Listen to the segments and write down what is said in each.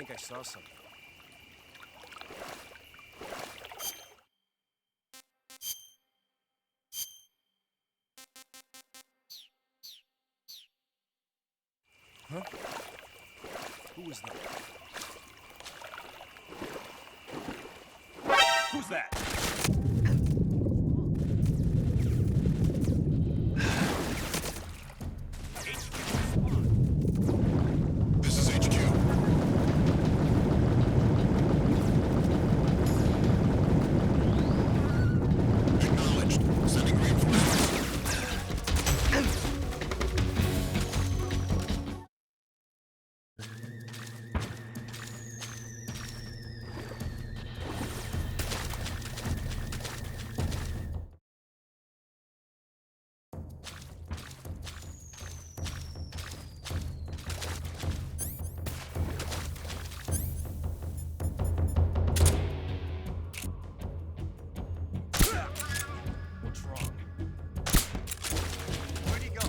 think I saw something. Huh? Who was that? Who's that? This is HQ. Acknowledged. Sending reinforcements. What's wrong? Where'd he go?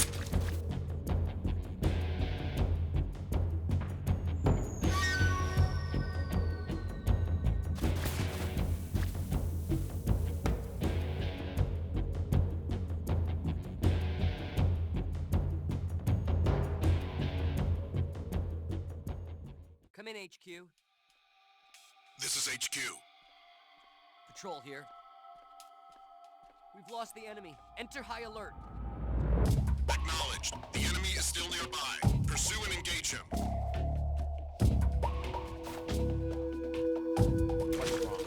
Come in, HQ. This is HQ. Patrol here. We've lost the enemy. Enter high alert. Acknowledged. The enemy is still nearby. Pursue and engage him. What's wrong?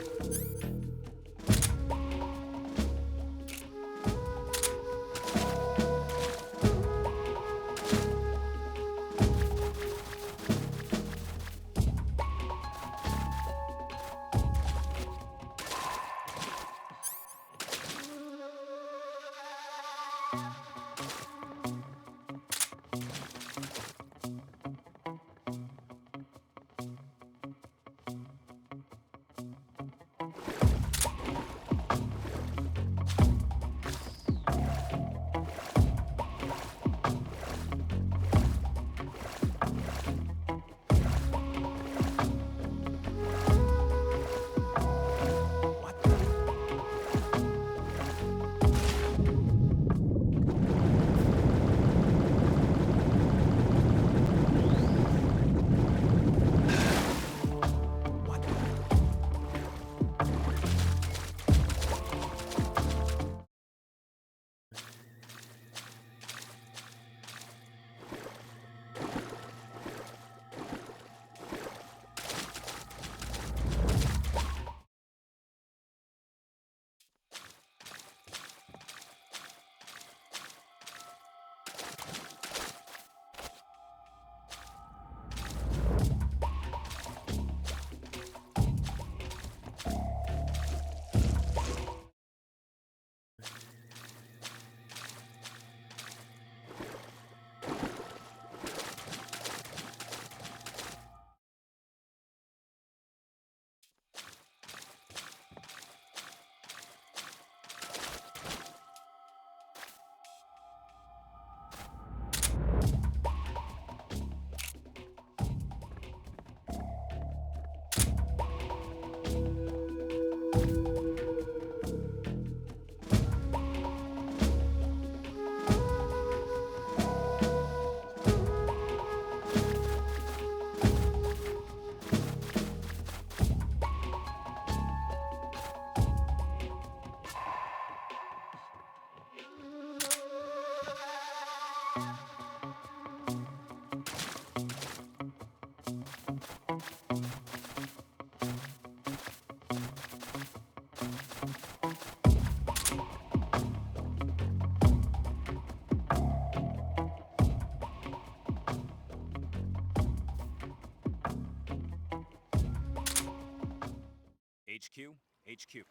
HQ? HQ.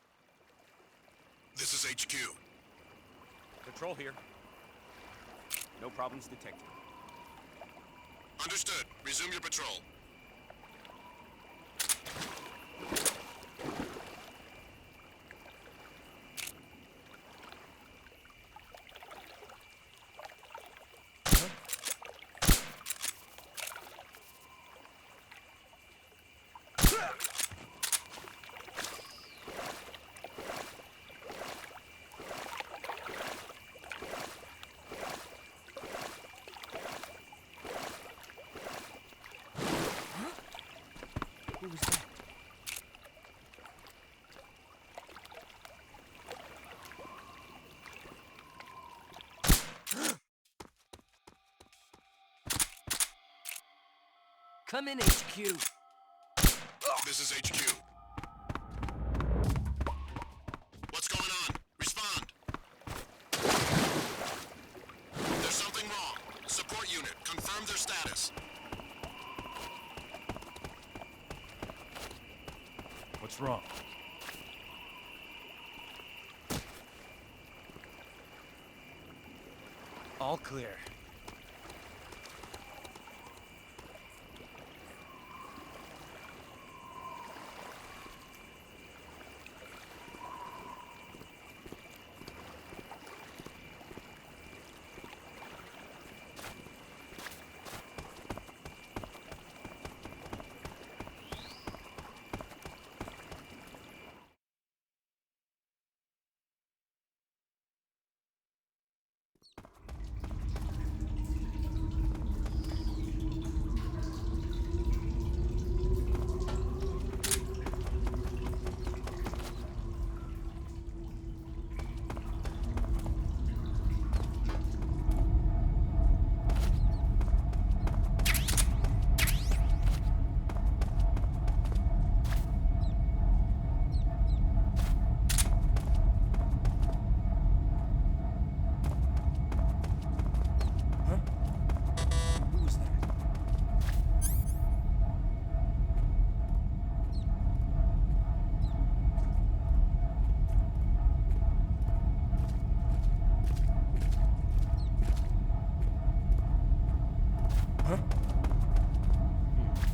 This is HQ. Patrol here. No problems detected. Understood. Resume your patrol. Who was that? Come in, HQ. This is HQ. What's going on? Respond. There's something wrong. Support unit, confirm their status. What's wrong? All clear.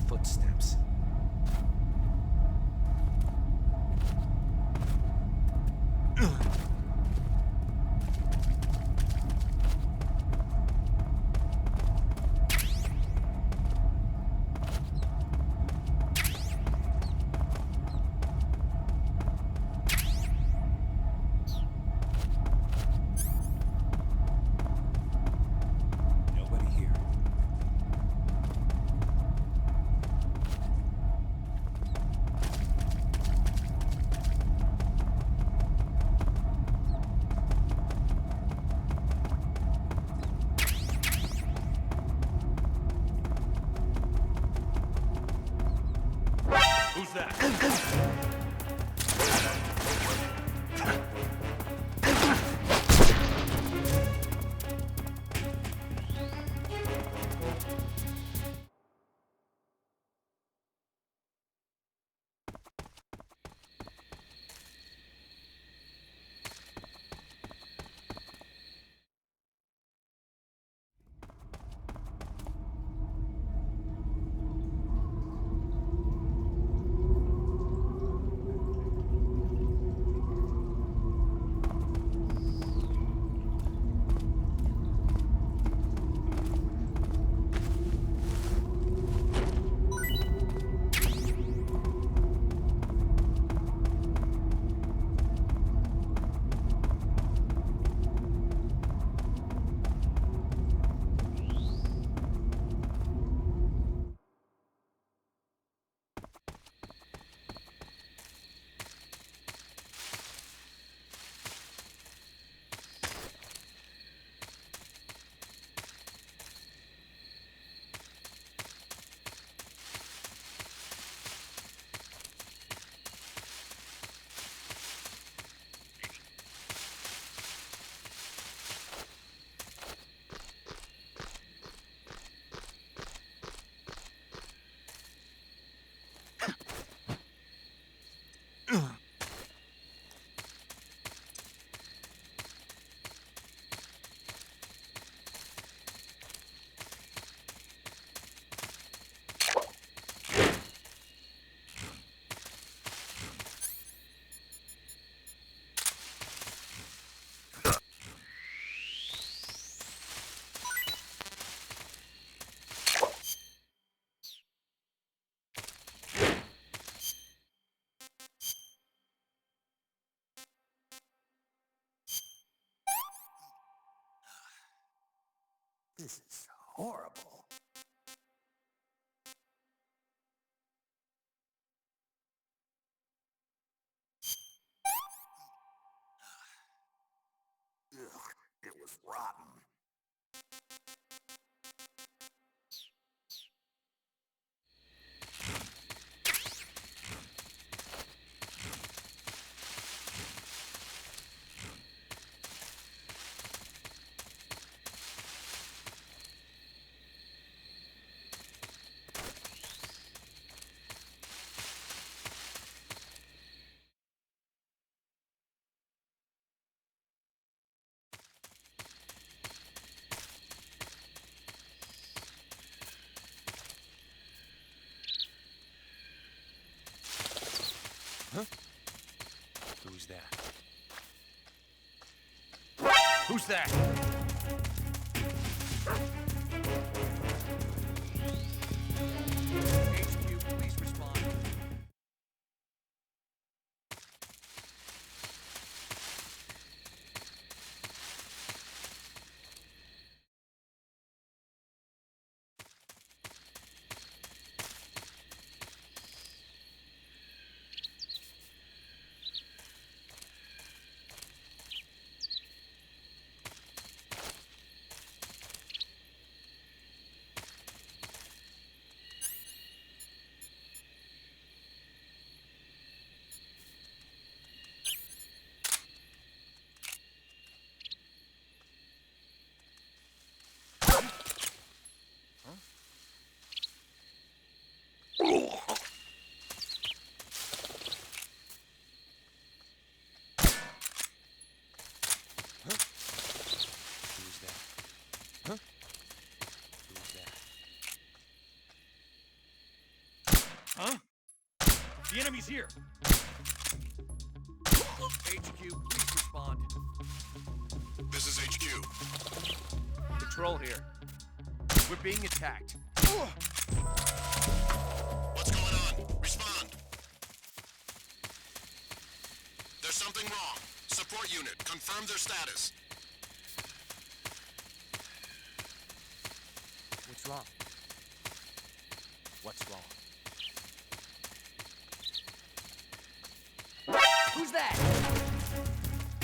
Footsteps. Nobody here. Who's that? This is horrible. Ugh, it was rotten. Who's that? Who's that? HQ, please respond. Who's that? Huh? Who's that? Huh? The enemy's here! HQ, please respond. This is HQ. Patrol here. We're being attacked. What's going on? Respond. There's something wrong. Support unit, confirm their status. What's wrong? What's wrong? Who's that?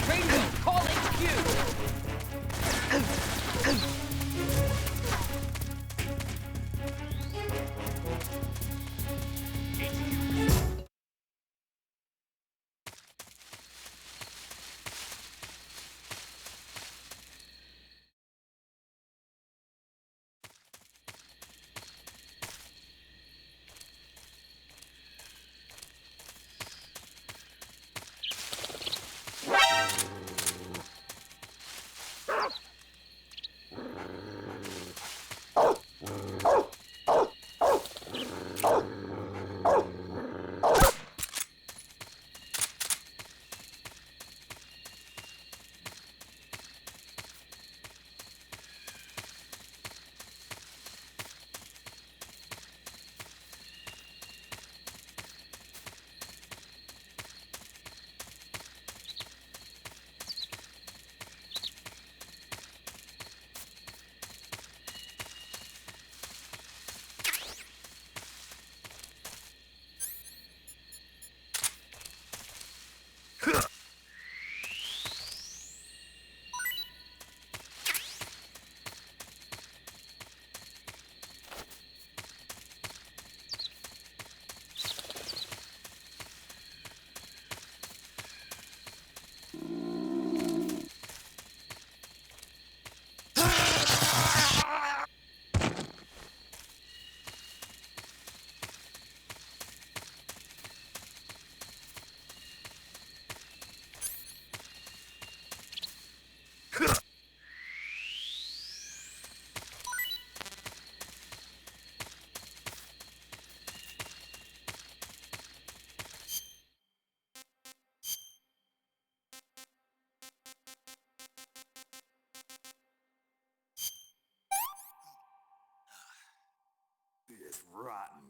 Radio, call HQ! It's rotten.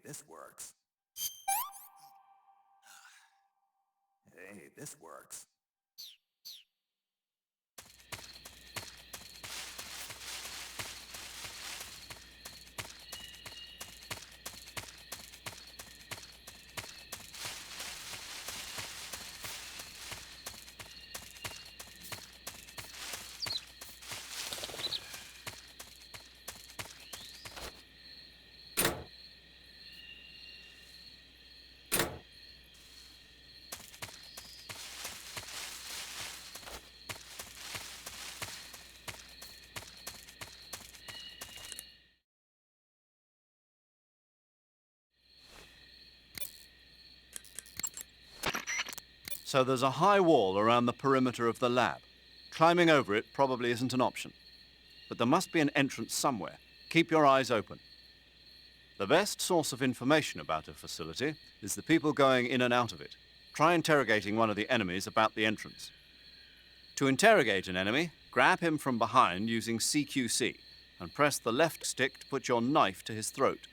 this works. Hey, this works. So there's a high wall around the perimeter of the lab. Climbing over it probably isn't an option. But there must be an entrance somewhere. Keep your eyes open. The best source of information about a facility is the people going in and out of it. Try interrogating one of the enemies about the entrance. To interrogate an enemy, grab him from behind using CQC and press the left stick to put your knife to his throat.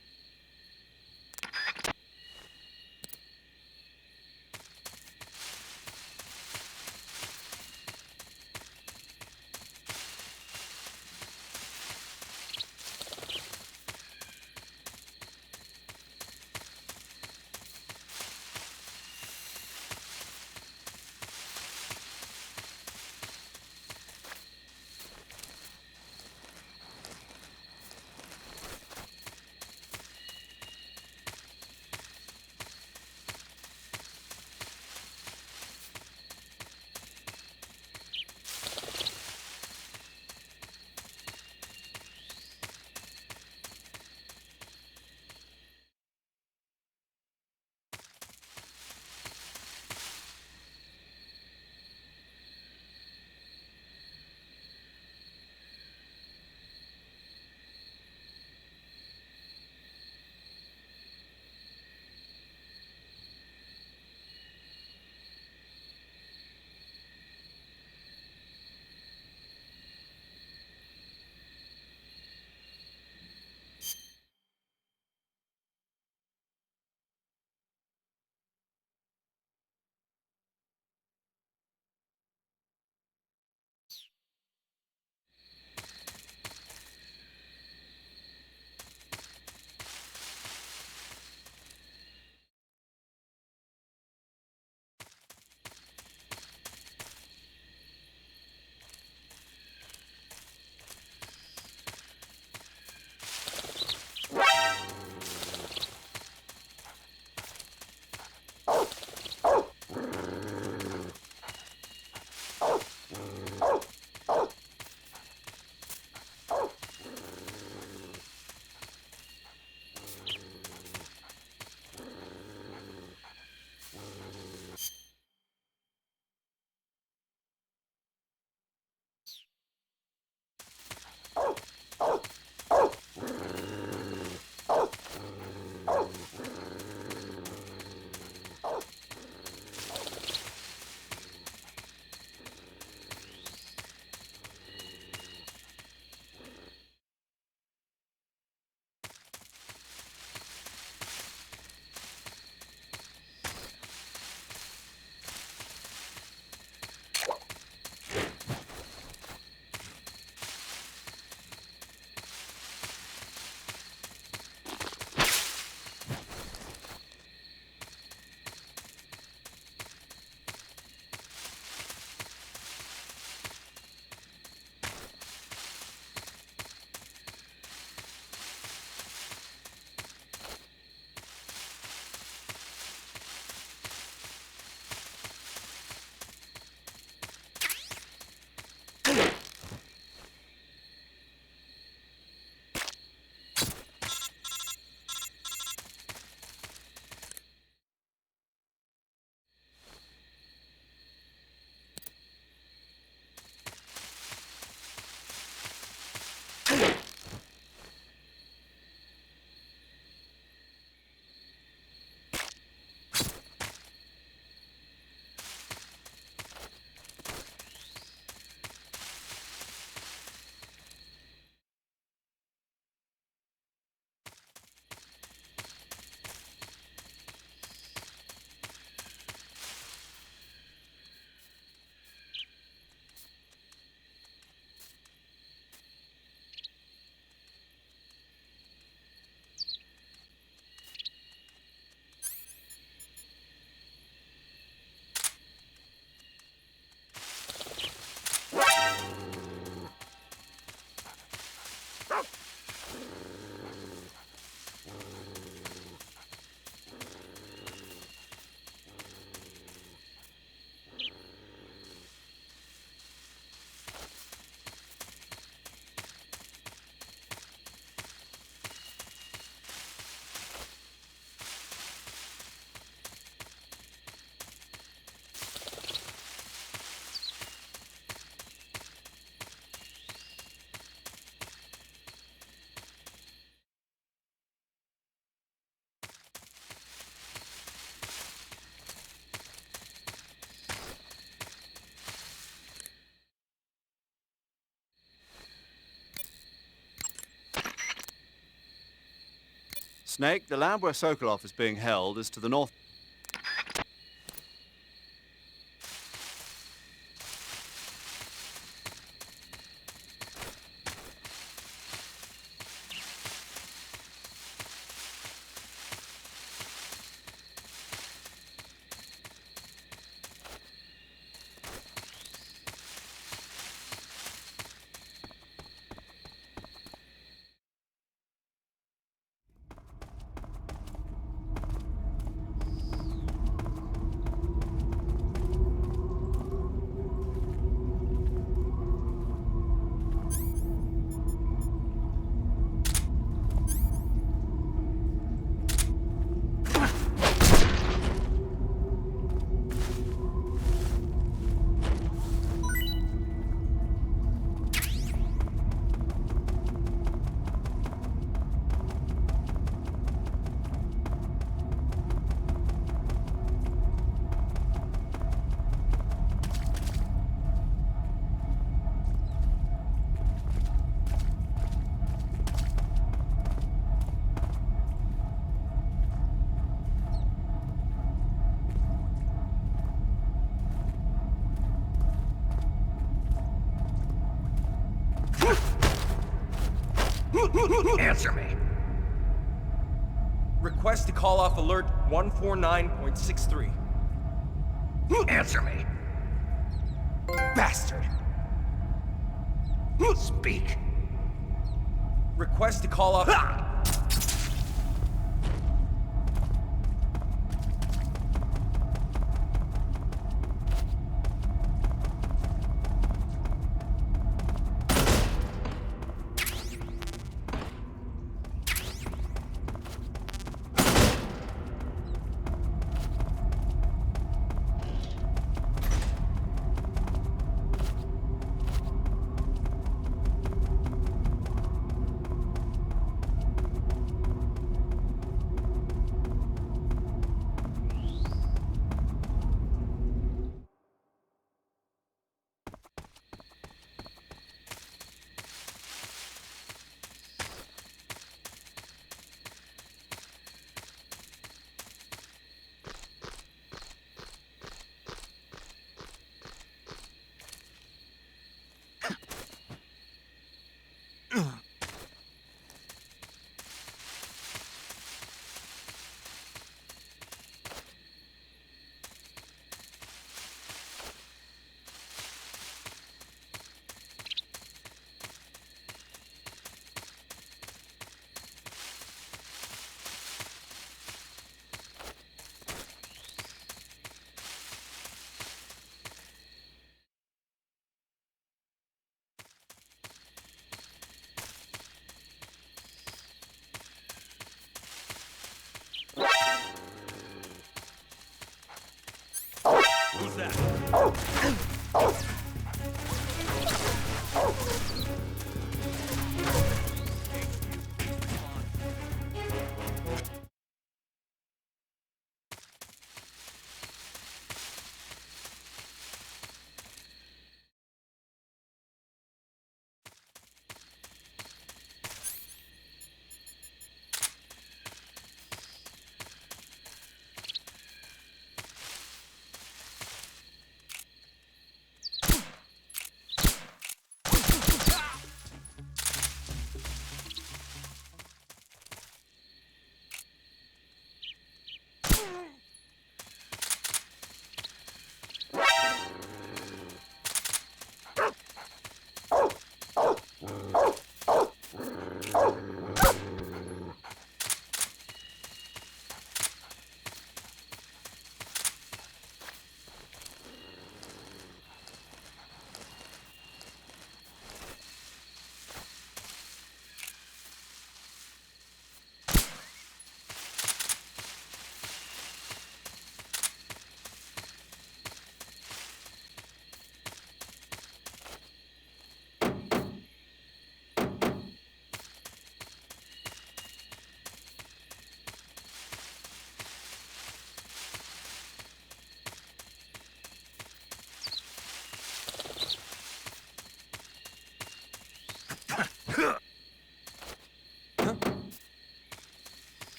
Snake, the lab where Sokolov is being held is to the north. Answer me. Request to call off alert 149.63. Answer me. Bastard. Speak. Request to call off...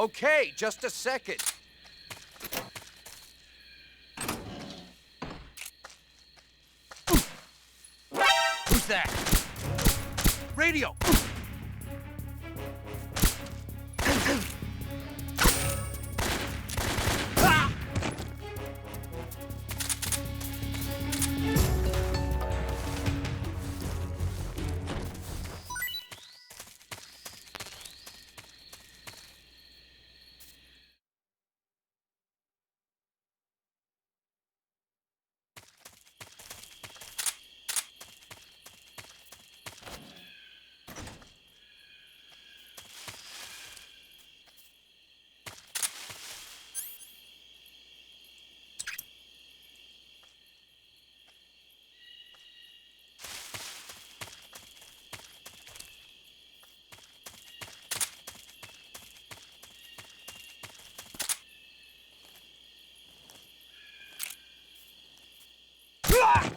Okay, just a second. Who's that? Radio! Ah!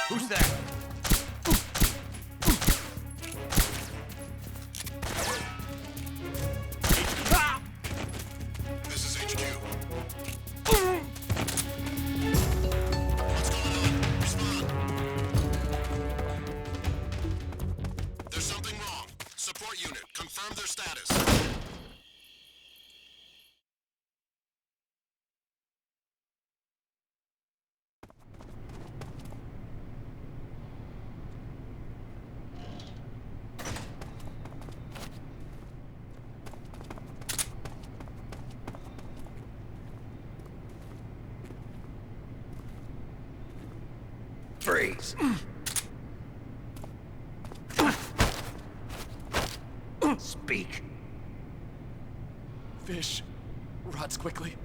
Who's that? Ah! This is HQ. What's going on? Respond. There's something wrong. Support unit, confirm their status. Freeze. Speak. Fish rots quickly.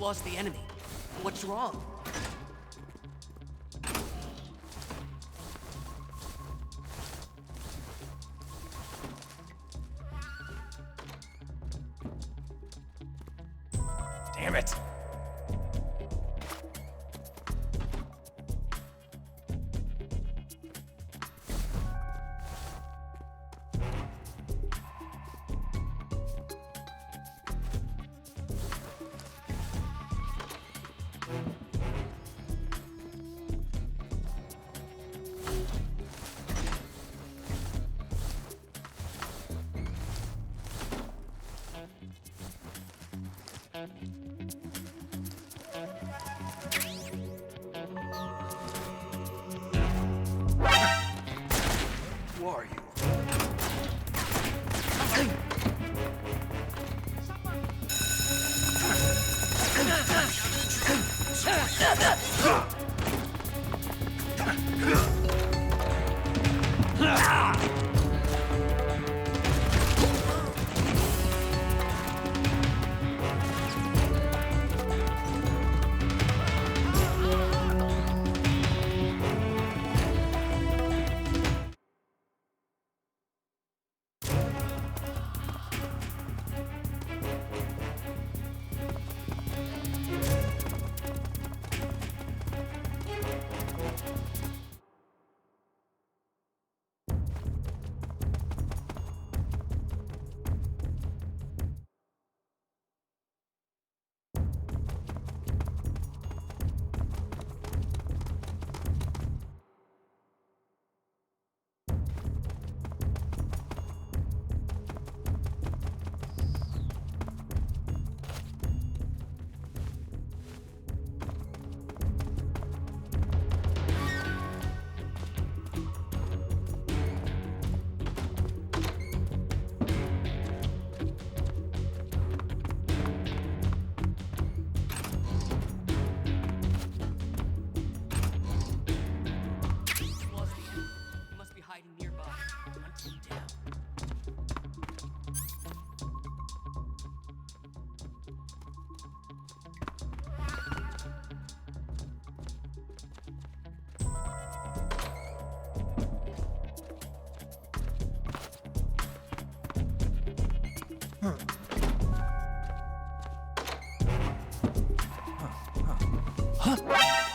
lost the enemy. What's wrong? Damn it. Who are you?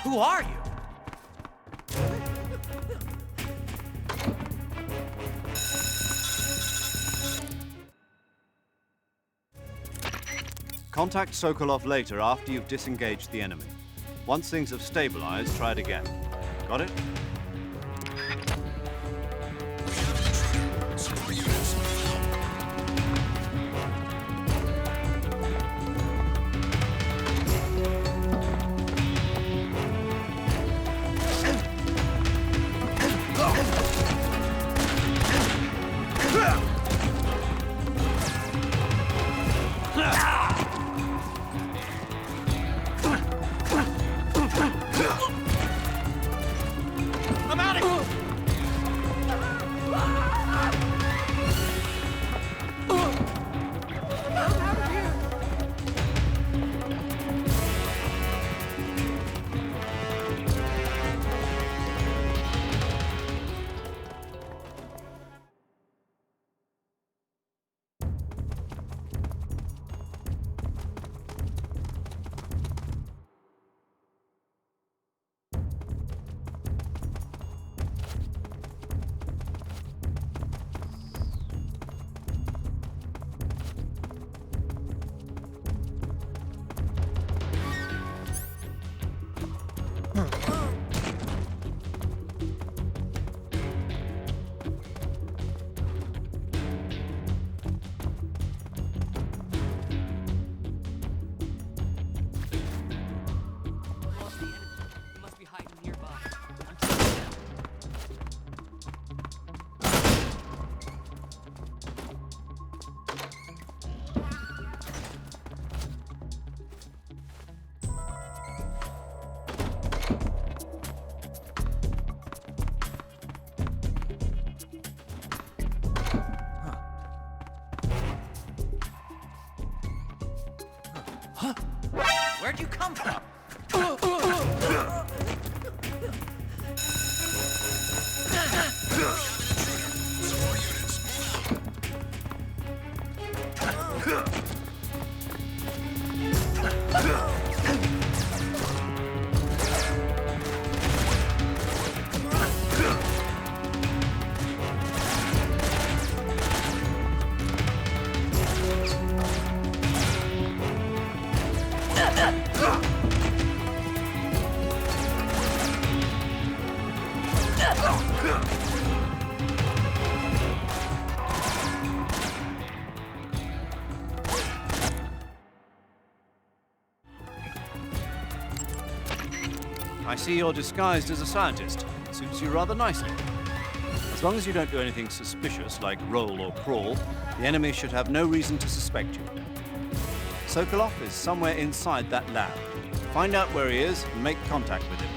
Who are you? Contact Sokolov later after you've disengaged the enemy. Once things have stabilized, try it again. Got it? Support units. I'm out of here! Where'd you come from? Some more units. Move out. I see you're disguised as a scientist. Suits you rather nicely. As long as you don't do anything suspicious, like roll or crawl, the enemy should have no reason to suspect you. Sokolov is somewhere inside that lab. Find out where he is and make contact with him.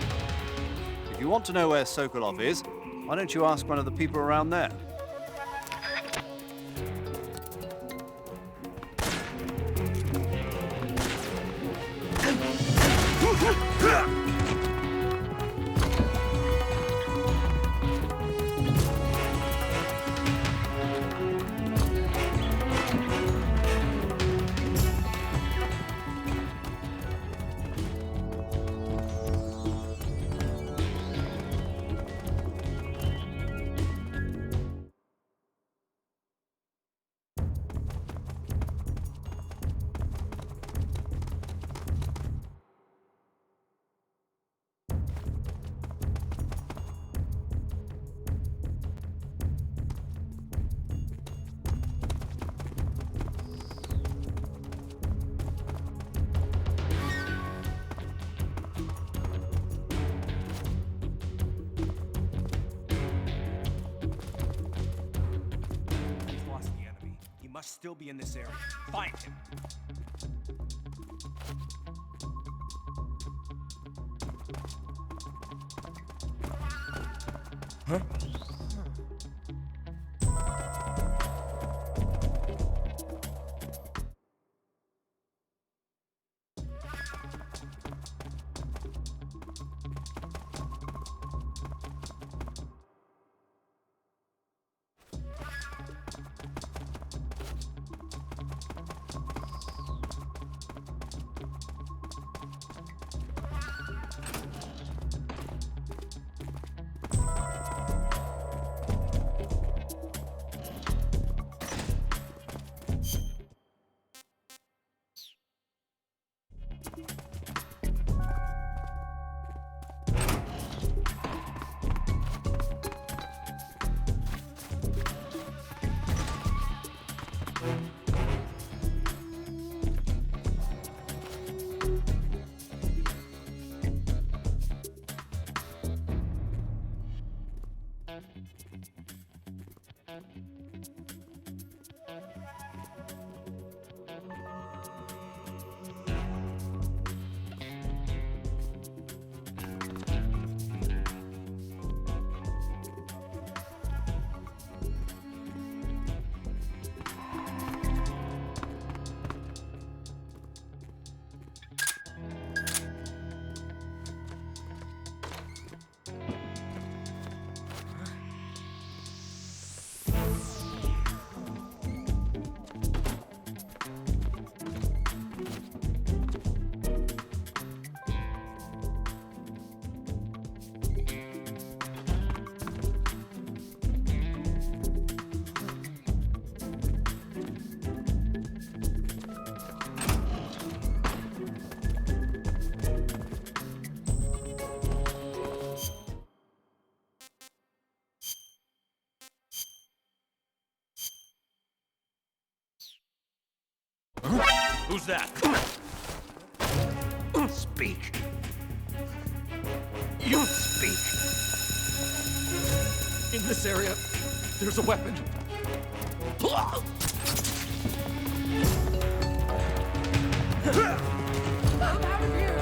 If you want to know where Sokolov is, why don't you ask one of the people around there? We've lost the enemy. He must still be in this area. Find him. Who's that? Speak. You speak. In this area, there's a weapon. I'm out of here.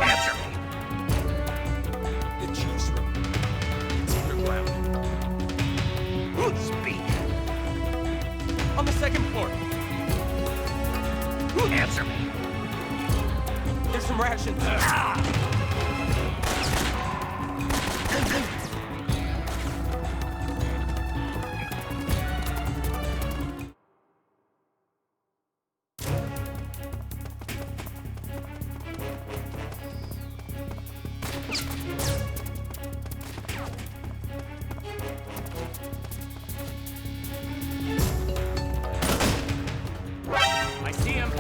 Answer me! The Chief's room. It's underground. Speak! On the second floor. Answer me! There's some rations. I see him!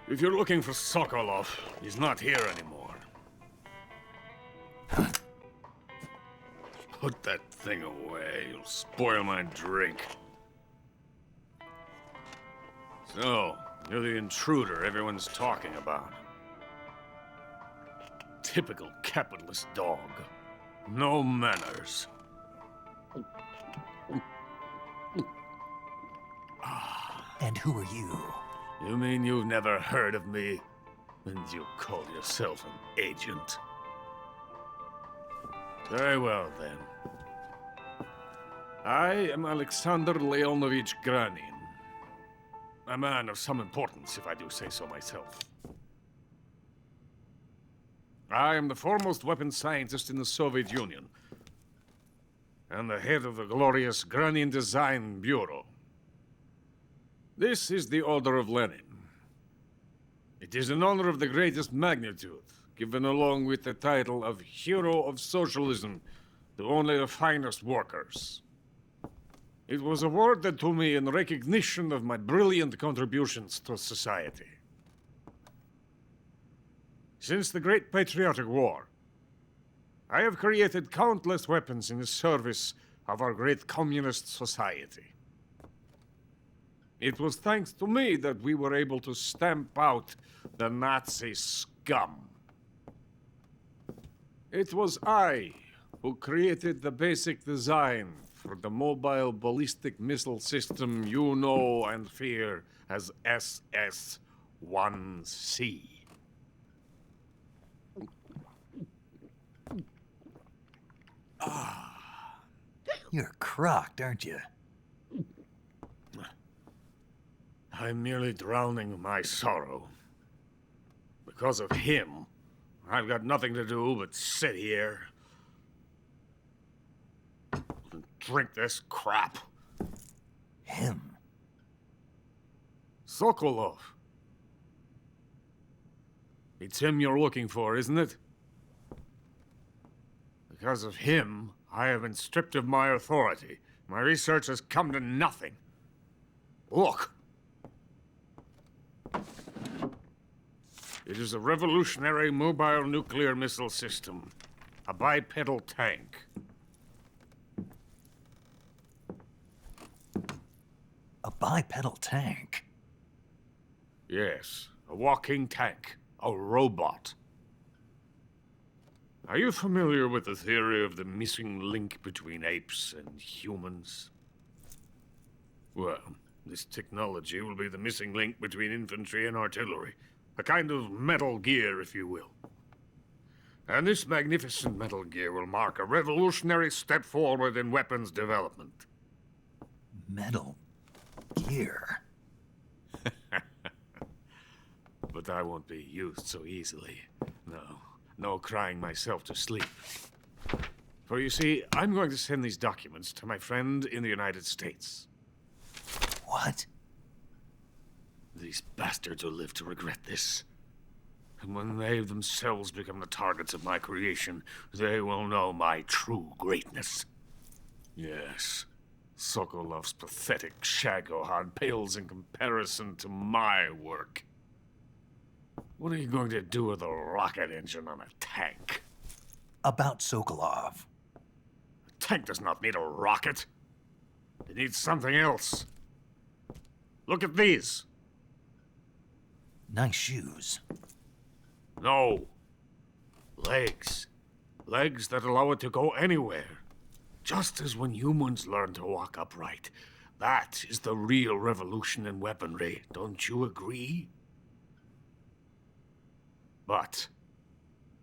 If you're looking for Sokolov, he's not here anymore. Put that thing away. You'll spoil my drink. So, you're the intruder everyone's talking about. Typical capitalist dog. No manners. And who are you? You mean you've never heard of me? And you call yourself an agent? Very well, then. I am Alexander Leonovich Granin. A man of some importance, if I do say so myself. I am the foremost weapons scientist in the Soviet Union, and the head of the glorious Granin Design Bureau. This is the Order of Lenin. It is an honor of the greatest magnitude, given along with the title of Hero of Socialism to only the finest workers. It was awarded to me in recognition of my brilliant contributions to society. Since the Great Patriotic War, I have created countless weapons in the service of our great communist society. It was thanks to me that we were able to stamp out the Nazi scum. It was I who created the basic design for the mobile ballistic missile system you know and fear as SS-1C. You're crocked, aren't you? I'm merely drowning my sorrow. Because of him, I've got nothing to do but sit here and drink this crap. Him? Sokolov. It's him you're looking for, isn't it? Because of him, I have been stripped of my authority. My research has come to nothing. Look. It is a revolutionary mobile nuclear missile system. A bipedal tank. A bipedal tank? Yes, a walking tank. A robot. Are you familiar with the theory of the missing link between apes and humans? Well, this technology will be the missing link between infantry and artillery. A kind of Metal Gear, if you will. And this magnificent Metal Gear will mark a revolutionary step forward in weapons development. Metal Gear? But I won't be used so easily. No crying myself to sleep. For you see, I'm going to send these documents to my friend in the United States. What? These bastards will live to regret this. And when they themselves become the targets of my creation, they will know my true greatness. Yes, Sokolov's pathetic Shagohod pales in comparison to my work. What are you going to do with a rocket engine on a tank? About Sokolov. A tank does not need a rocket. It needs something else. Look at these. Nice shoes. No. Legs. Legs that allow it to go anywhere. Just as when humans learn to walk upright. That is the real revolution in weaponry. Don't you agree? But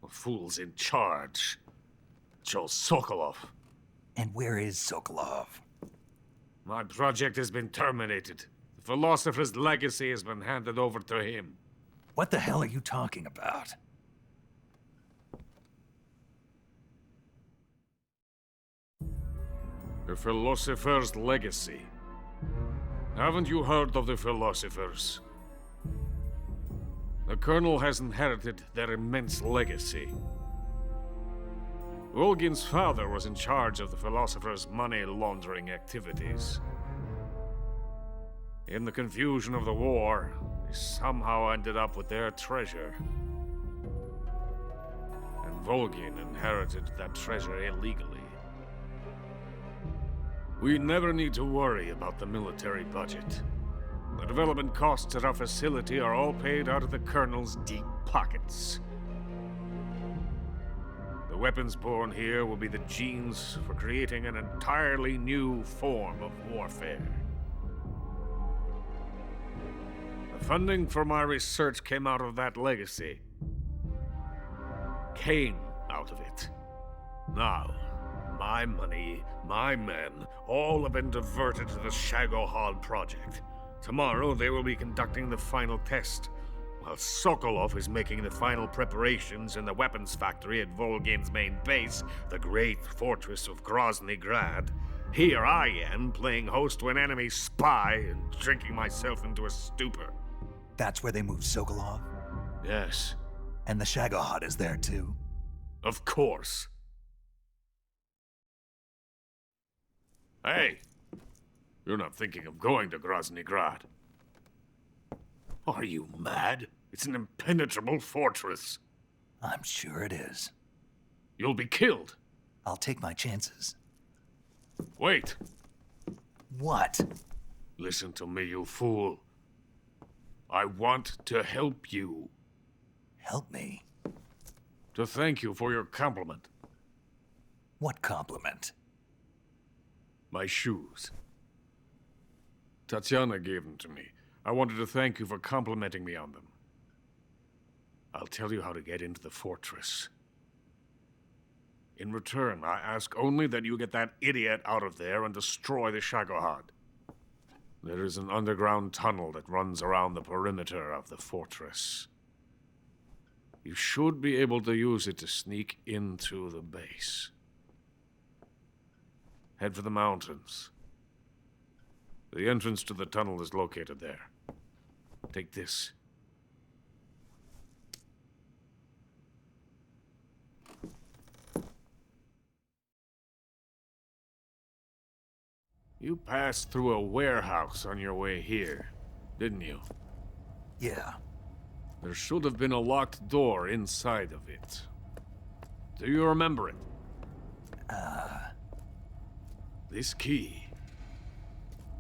the fool's in charge. Joe Sokolov. And where is Sokolov? My project has been terminated. The philosopher's legacy has been handed over to him. What the hell are you talking about? The philosopher's legacy. Haven't you heard of the philosophers? The Colonel has inherited their immense legacy. Volgin's father was in charge of the philosopher's money laundering activities. In the confusion of the war, we somehow ended up with their treasure. And Volgin inherited that treasure illegally. We never need to worry about the military budget. The development costs at our facility are all paid out of the Colonel's deep pockets. The weapons born here will be the genes for creating an entirely new form of warfare. The funding for my research came out of that legacy. Came out of it. Now, my money, my men, all have been diverted to the Shagohod project. Tomorrow, they will be conducting the final test, while Sokolov is making the final preparations in the weapons factory at Volgin's main base, the great fortress of Grozny Grad. Here I am, playing host to an enemy spy and drinking myself into a stupor. That's where they moved Sokolov? Yes, And the Shagohod is there too? of course. Hey! You're not thinking of going to Grozny Grad. Are you mad? It's an impenetrable fortress. I'm sure it is. You'll be killed. I'll take my chances. Wait. What? Listen to me, you fool. I want to help you. Help me? To thank you for your compliment. What compliment? My shoes. Tatiana gave them to me. I wanted to thank you for complimenting me on them. I'll tell you how to get into the fortress. In return, I ask only that you get that idiot out of there and destroy the Shagohod. There is an underground tunnel that runs around the perimeter of the fortress. You should be able to use it to sneak into the base. Head for the mountains. The entrance to the tunnel is located there. Take this. You passed through a warehouse on your way here, didn't you? Yeah. There should have been a locked door inside of it. Do you remember it? This key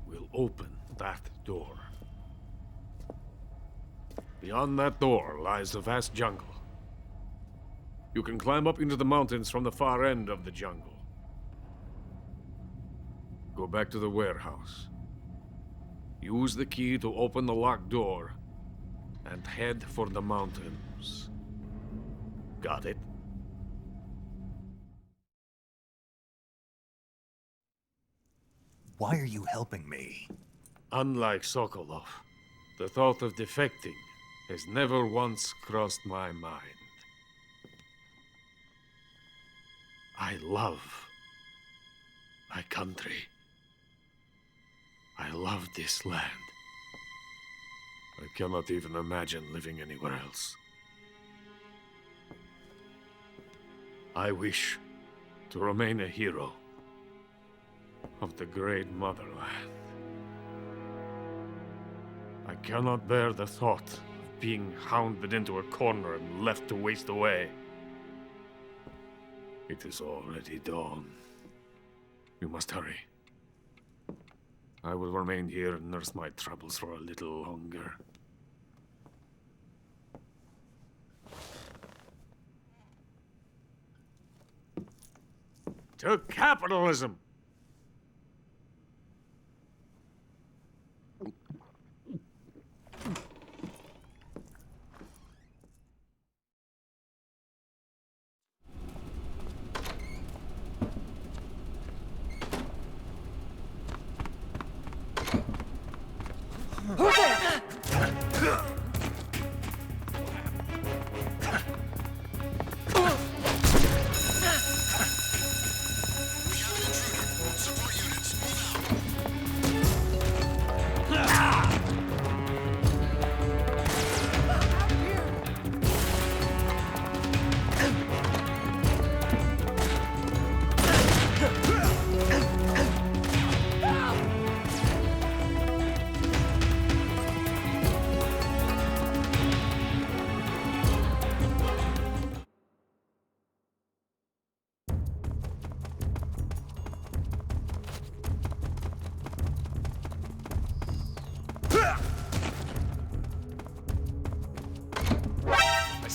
will open that door. Beyond that door lies a vast jungle. You can climb up into the mountains from the far end of the jungle. Go back to the warehouse. Use the key to open the locked door and head for the mountains. Got it? Why are you helping me? Unlike Sokolov, the thought of defecting has never once crossed my mind. I love my country. I love this land. I cannot even imagine living anywhere else. I wish to remain a hero of the great motherland. I cannot bear the thought of being hounded into a corner and left to waste away. It is already dawn. You must hurry. I will remain here and nurse my troubles for a little longer. To capitalism! Support units, move out.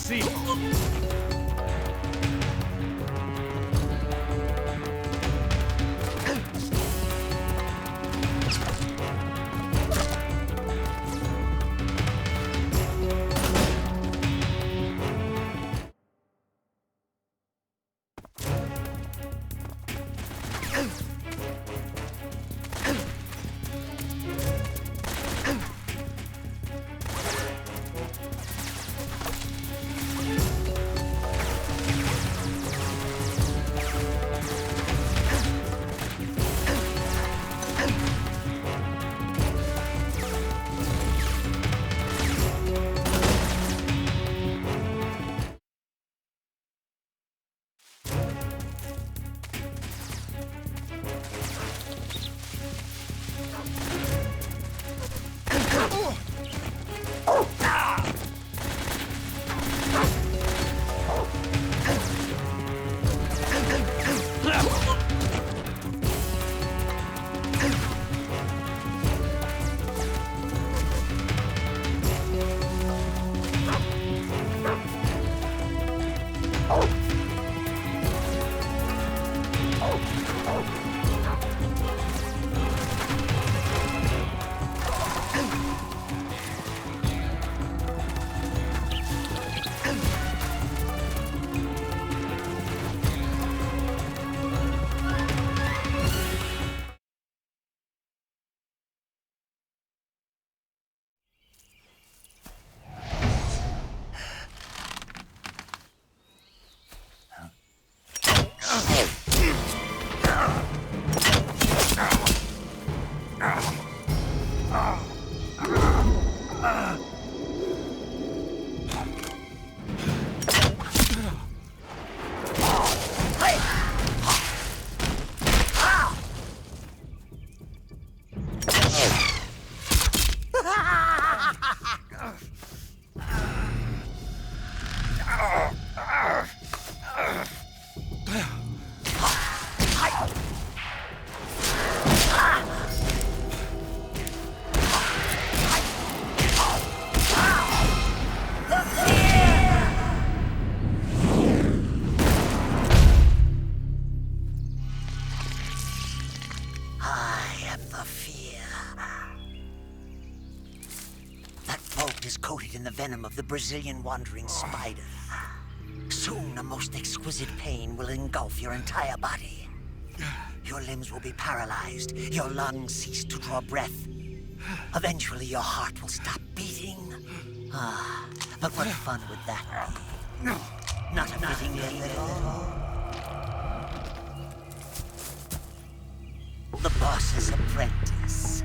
see. Is coated in the venom of the Brazilian wandering spider. Soon, a most exquisite pain will engulf your entire body. Your limbs will be paralyzed, your lungs cease to draw breath. Eventually, your heart will stop beating. But what fun would that be? Not a fitting name at all. The boss's apprentice.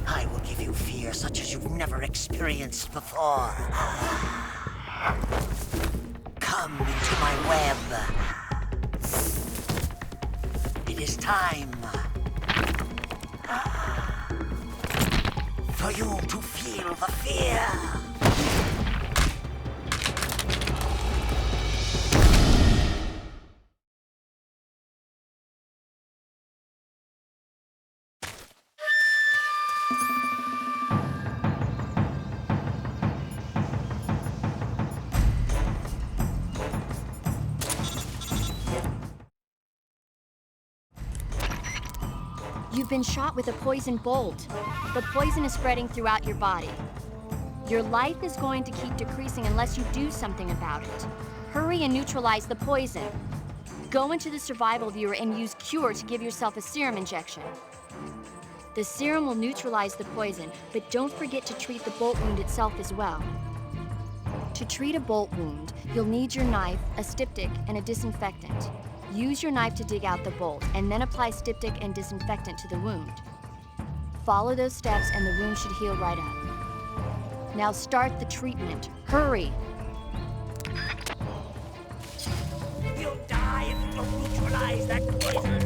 I will give you fear such as you've never experienced before. Come into my web. It is time for you to feel the fear. You've been shot with a poison bolt. The poison is spreading throughout your body. Your life is going to keep decreasing unless you do something about it. Hurry and neutralize the poison. Go into the survival viewer and use Cure to give yourself a serum injection. The serum will neutralize the poison, but don't forget to treat the bolt wound itself as well. To treat a bolt wound, you'll need your knife, a styptic, and a disinfectant. Use your knife to dig out the bolt, and then apply styptic and disinfectant to the wound. Follow those steps and the wound should heal right up. Now start the treatment. Hurry! You'll die if you don't neutralize that poison.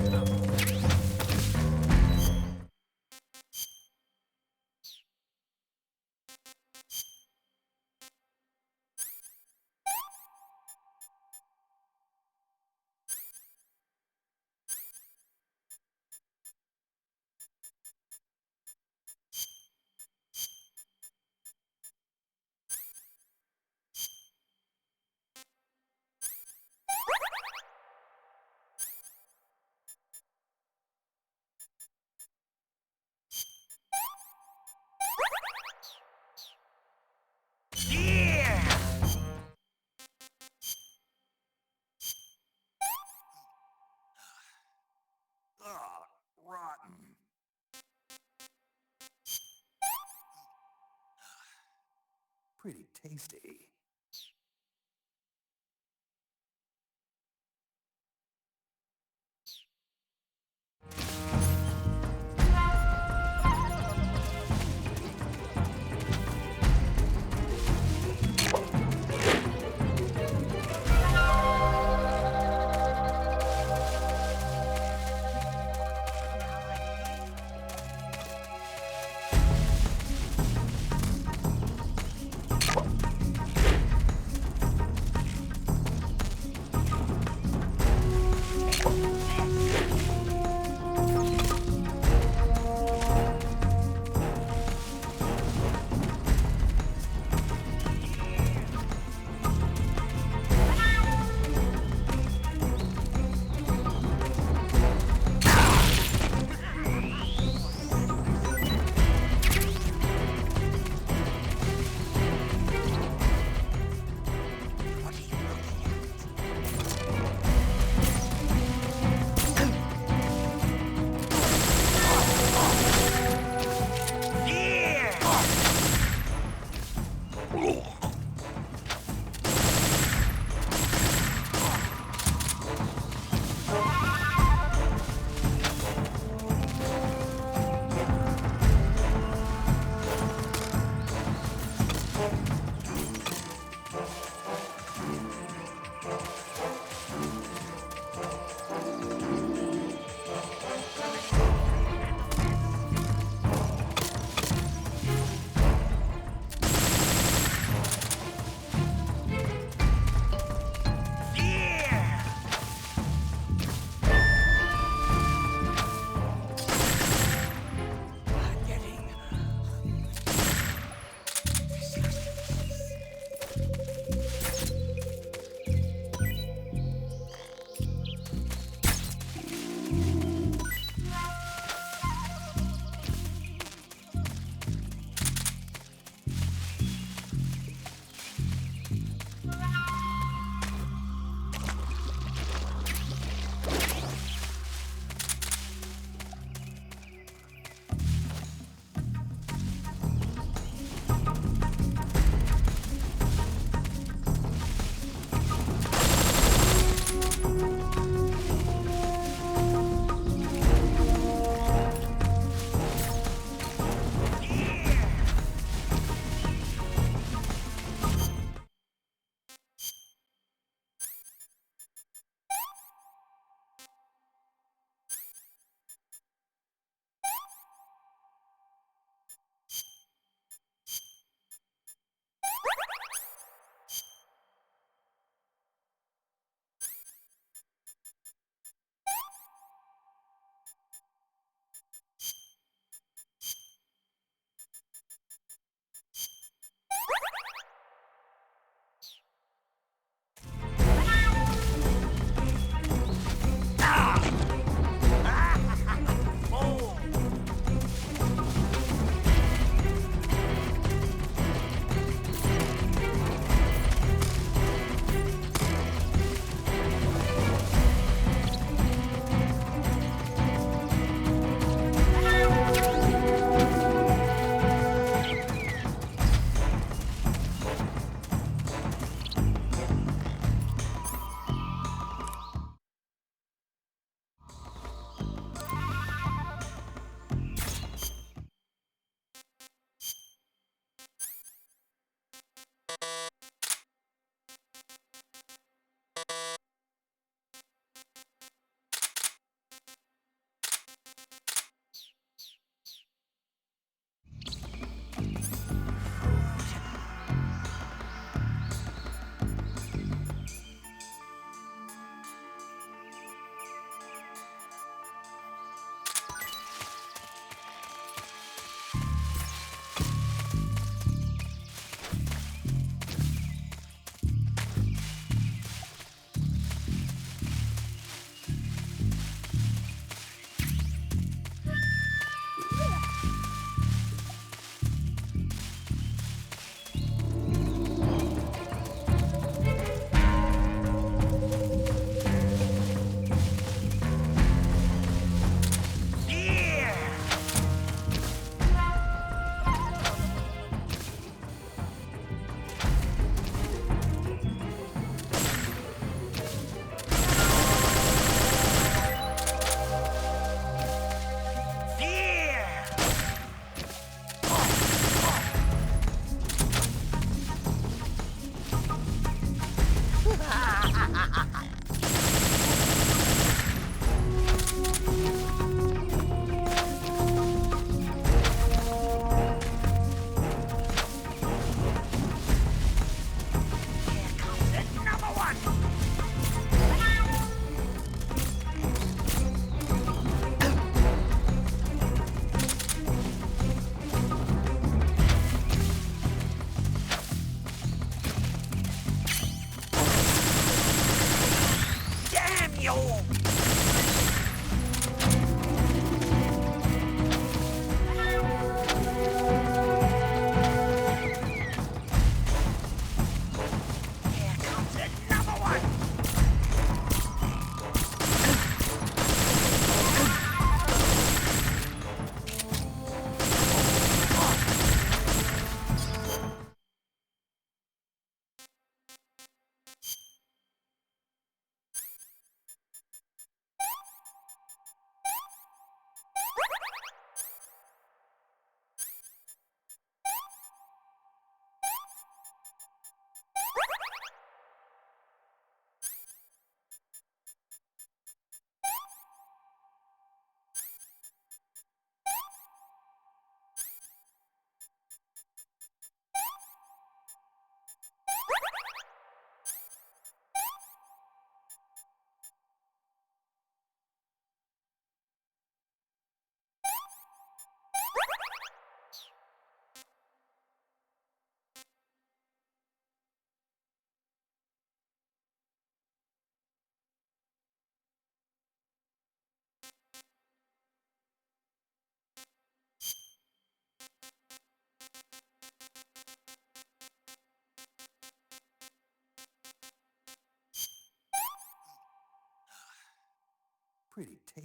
tasty.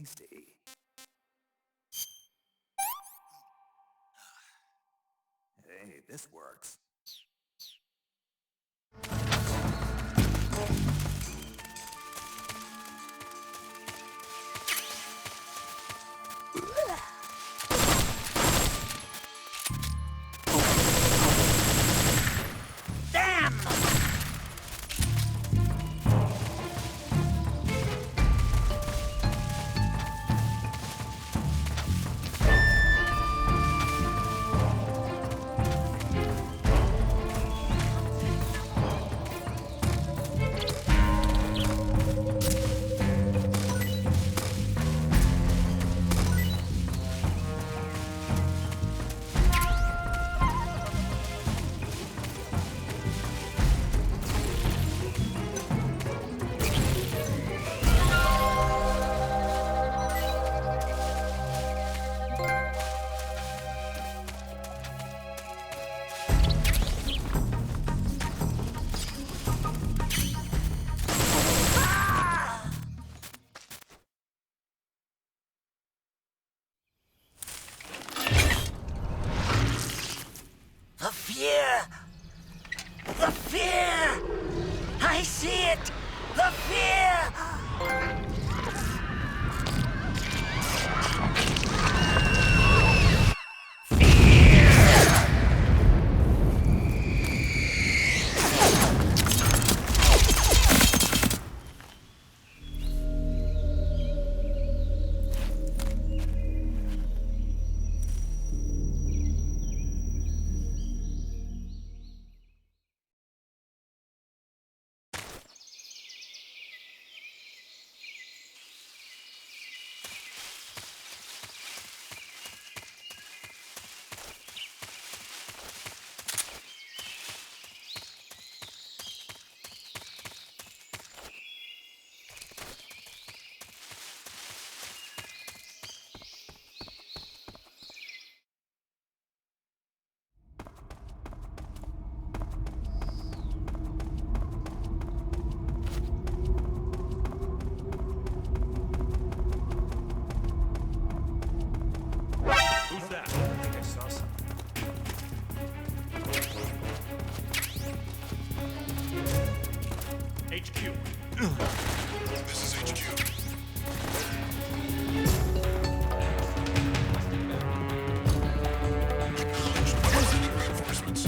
tasty. Hey, this works. Damn! The fear! The fear! I see it! The fear! Who's that? I think I saw something. HQ. This is HQ. Acknowledged. Sending reinforcements.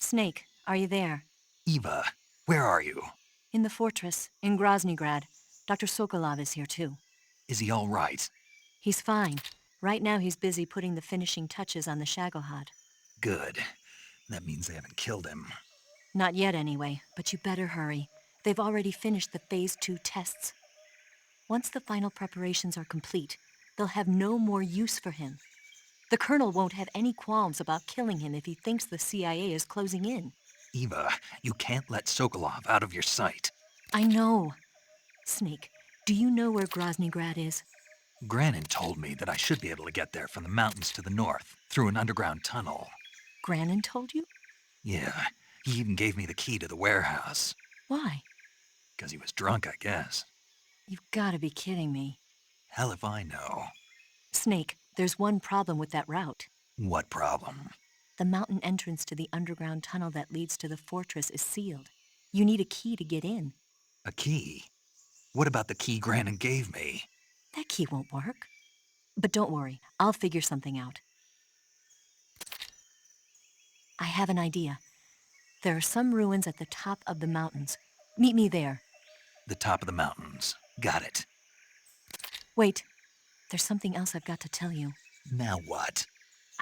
Snake, are you there? Eva, where are you? In the fortress, in Groznygrad. Dr. Sokolov is here too. Is he all right? He's fine. Right now he's busy putting the finishing touches on the Shagohod. Good. That means they haven't killed him. Not yet anyway, but you better hurry. They've already finished the Phase 2 tests. Once the final preparations are complete, they'll have no more use for him. The Colonel won't have any qualms about killing him if he thinks the CIA is closing in. Eva, you can't let Sokolov out of your sight. I know. Snake, do you know where Groznygrad is? Granin told me that I should be able to get there from the mountains to the north, through an underground tunnel. Granin told you? Yeah, he even gave me the key to the warehouse. Why? 'Cause he was drunk, I guess. You've got to be kidding me. Hell if I know. Snake, there's one problem with that route. What problem? The mountain entrance to the underground tunnel that leads to the fortress is sealed. You need a key to get in. A key? What about the key Granin gave me? That key won't work. But don't worry, I'll figure something out. I have an idea. There are some ruins at the top of the mountains. Meet me there. The top of the mountains. Got it. Wait, there's something else I've got to tell you. Now what?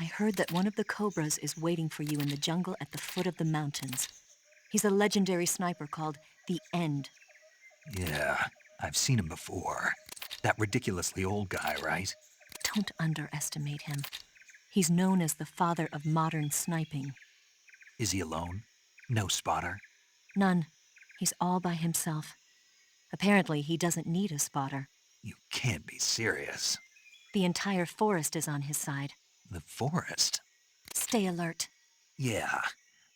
I heard that one of the cobras is waiting for you in the jungle at the foot of the mountains. He's a legendary sniper called the End. Yeah, I've seen him before. That ridiculously old guy, right? Don't underestimate him. He's known as the father of modern sniping. Is he alone? No spotter? None. He's all by himself. Apparently, he doesn't need a spotter. You can't be serious. The entire forest is on his side. The forest? Stay alert. Yeah,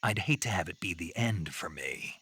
I'd hate to have it be the end for me.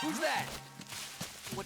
Who's that? What?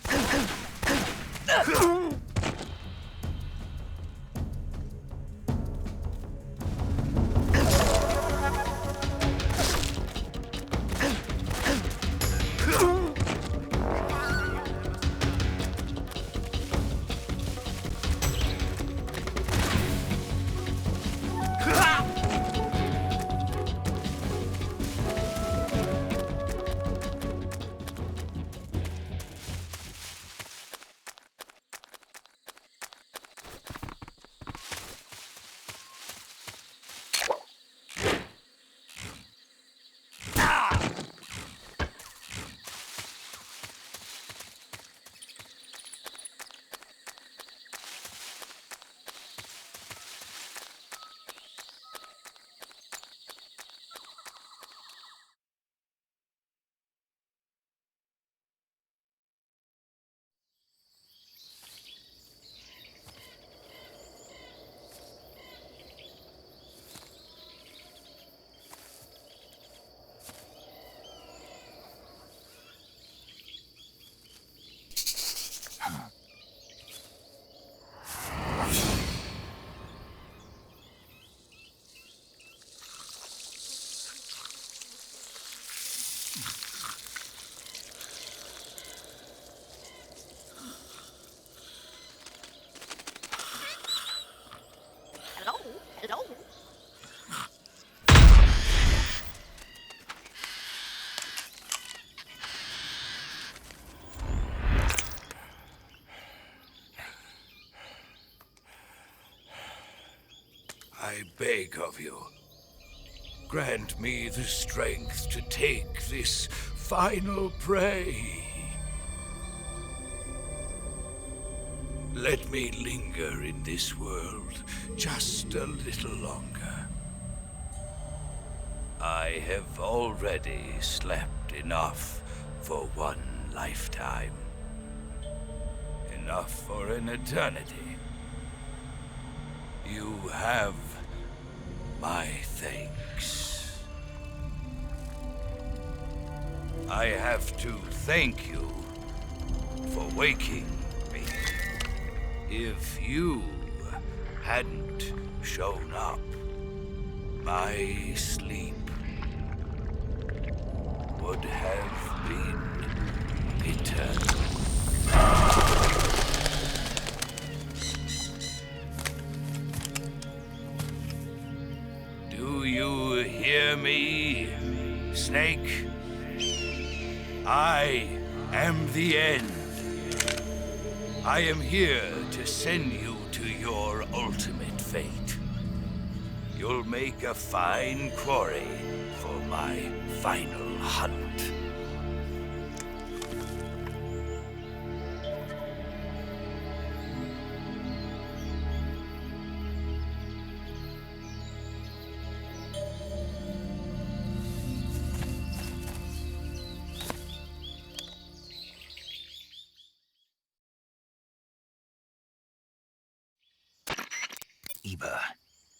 Hello? I beg of you, grant me the strength to take this final prey. Let me linger in this world just a little longer. I have already slept enough for one lifetime. Enough for an eternity. You have my thanks. I have to thank you for waking me. If you hadn't shown up, my sleep would have been eternal. me, Snake. I am the end. I am here to send you to your ultimate fate. You'll make a fine quarry for my final hunt. Eva,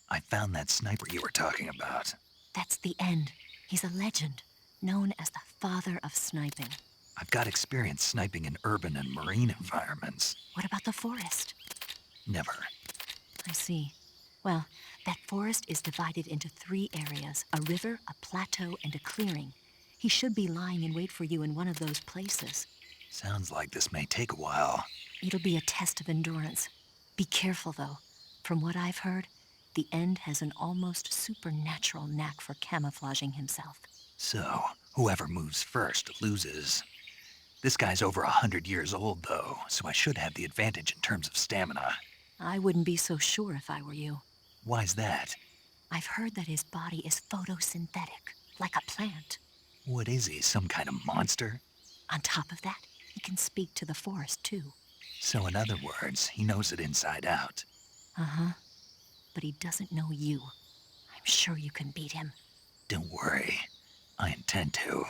I found that sniper you were talking about. That's the end. He's a legend, known as the father of sniping. I've got experience sniping in urban and marine environments. What about the forest? Never. I see. Well, that forest is divided into 3 areas, a river, a plateau, and a clearing. He should be lying in wait for you in one of those places. Sounds like this may take a while. It'll be a test of endurance. Be careful, though. From what I've heard, the End has an almost supernatural knack for camouflaging himself. So, whoever moves first loses. This guy's over 100 years old, though, so I should have the advantage in terms of stamina. I wouldn't be so sure if I were you. Why's that? I've heard that his body is photosynthetic, like a plant. What is he, some kind of monster? On top of that, he can speak to the forest, too. So in other words, he knows it inside out. Uh-huh. But he doesn't know you. I'm sure you can beat him. Don't worry. I intend to.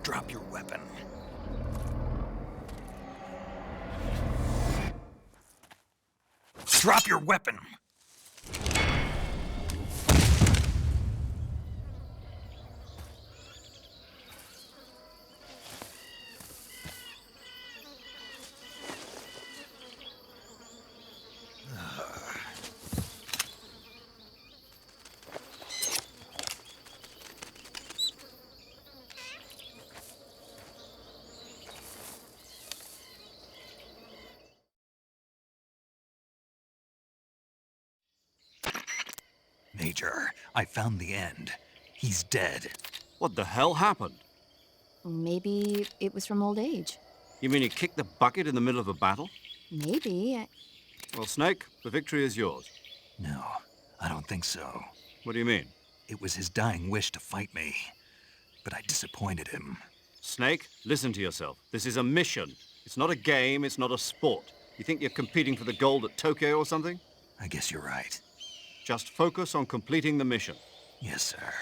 Drop your weapon. Drop your weapon! Major, I found the End. He's dead. What the hell happened? Maybe it was from old age. You mean he kicked the bucket in the middle of a battle? Maybe. Well, Snake, the victory is yours. No, I don't think so. What do you mean? It was his dying wish to fight me, but I disappointed him. Snake, listen to yourself. This is a mission. It's not a game, it's not a sport. You think you're competing for the gold at Tokyo or something? I guess you're right. Just focus on completing the mission. Yes, sir.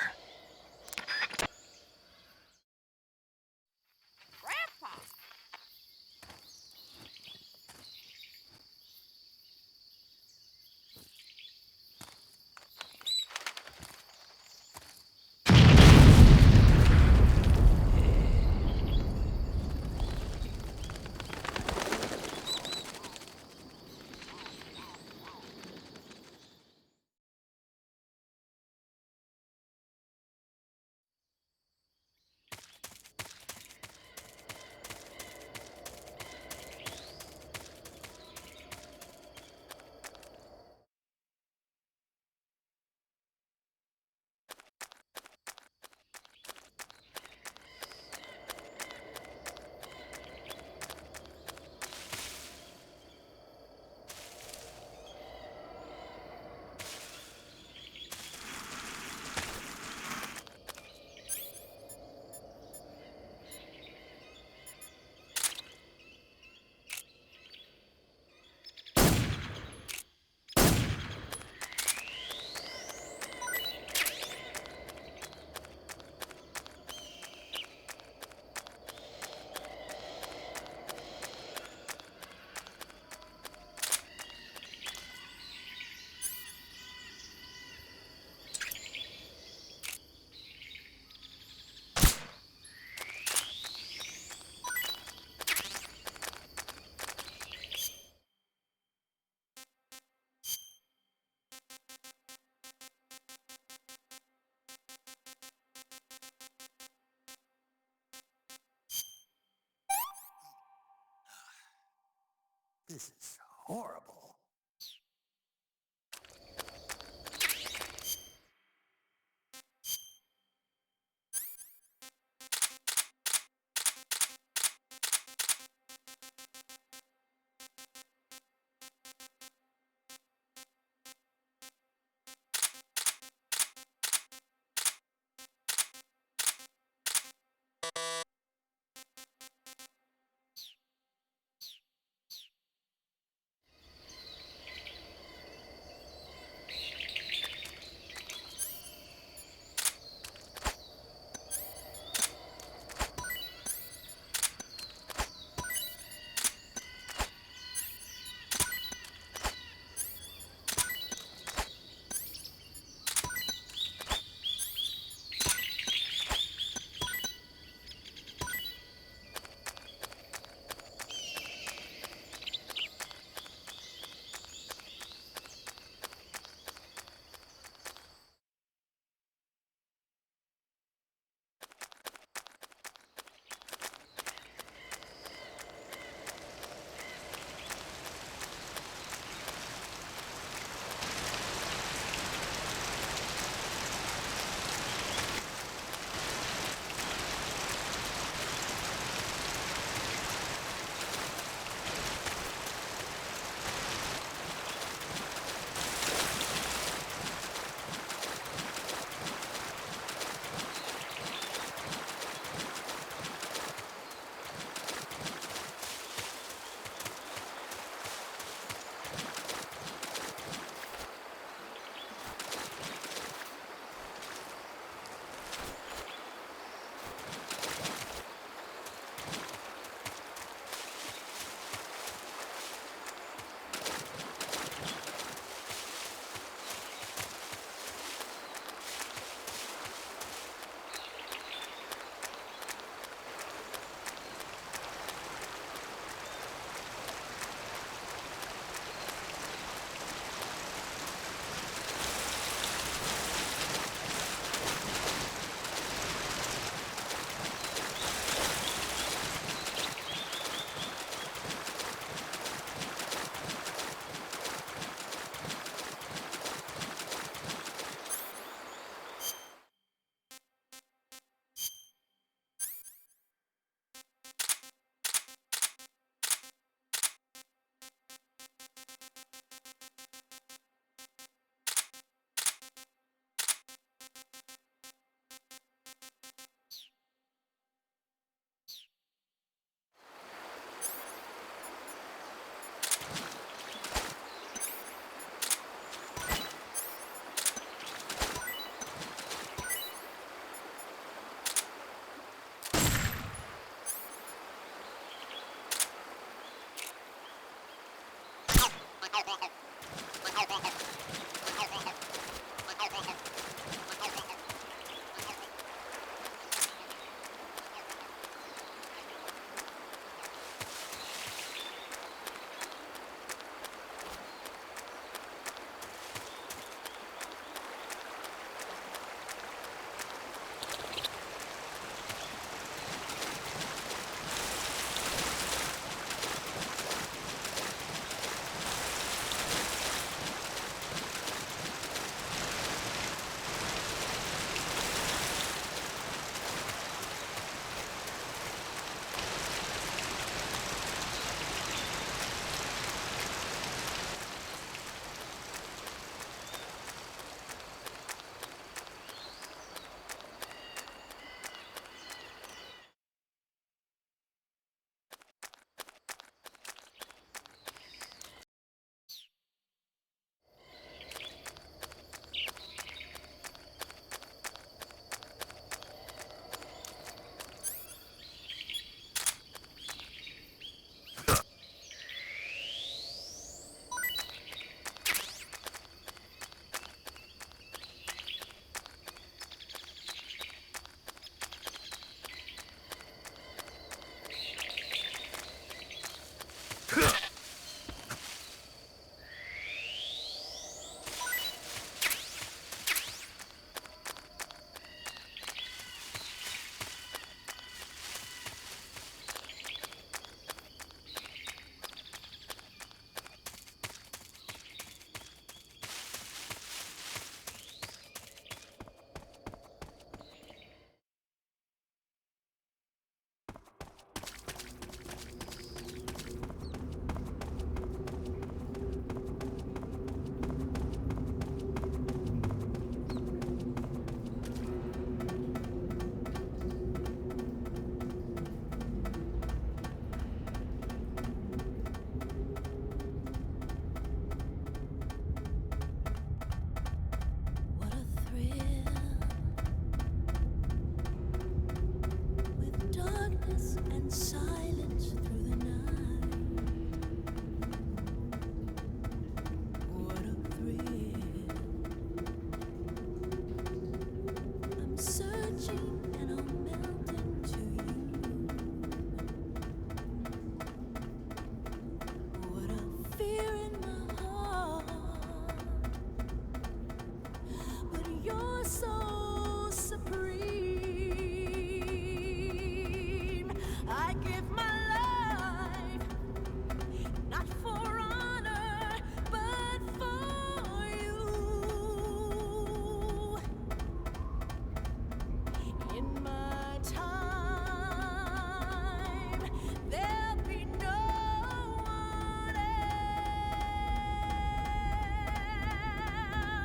This is horrible. darkness and silence through the night. What a thrill. I'm searching and I'm melting to you. What a fear in my heart. But you're so supreme. I give my life, not for honor, but for you. In my time, there'll be no one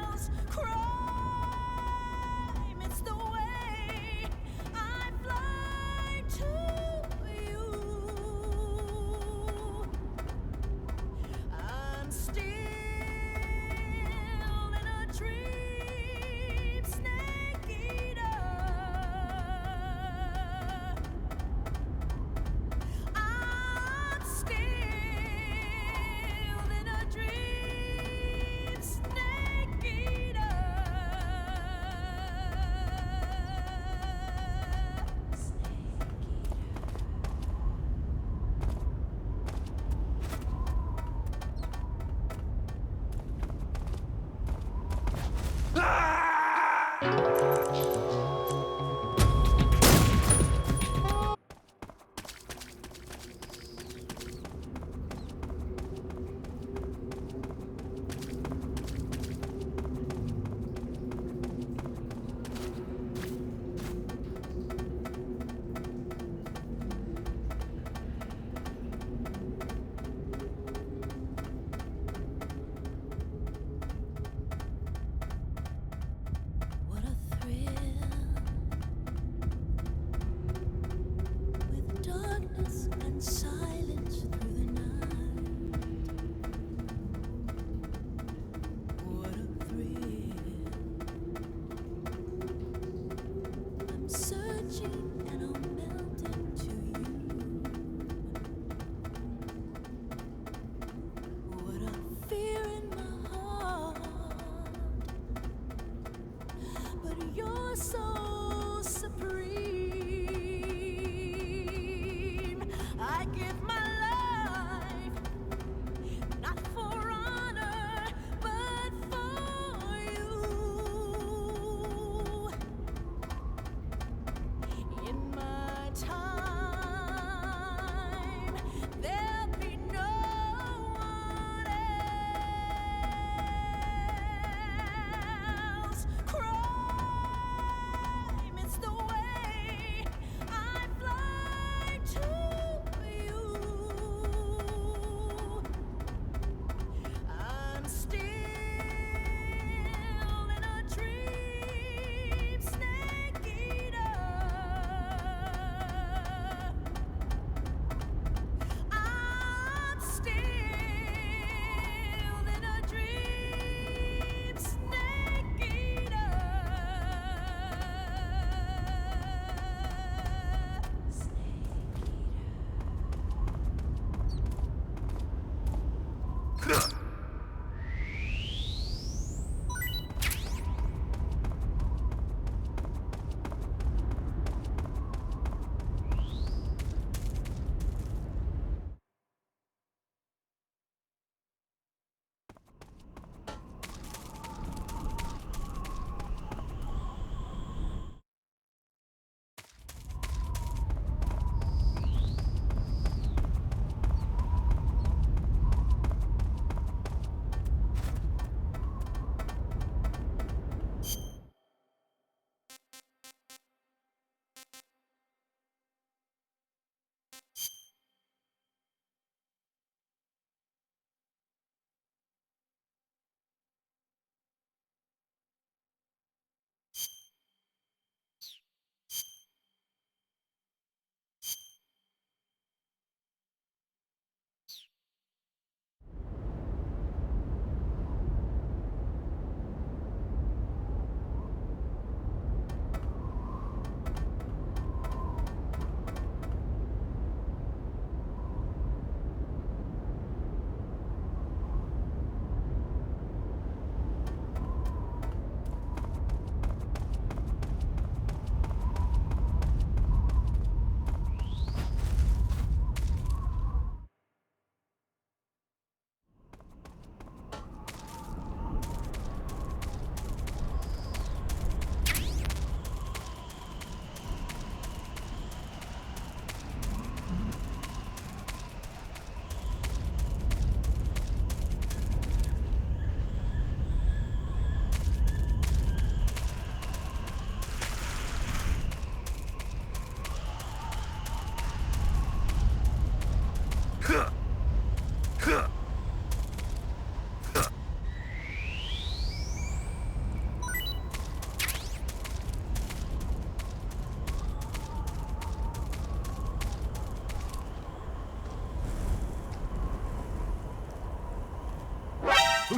else. Crime, it's the way I fly to you. I'm still in a dream, snake eater. I'm still in a dream, snake eater. What a thrill, with darkness and silence through the night. What a thrill. I'm searching and I'm melting to you. What a fear in my heart. But you're so supreme. I give my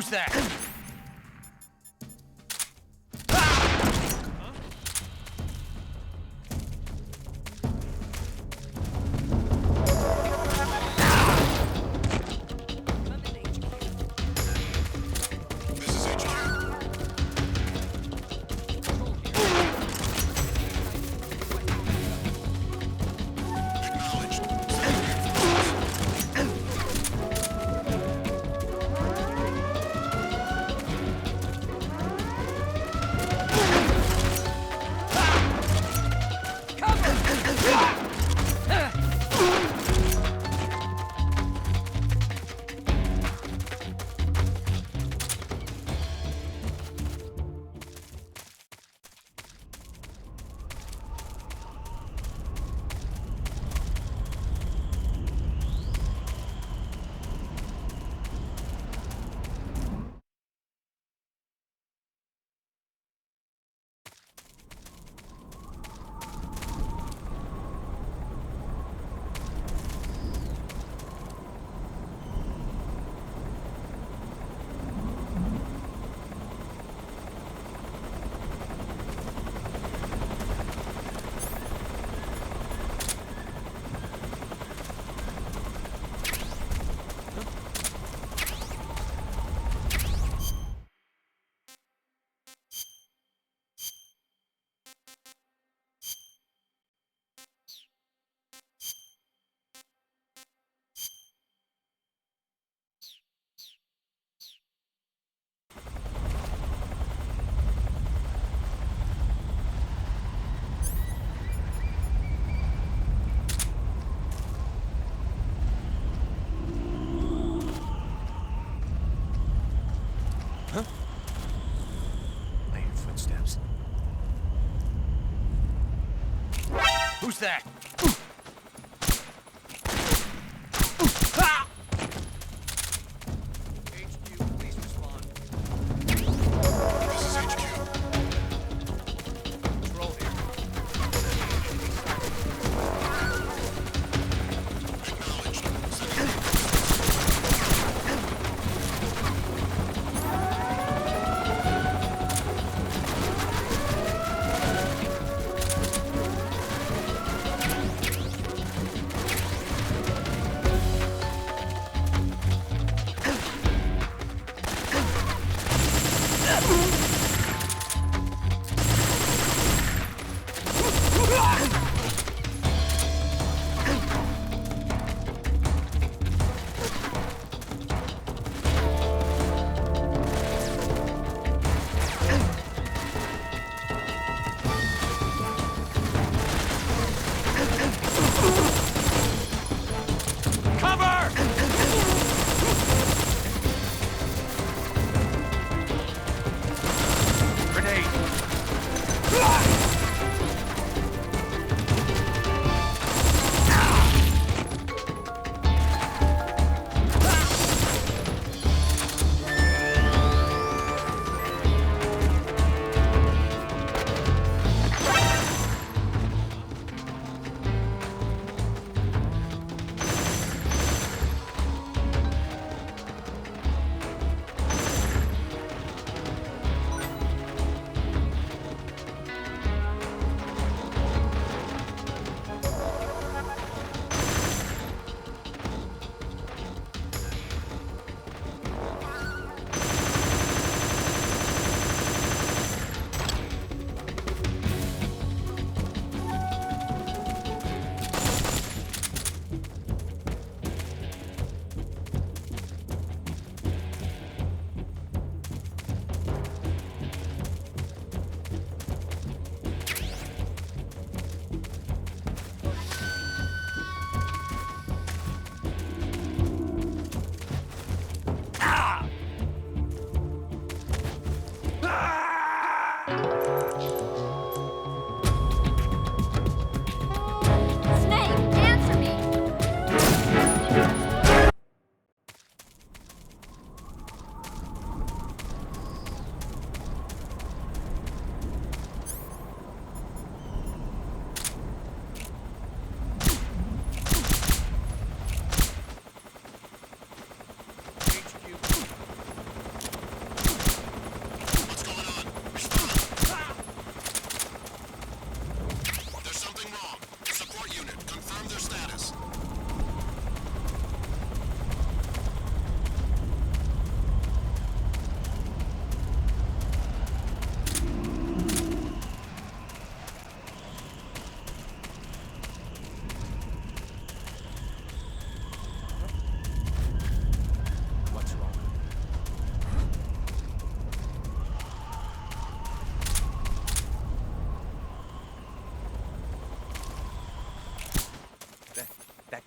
Who's there? This is HQ. Acknowledged. Sending reinforcements.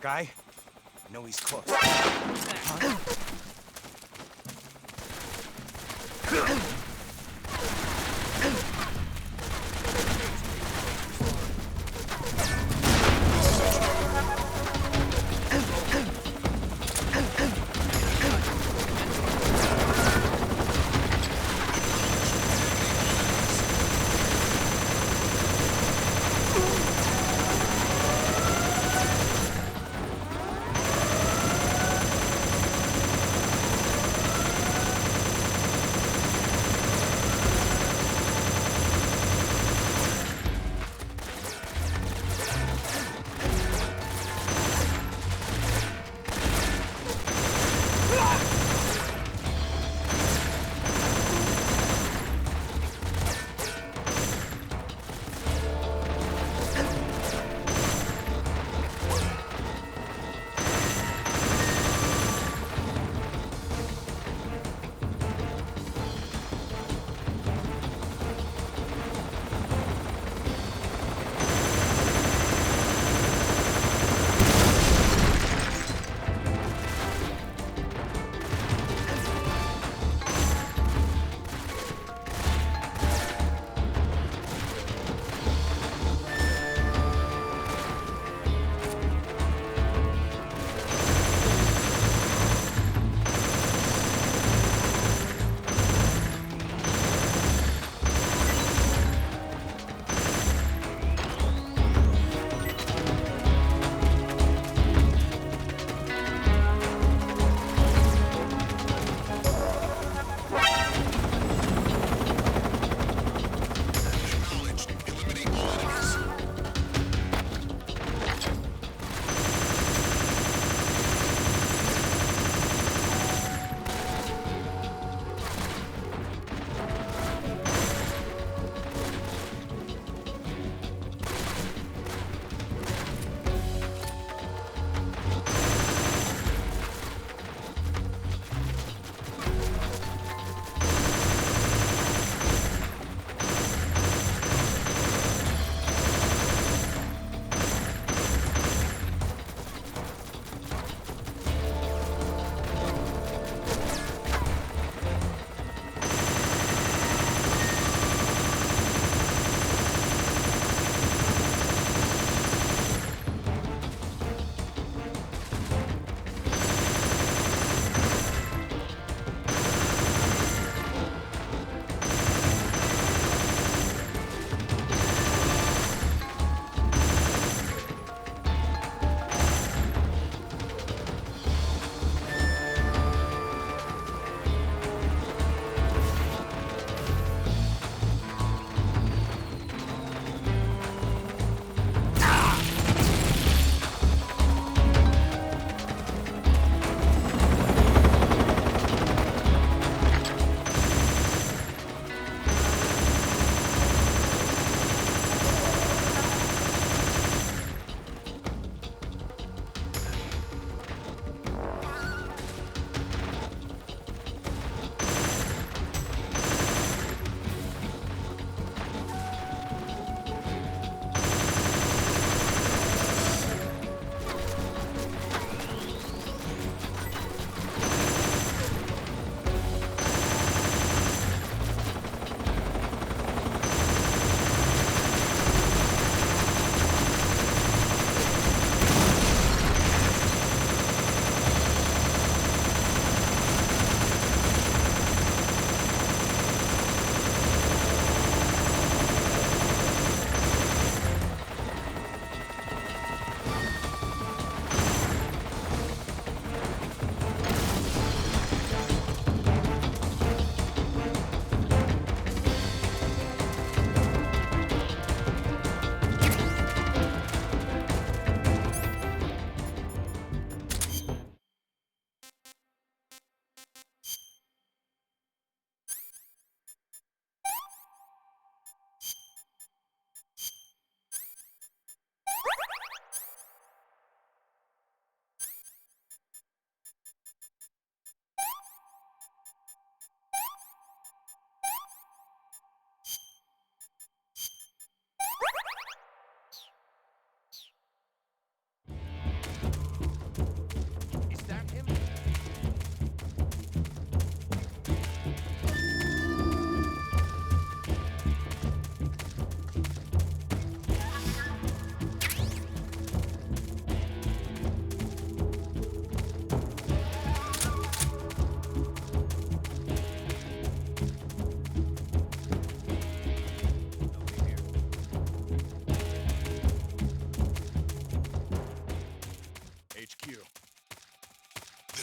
That guy? I know he's close.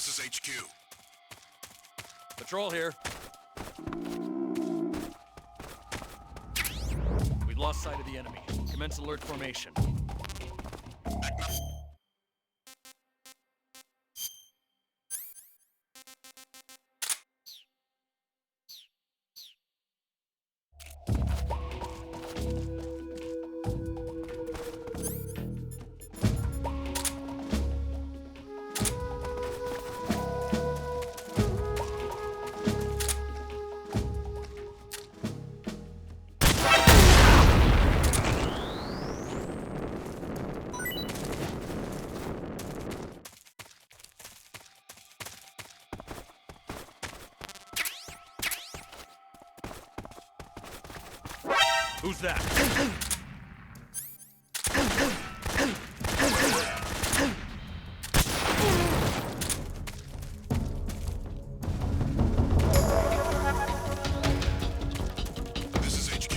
This is HQ. Patrol here. We've lost sight of the enemy. Commence alert formation. Who's that? This is HQ.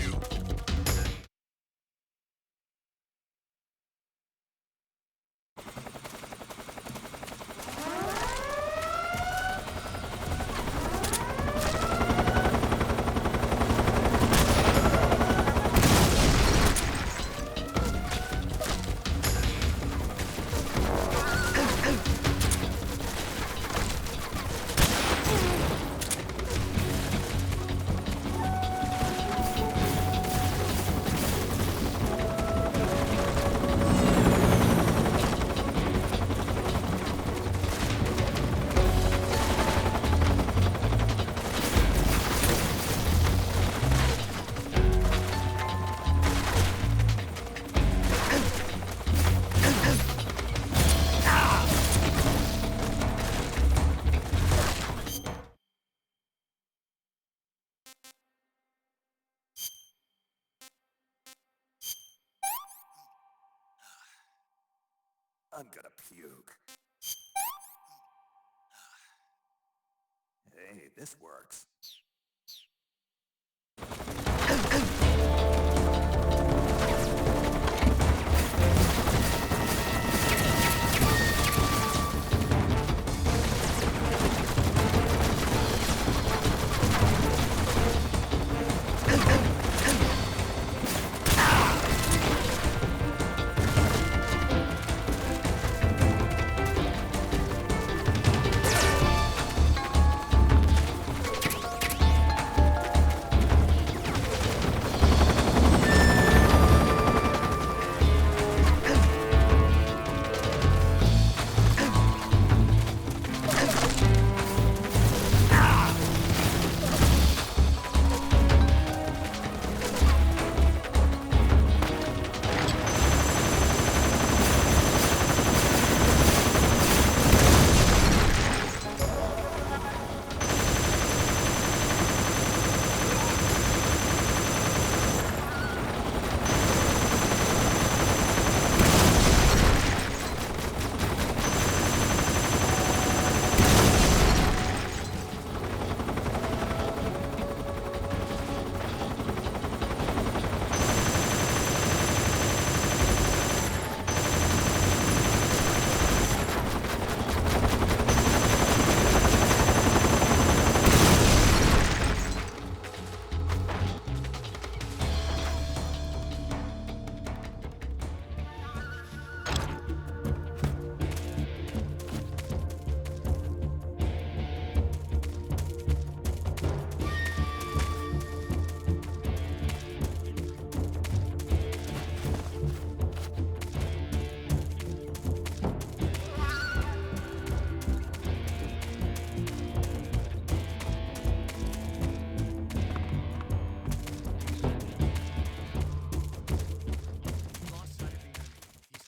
I'm gonna puke. Hey, this works.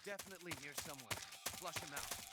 Definitely here somewhere. Flush him out.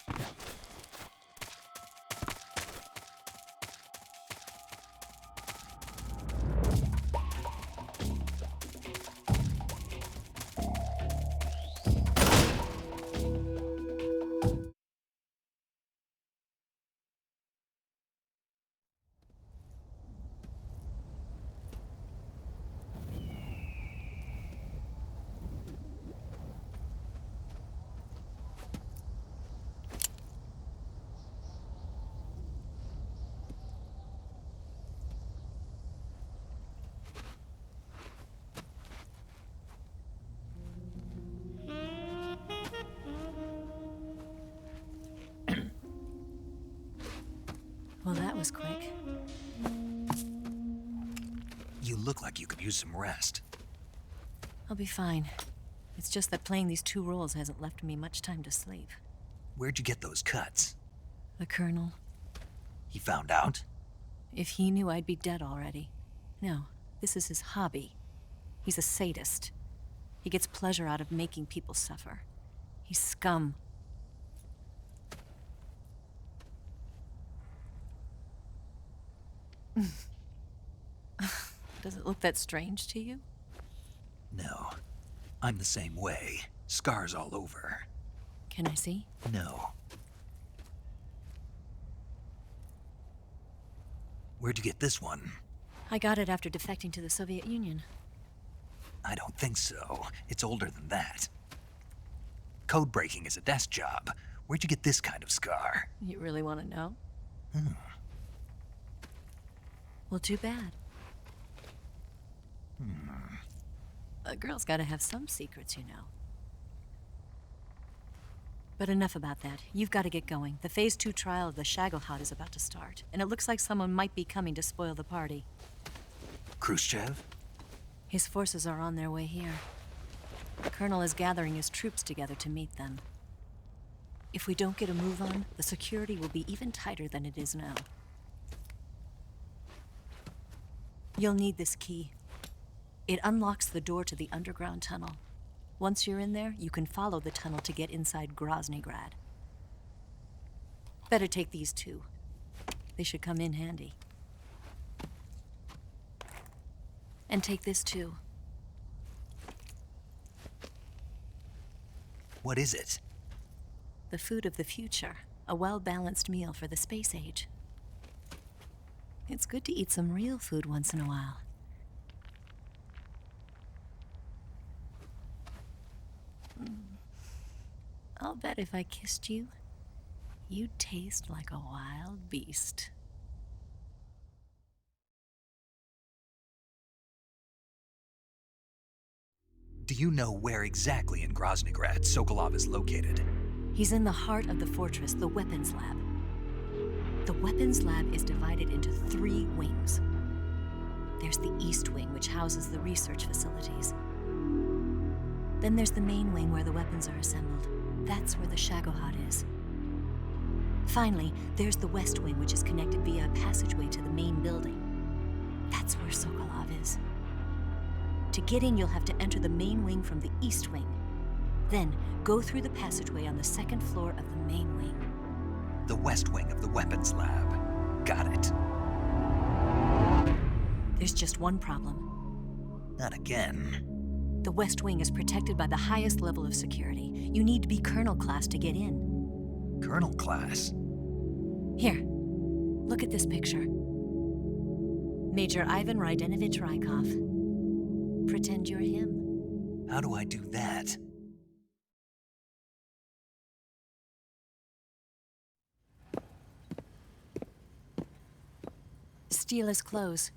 was quick. You look like you could use some rest. I'll be fine. It's just that playing these two roles hasn't left me much time to sleep. Where'd you get those cuts? The Colonel. He found out? If he knew, I'd be dead already. No, this is his hobby. He's a sadist. He gets pleasure out of making people suffer. He's scum. Does it look that strange to you? No. I'm the same way. Scars all over. Can I see? No. Where'd you get this one? I got it after defecting to the Soviet Union. I don't think so. It's older than that. Code breaking is a desk job. Where'd you get this kind of scar? You really want to know? Well, too bad. A girl's got to have some secrets, you know. But enough about that. You've got to get going. The Phase 2 trial of the Shagohod is about to start, and it looks like someone might be coming to spoil the party. Khrushchev? His forces are on their way here. The Colonel is gathering his troops together to meet them. If we don't get a move on, the security will be even tighter than it is now. You'll need this key. It unlocks the door to the underground tunnel. Once you're in there, you can follow the tunnel to get inside Groznygrad. Better take these two. They should come in handy. And take this too. What is it? The food of the future. A well-balanced meal for the space age. It's good to eat some real food once in a while. I'll bet if I kissed you, you'd taste like a wild beast. Do you know where exactly in Groznygrad Sokolov is located? He's in the heart of the fortress, the weapons lab. The weapons lab is divided into 3 wings. There's the East Wing, which houses the research facilities. Then there's the main wing where the weapons are assembled. That's where the Shagohod is. Finally, there's the West Wing, which is connected via a passageway to the main building. That's where Sokolov is. To get in, you'll have to enter the main wing from the East Wing. Then, go through the passageway on the 2nd floor of the main wing. The West Wing of the weapons lab. Got it. There's just one problem. Not again. The West Wing is protected by the highest level of security. You need to be Colonel class to get in. Colonel class? Here, look at this picture. Major Ivan Rydenovich Rykov. Pretend you're him. How do I do that? Steal his clothes.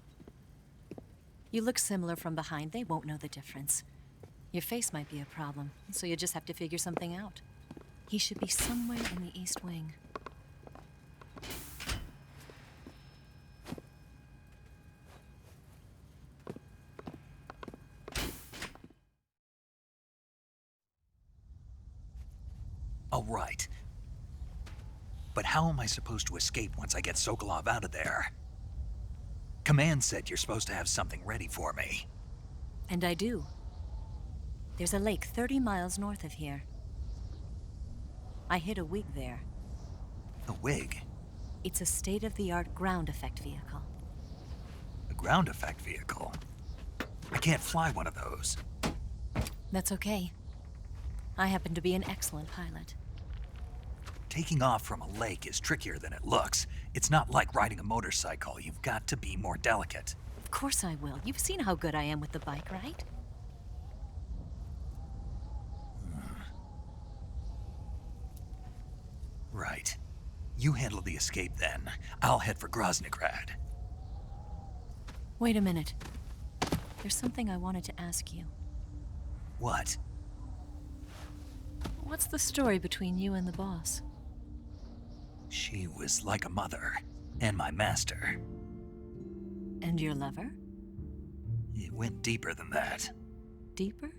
You look similar from behind. They won't know the difference. Your face might be a problem, so you just have to figure something out. He should be somewhere in the East Wing. All right. But how am I supposed to escape once I get Sokolov out of there? Command said you're supposed to have something ready for me. And I do. There's a lake 30 miles north of here. I hid a wig there. A wig? It's a state-of-the-art ground effect vehicle. A ground effect vehicle? I can't fly one of those. That's okay. I happen to be an excellent pilot. Taking off from a lake is trickier than it looks. It's not like riding a motorcycle. You've got to be more delicate. Of course I will. You've seen how good I am with the bike, right? Right. You handle the escape then. I'll head for Groznygrad. Wait a minute. There's something I wanted to ask you. What? What's the story between you and the boss? She was like a mother. And my master. And your lover? It went deeper than that. Deeper?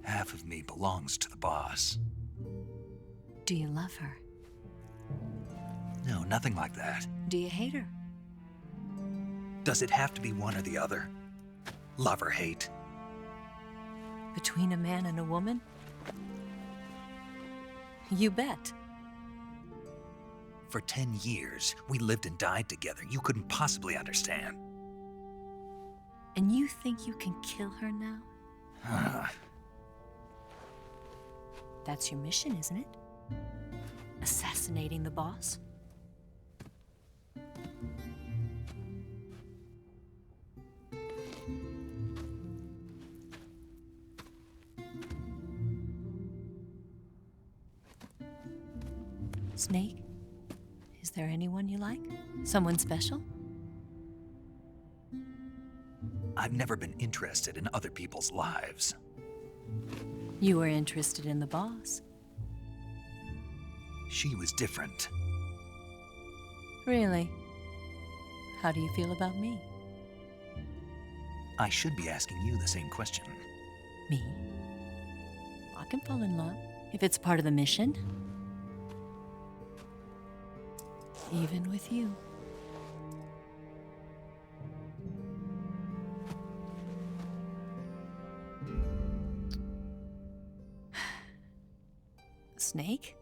Half of me belongs to the boss. Do you love her? No, nothing like that. Do you hate her? Does it have to be one or the other? Love or hate? Between a man and a woman? You bet. For 10 years, we lived and died together. You couldn't possibly understand. And you think you can kill her now? That's your mission, isn't it? Assassinating the boss? Snake? Is there anyone you like? Someone special? I've never been interested in other people's lives. You were interested in the boss. She was different. Really? How do you feel about me? I should be asking you the same question. Me? I can fall in love if it's part of the mission. Even with you. Snake?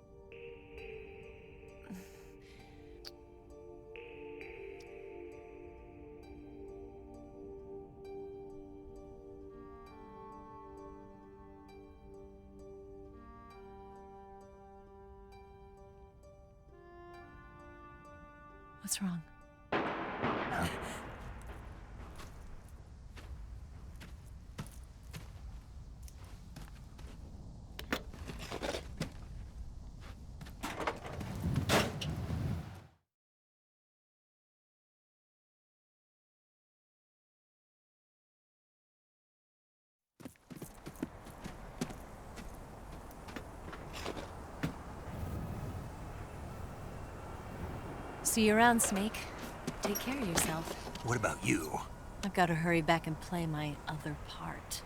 What's wrong? See you around, Snake. Take care of yourself. What about you? I've got to hurry back and play my other part.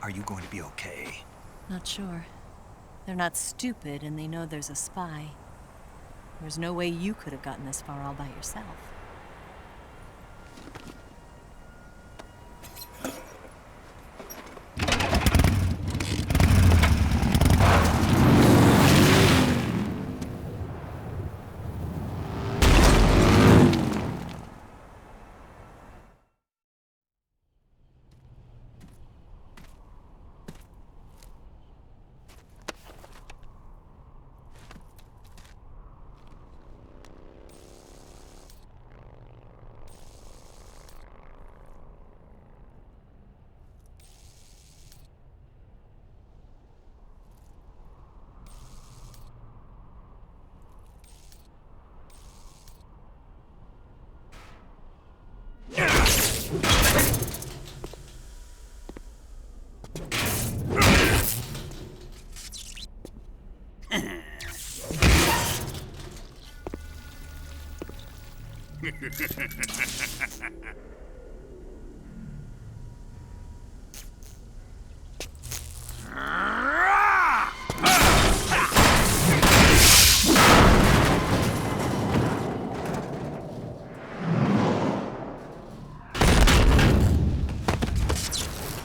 Are you going to be okay? Not sure. They're not stupid, and they know there's a spy. There's no way you could have gotten this far all by yourself.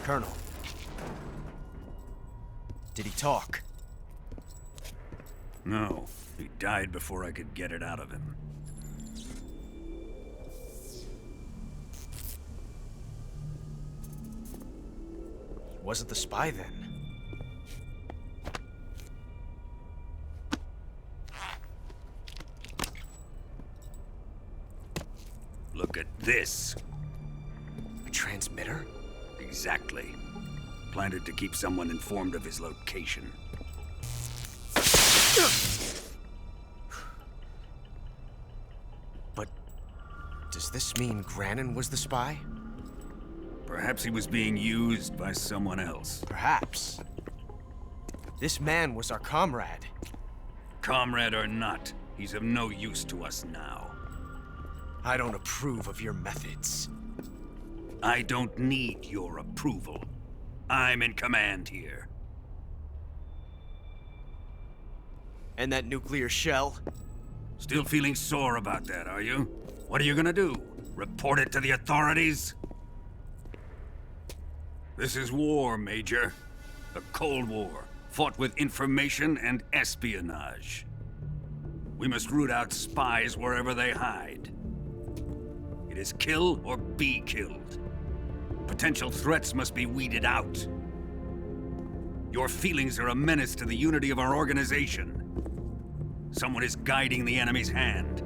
Colonel. Did he talk? No. He died before I could get it out of him. Wasn't the spy then? Look at this. A transmitter? Exactly. Planted to keep someone informed of his location. But does this mean Granin was the spy? Perhaps he was being used by someone else. Perhaps. This man was our comrade. Comrade or not, He's of no use to us now. I don't approve of your methods. I don't need your approval. I'm in command here. And that nuclear shell? Still feeling sore about that, are you? What are you gonna do? Report it to the authorities? This is war, Major. A Cold War, fought with information and espionage. We must root out spies wherever they hide. It is kill or be killed. Potential threats must be weeded out. Your feelings are a menace to the unity of our organization. Someone is guiding the enemy's hand.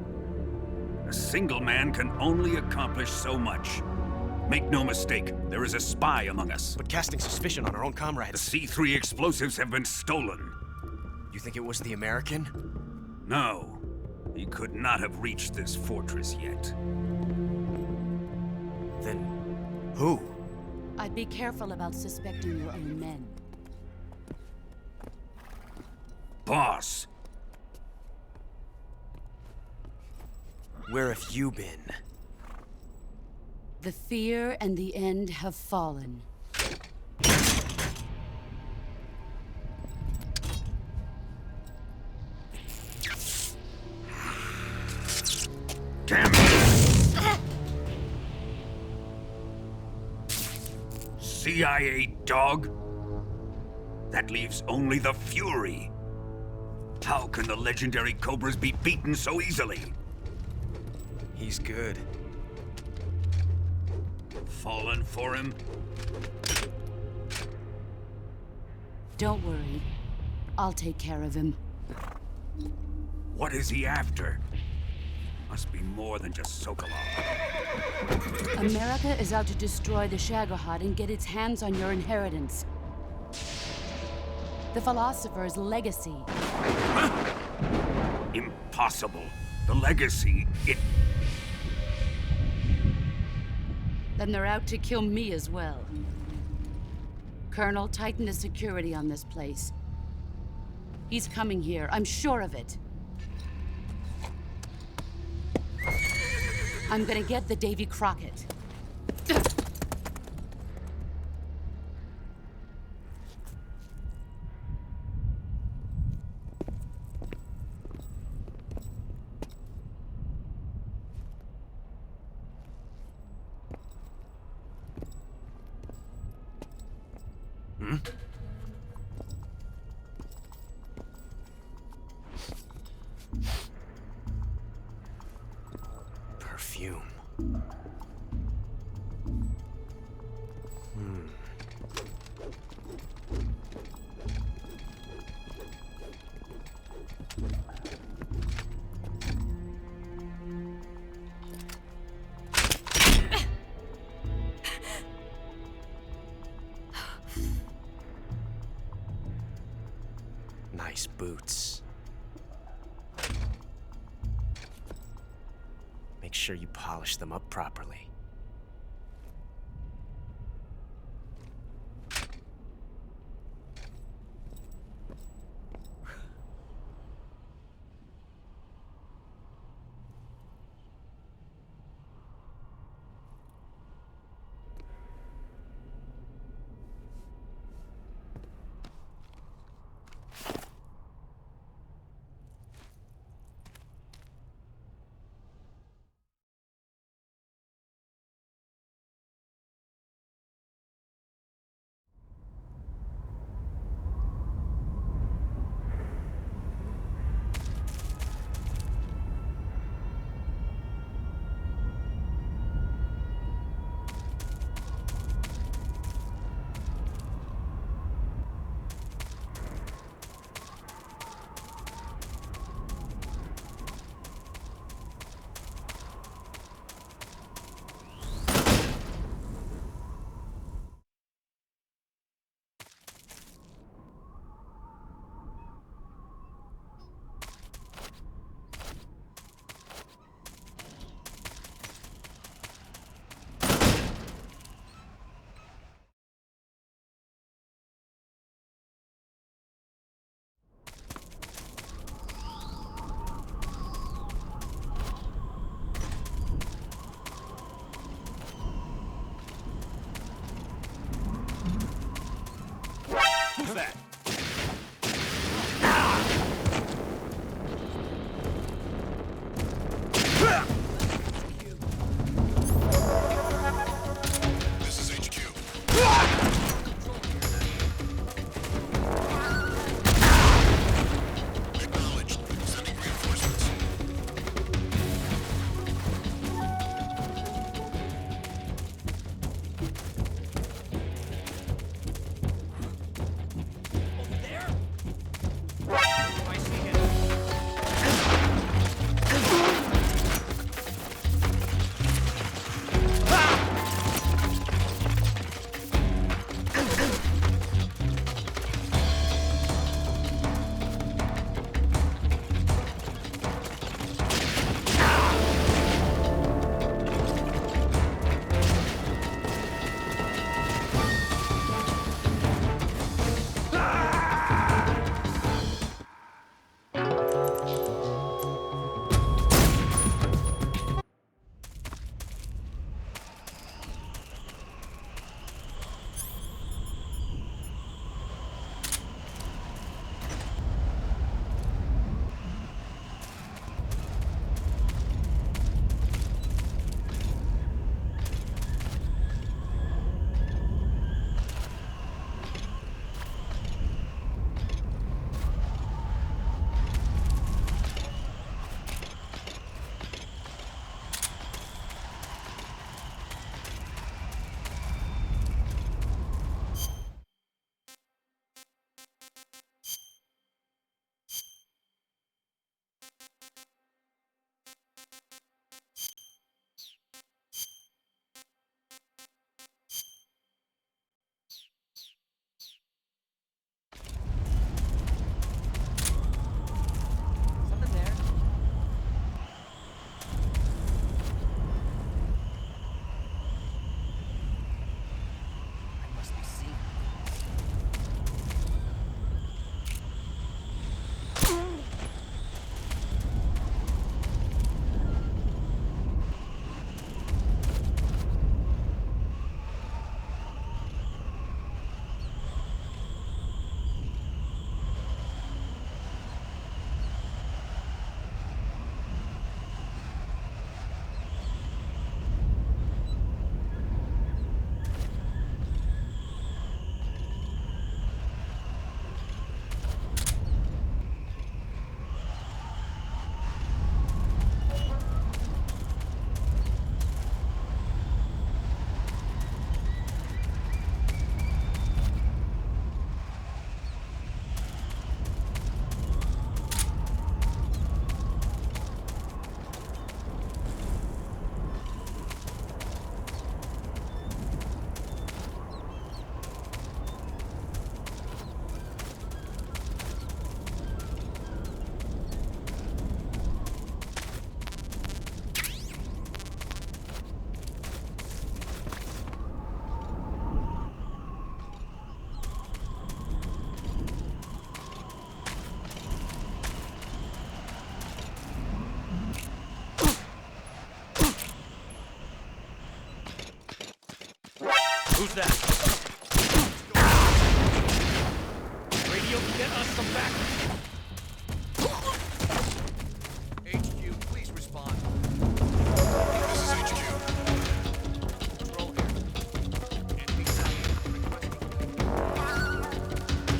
A single man can only accomplish so much. Make no mistake, there is a spy among us. But casting suspicion on our own The comrades. C3 explosives have been stolen. You think it was the American? No, he could not have reached this fortress yet. Then who? I'd be careful about suspecting your own men. Boss, Where have you been? The fear and the end have fallen. damn it! CIA dog? That leaves only the Fury. How can the legendary Cobras be beaten so easily? He's good. Fallen for him? Don't worry. I'll take care of him. What is he after? Must be more than just Sokolov. America is out to destroy the Shagohod and get its hands on your inheritance. The philosopher's legacy. Huh? Impossible. The legacy, Then they're out to kill me as well. Colonel, tighten the security on this place. He's coming here, I'm sure of it. I'm gonna get the Davy Crockett. Perfume. Nice boots. Make sure you polish them up properly. Who's that? Radio can get us some backup. HQ, please respond. This is HQ. Control here. Enemy sighted.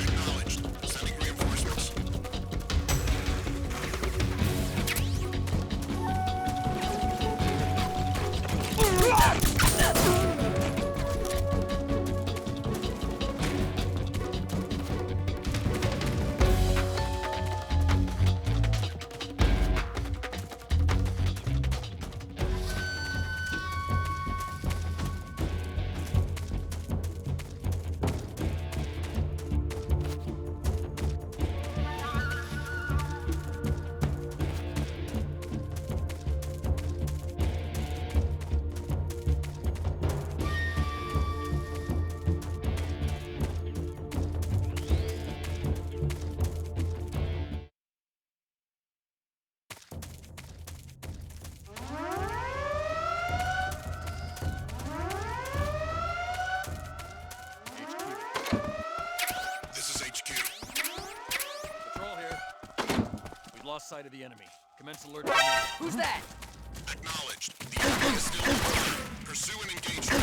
Acknowledged. Sending reinforcements. This is HQ. Patrol here. We've lost sight of the enemy. Commence alert. Who's that? Acknowledged. The enemy is still nearby. Pursue and engage them.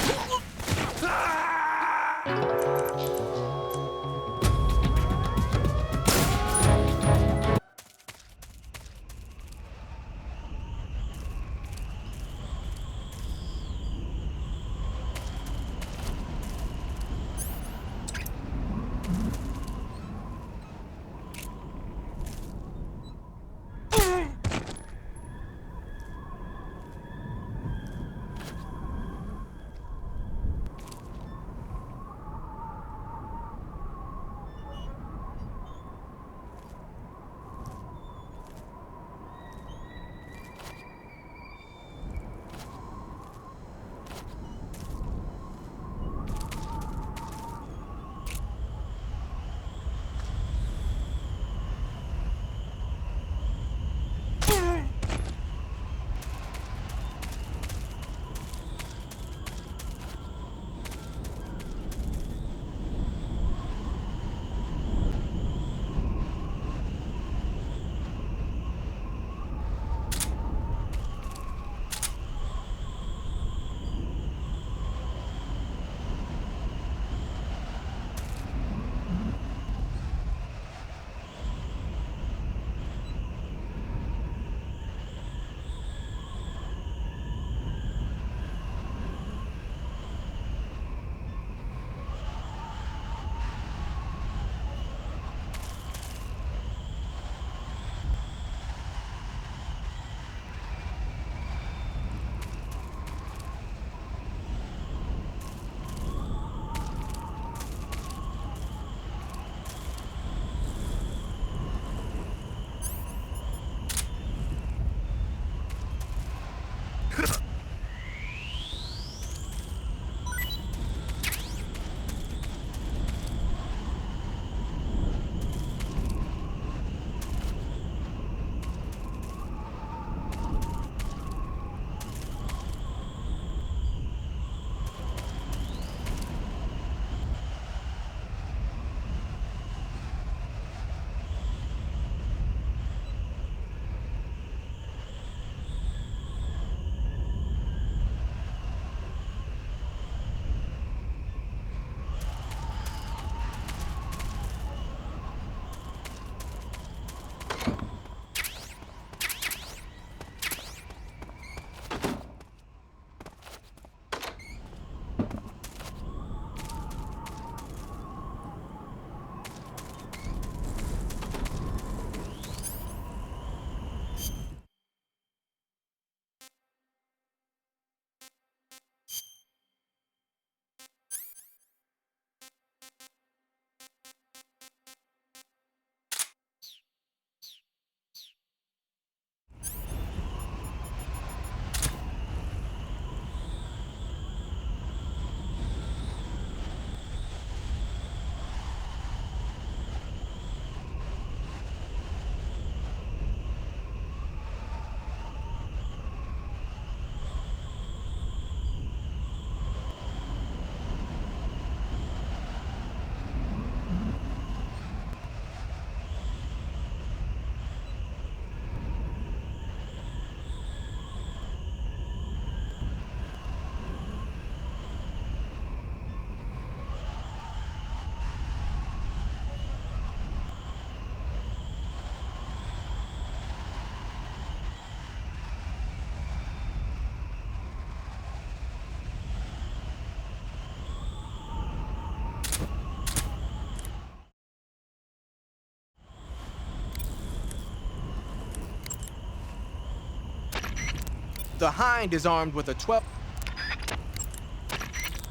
The Hind is armed with a 12...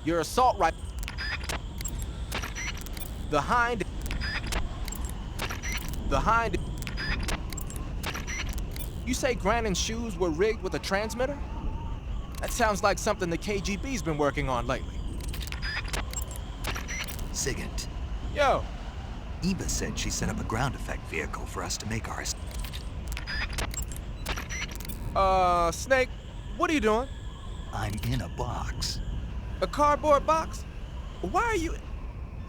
Your assault rifle... The Hind... You say Grannon's shoes were rigged with a transmitter? That sounds like something the KGB's been working on lately. Sigint. Yo. Eva said she set up a ground effect vehicle for us to make ours. Snake, what are you doing? I'm in a box. A cardboard box? Why are you...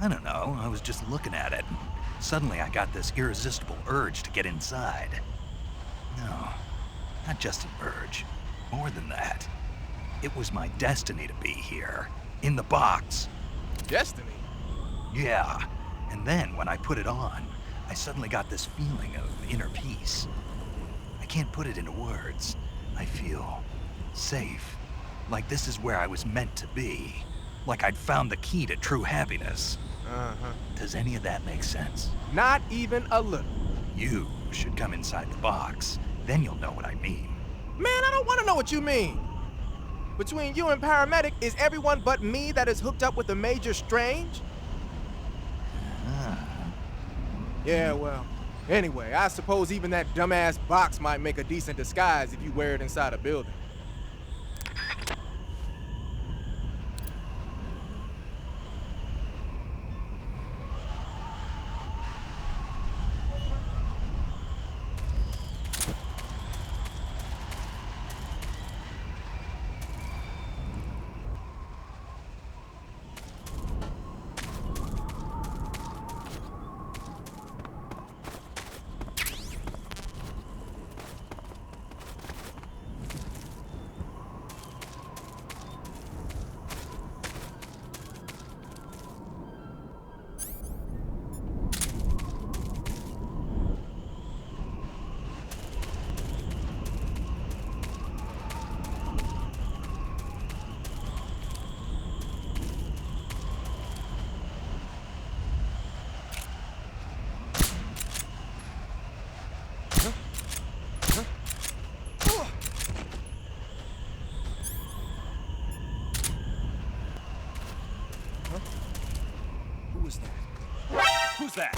I don't know, I was just looking at it. Suddenly I got this irresistible urge to get inside. No, not just an urge. More than that. It was my destiny to be here. In the box. Destiny? Yeah. And then when I put it on, I suddenly got this feeling of inner peace. I can't put it into words. I feel safe. Like this is where I was meant to be. Like I'd found the key to true happiness. Uh-huh. Does any of that make sense? Not even a little. You should come inside the box. Then you'll know what I mean. Man, I don't want to know what you mean. Between you and Paramedic, is everyone but me that is hooked up with a Major Strange? Yeah, well, anyway, I suppose even that dumbass box might make a decent disguise if you wear it inside a building. Who's that?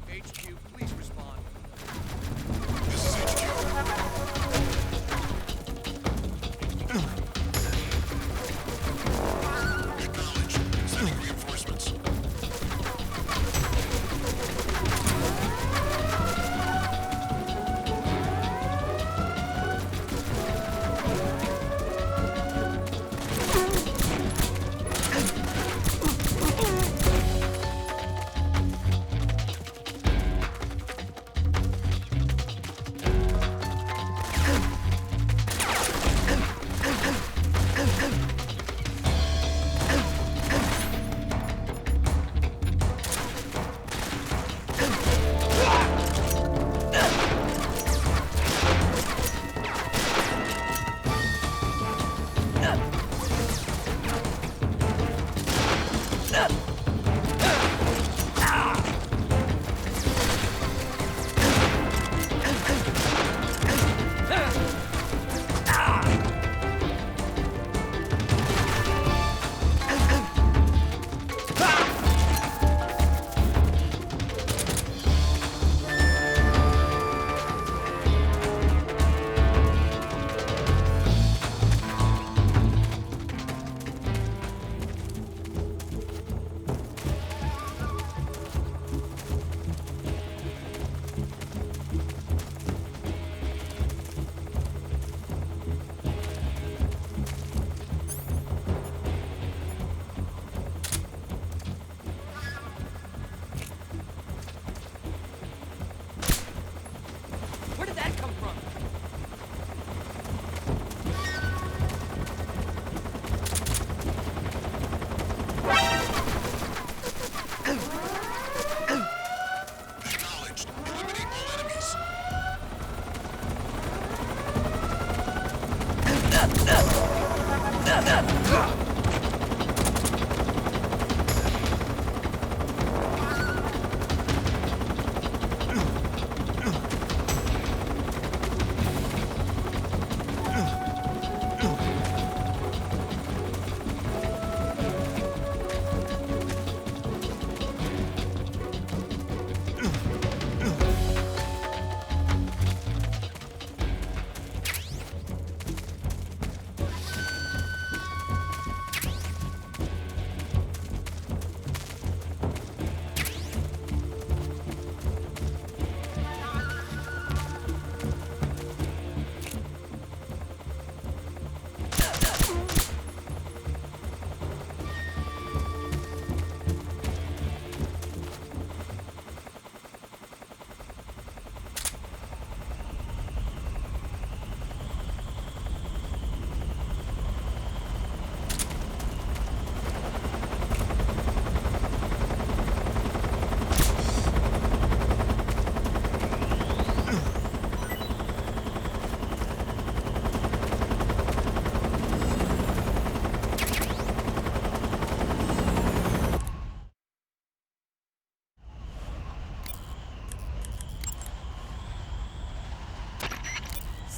HQ, please respond. This is HQ. Acknowledged. Sending reinforcements.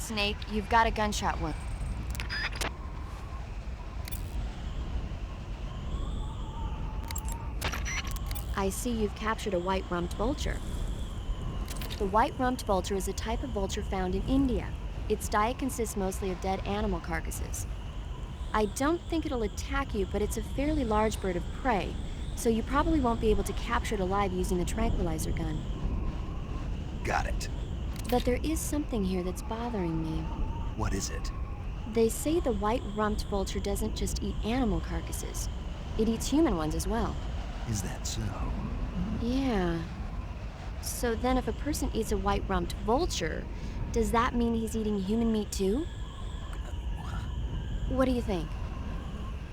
Snake, you've got a gunshot wound. I see you've captured a white-rumped vulture. The white-rumped vulture is a type of vulture found in India. Its diet consists mostly of dead animal carcasses. I don't think it'll attack you, but it's a fairly large bird of prey, so you probably won't be able to capture it alive using the tranquilizer gun. Got it. But there is something here that's bothering me. What is it? They say the white-rumped vulture doesn't just eat animal carcasses. It eats human ones as well. Is that so? Yeah. So then if a person eats a white-rumped vulture, does that mean he's eating human meat too? What do you think?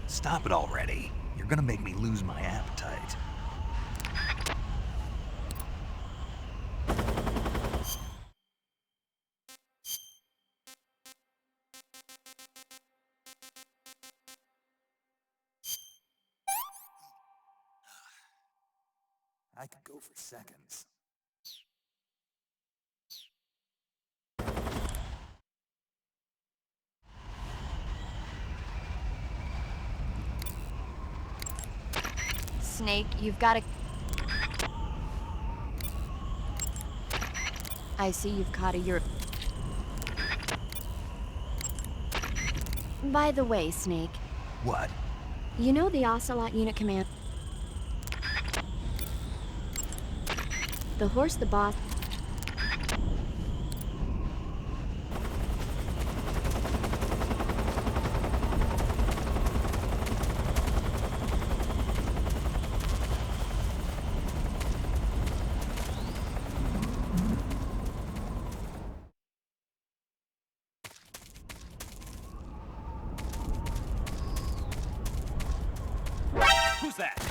Stop it already. You're gonna make me lose my appetite. I could go for seconds. Snake, you've got a... I see you've caught a Europe. By the way, Snake. What? You know the Ocelot Unit Command? The horse the boss... Who's that?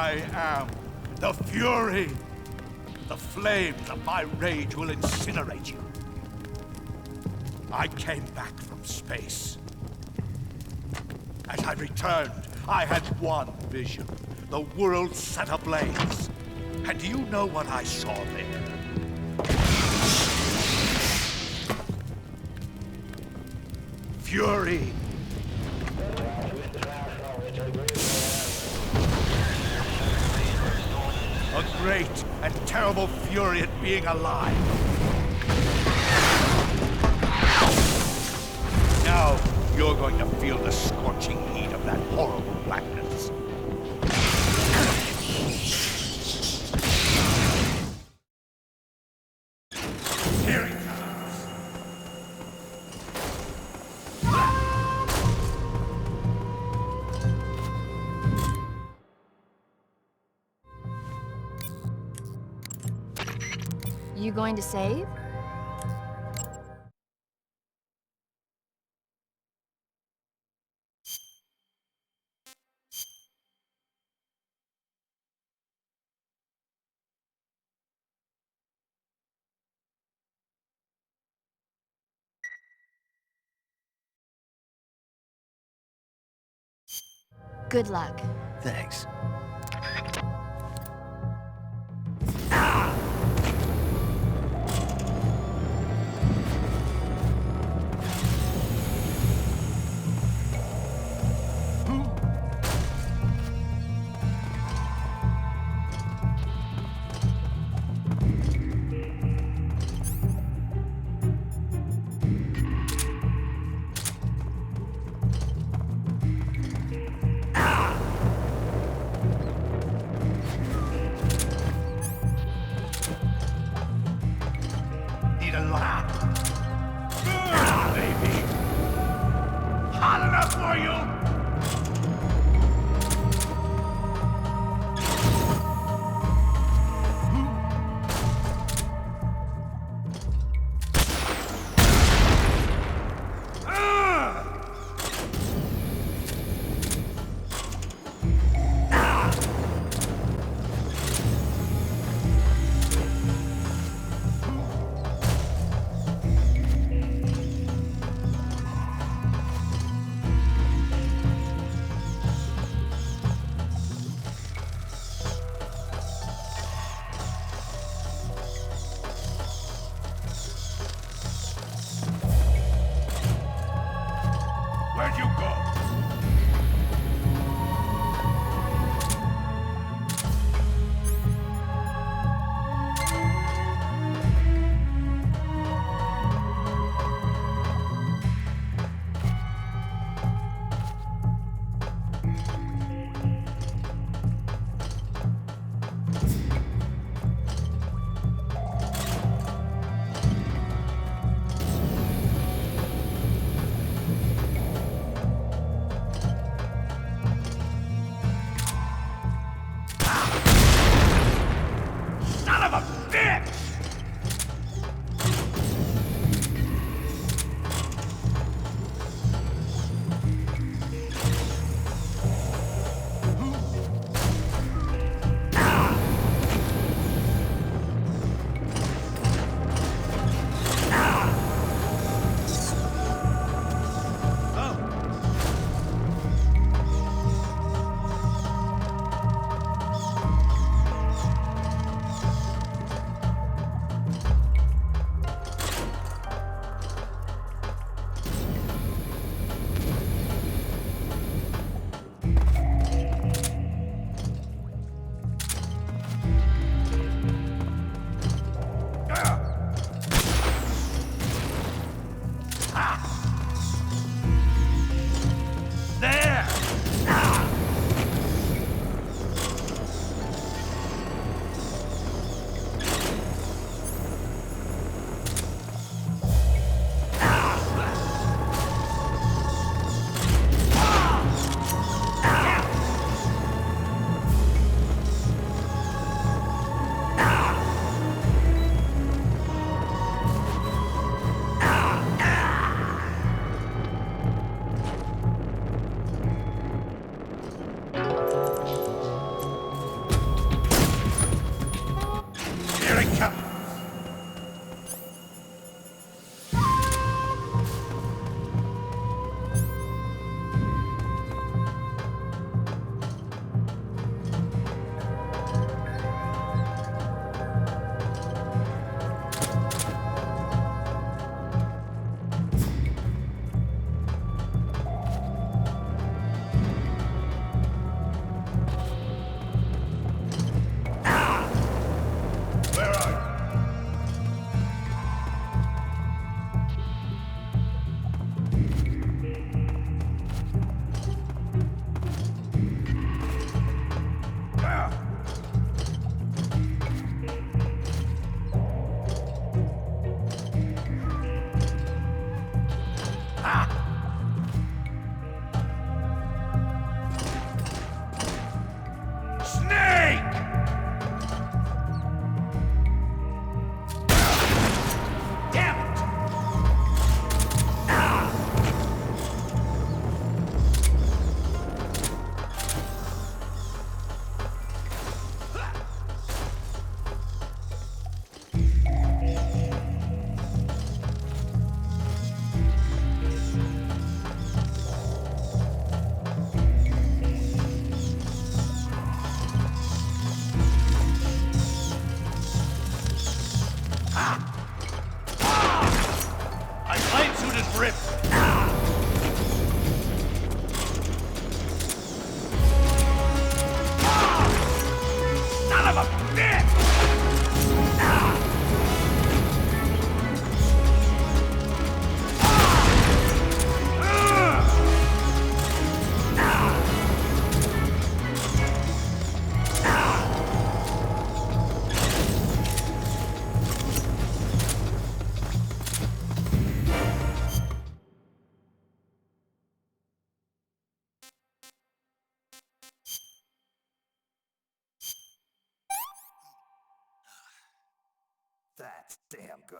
I am the Fury. The flames of my rage will incinerate you. I came back from space. As I returned, I had one vision. The world set ablaze. And do you know what I saw there? Fury. A great and terrible fury at being alive. Now, you're going to feel the scorching heat of that horrible blackness. Here it comes. You going to save? Good luck. Thanks. Need a laugh. Baby. Hot enough for you? That's damn good.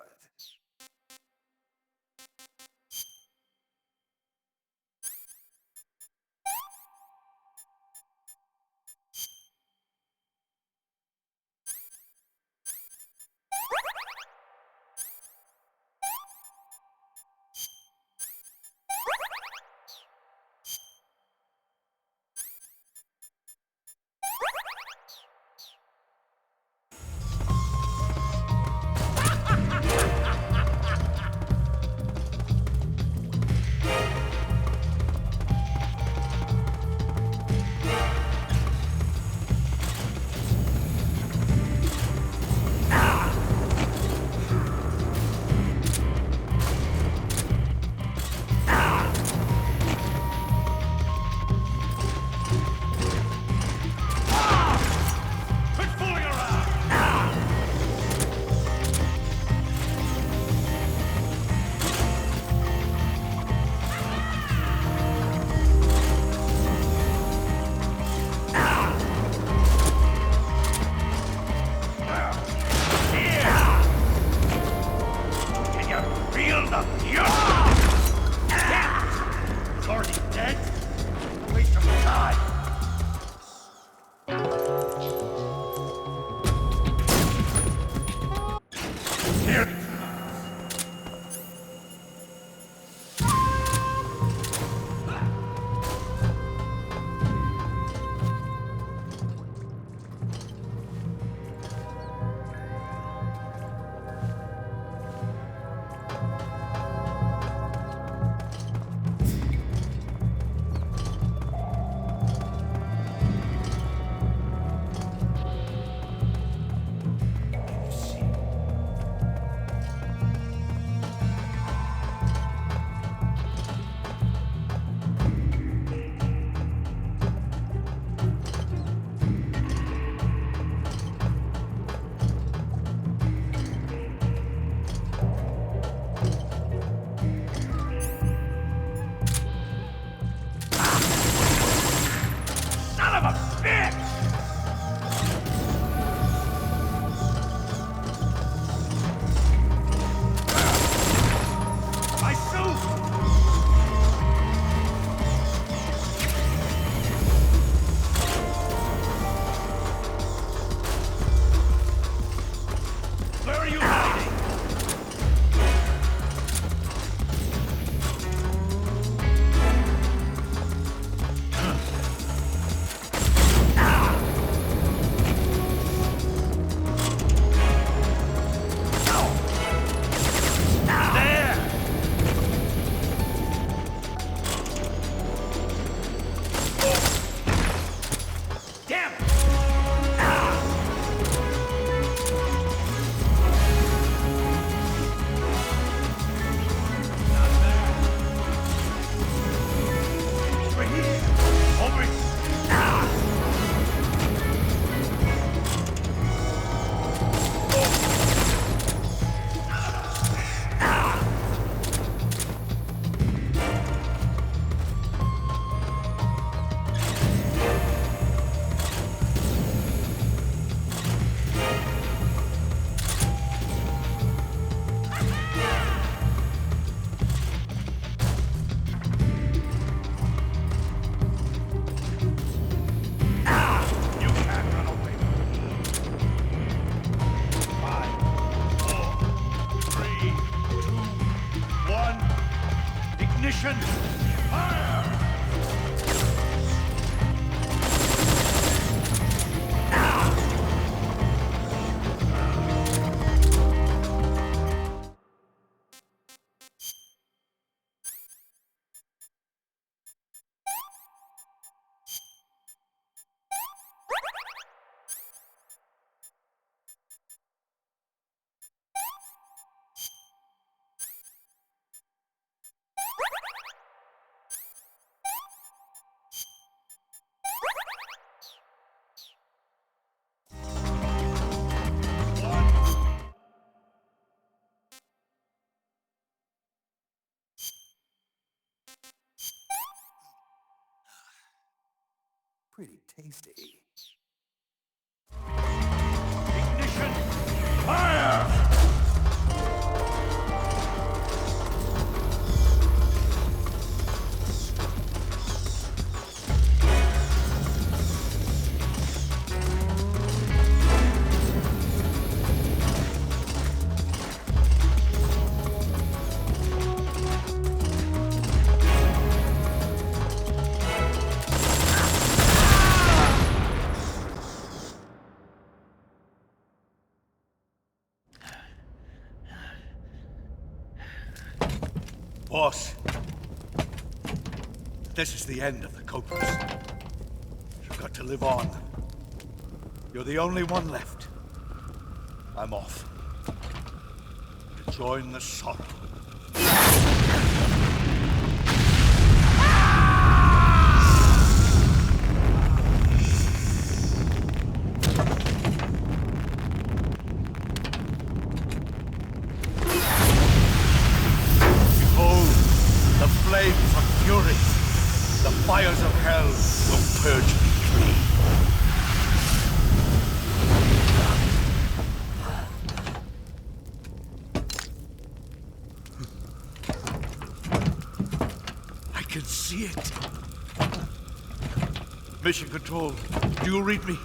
Pretty tasty. Ignition! Fire! Boss, this is the end of the Cobras. You've got to live on. You're the only one left. I'm off. To join the sun. Behold, the flames of fury. The fires of hell will purge me clean. I can see it. Mission Control, do you read me?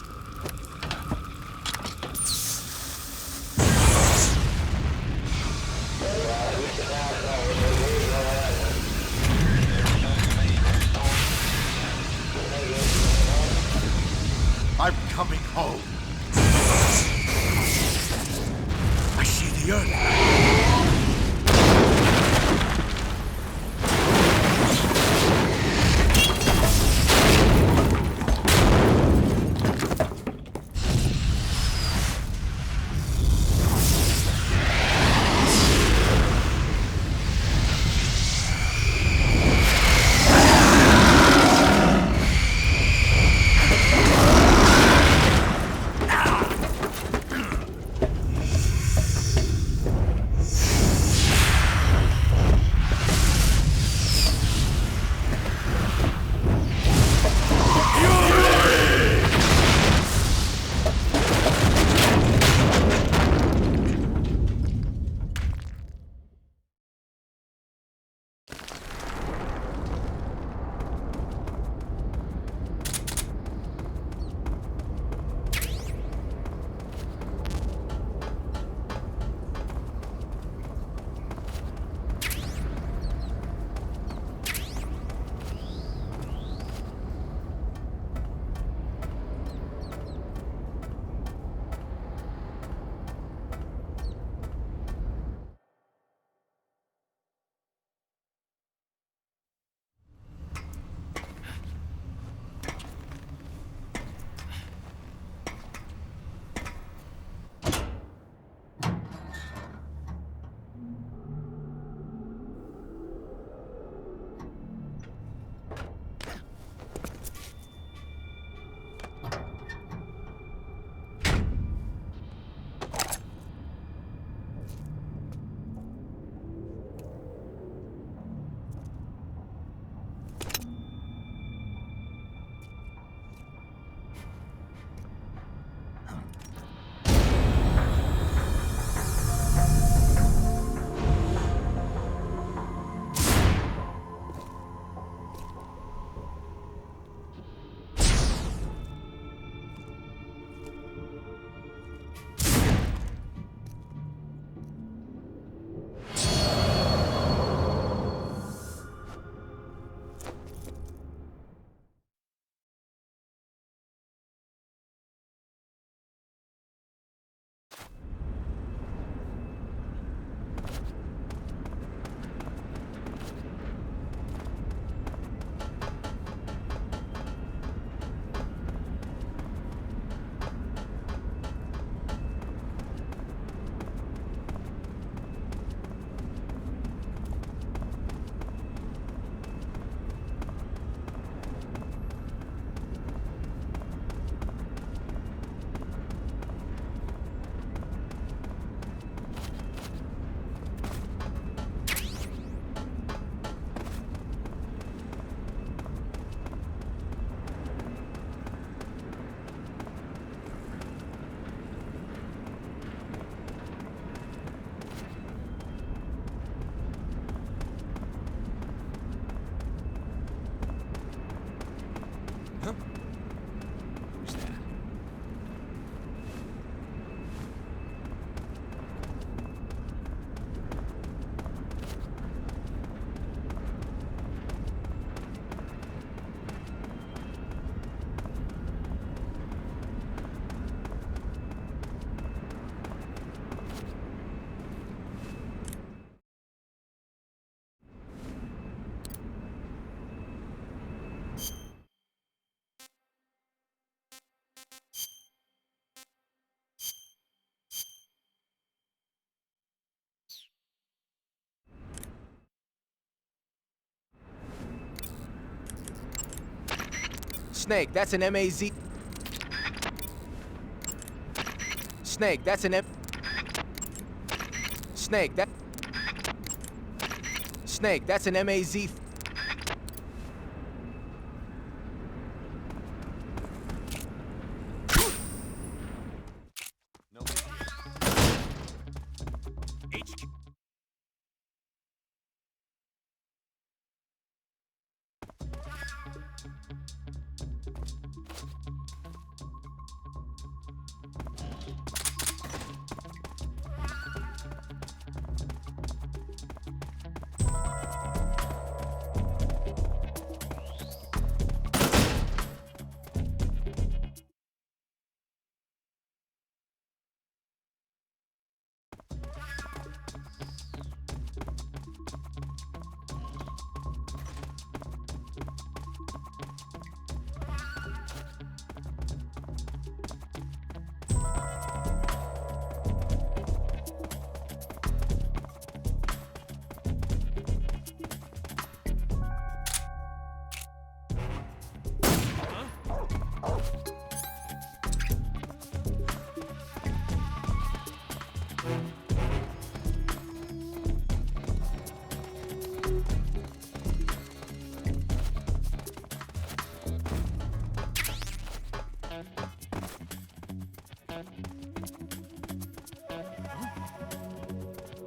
I'm coming home. I see the earth. Snake, that's an M-A-Z. Snake, that's an M... Snake, Snake, that's an M-A-Z.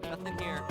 Nothing here.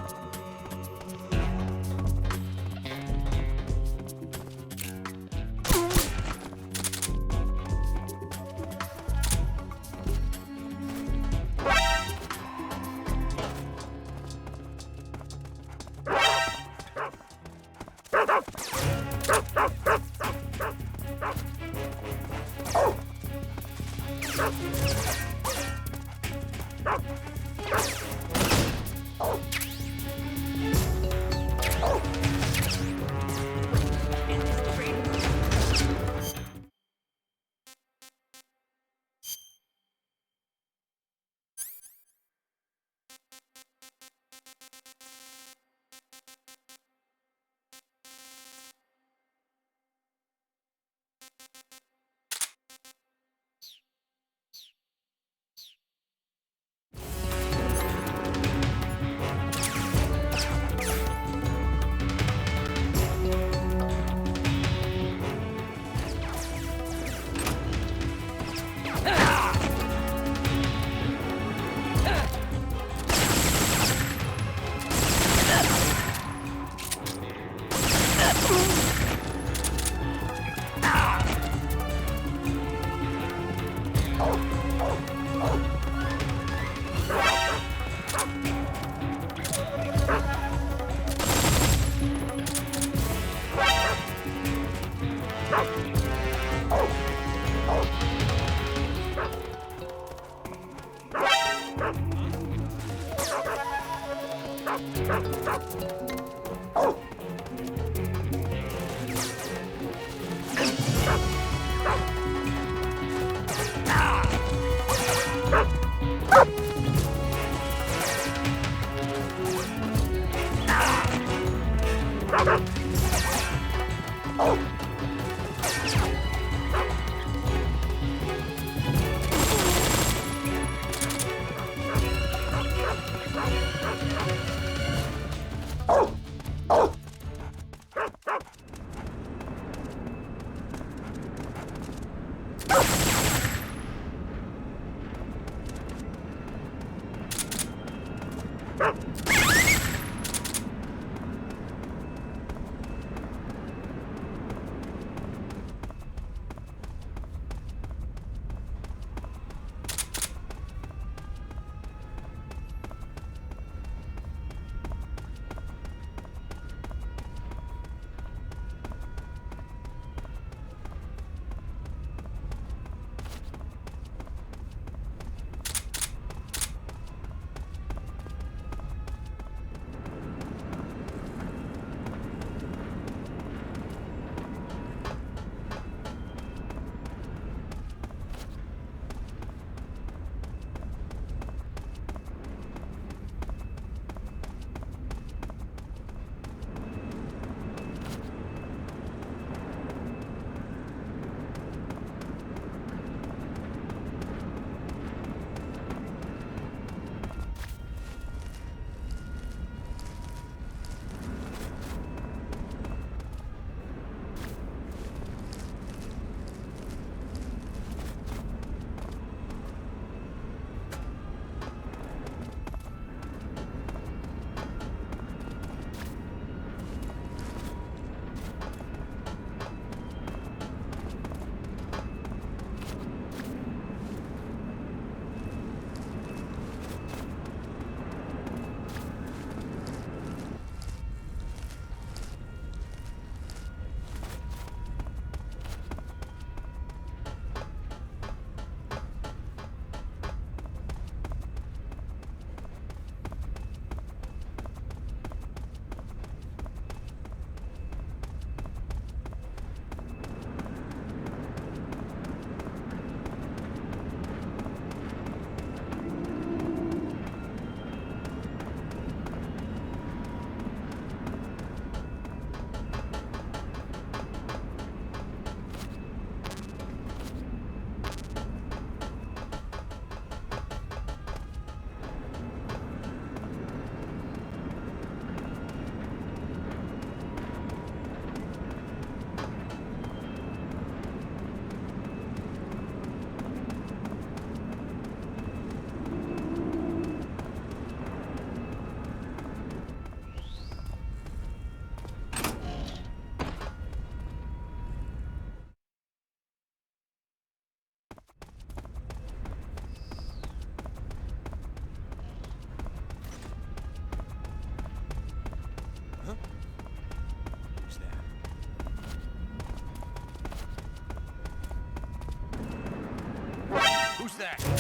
Who's that?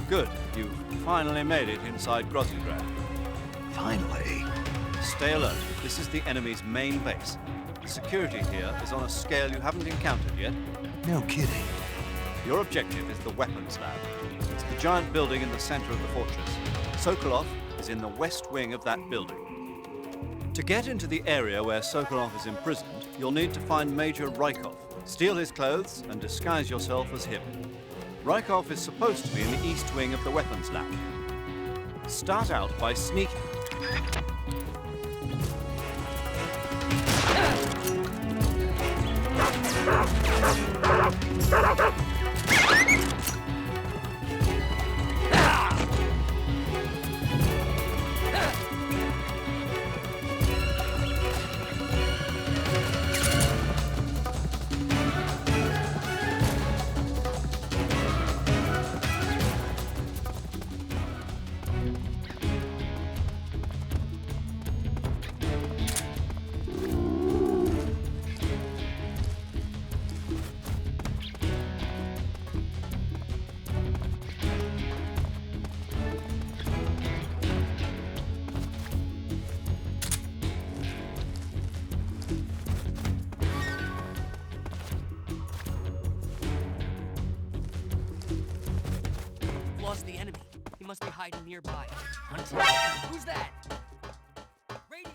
Good. You've finally made it inside Grottengrad. Finally. Stay alert. This is the enemy's main base. The security here is on a scale you haven't encountered yet. No kidding. Your objective is the weapons lab. It's the giant building in the center of the fortress. Sokolov is in the west wing of that building. To get into the area where Sokolov is imprisoned, you'll need to find Major Rykov, steal his clothes, and disguise yourself as him. Rykov is supposed to be in the east wing of the weapons lab. Start out by sneaking. Lost the enemy. He must be hiding nearby. Hunting. Who's that? Radio.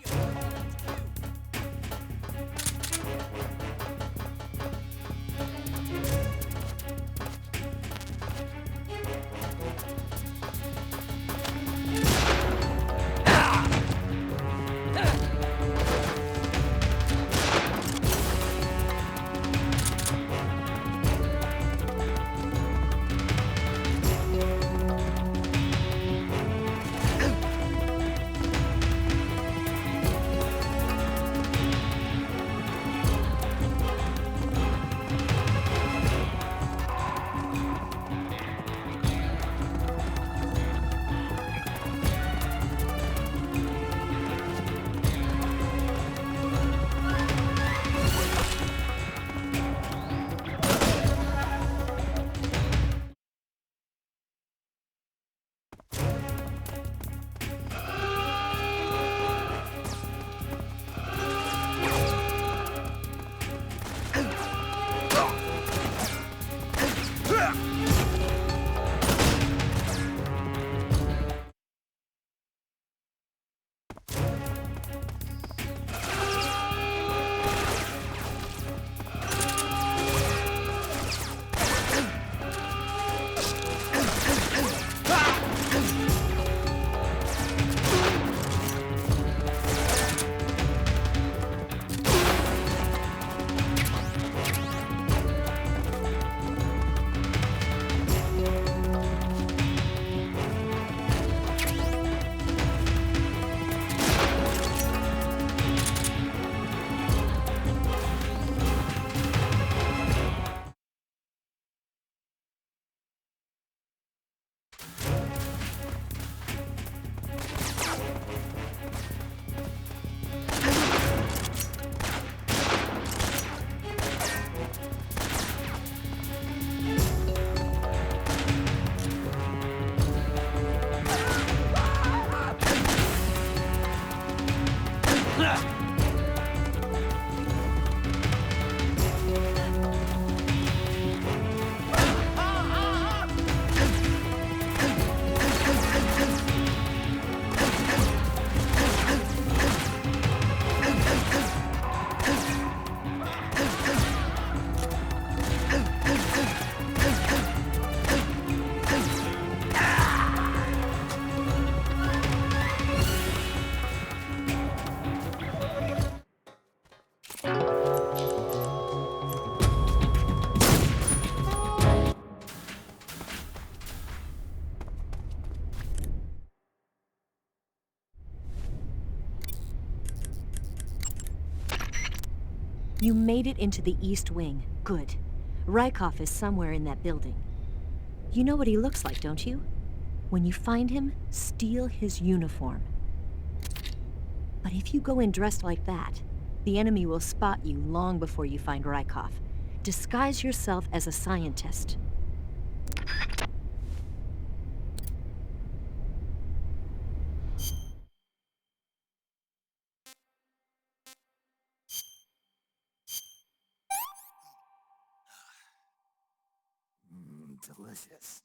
You made it into the East Wing. Good. Rykov is somewhere in that building. You know what he looks like, don't you? When you find him, steal his uniform. But if you go in dressed like that, the enemy will spot you long before you find Rykov. Disguise yourself as a scientist. Delicious.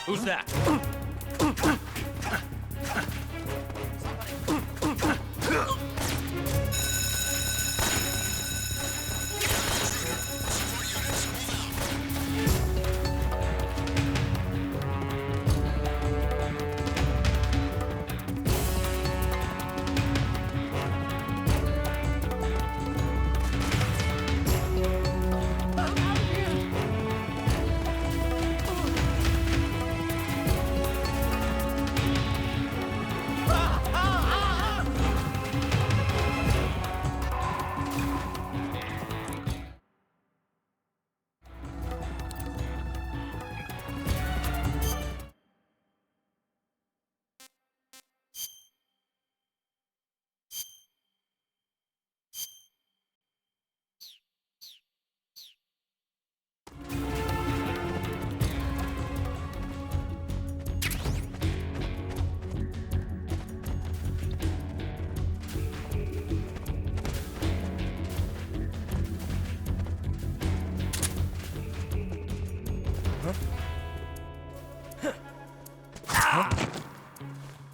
Who's that?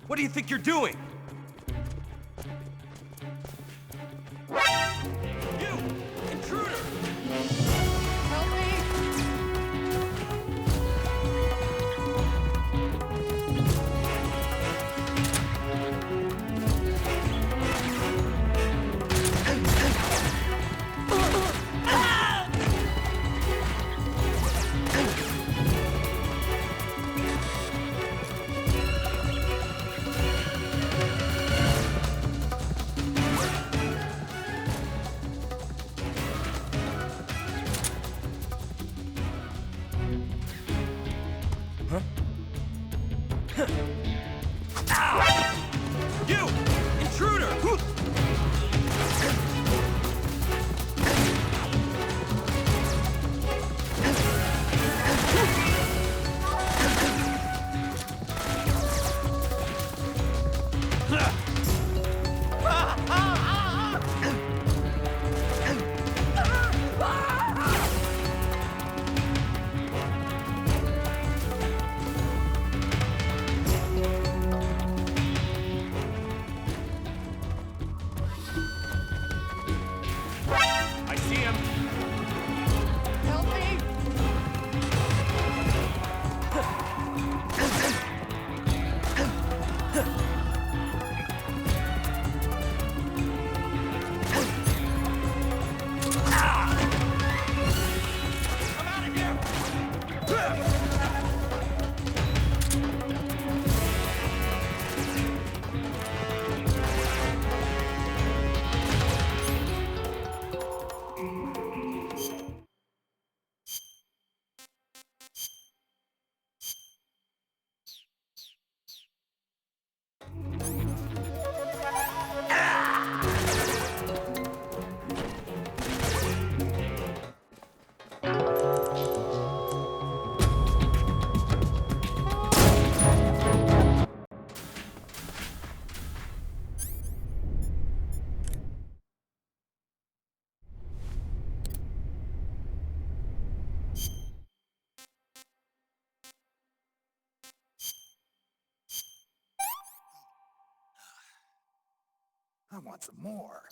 What do you think you're doing? You! Intruder! Help me! You! Intruder! I want some more.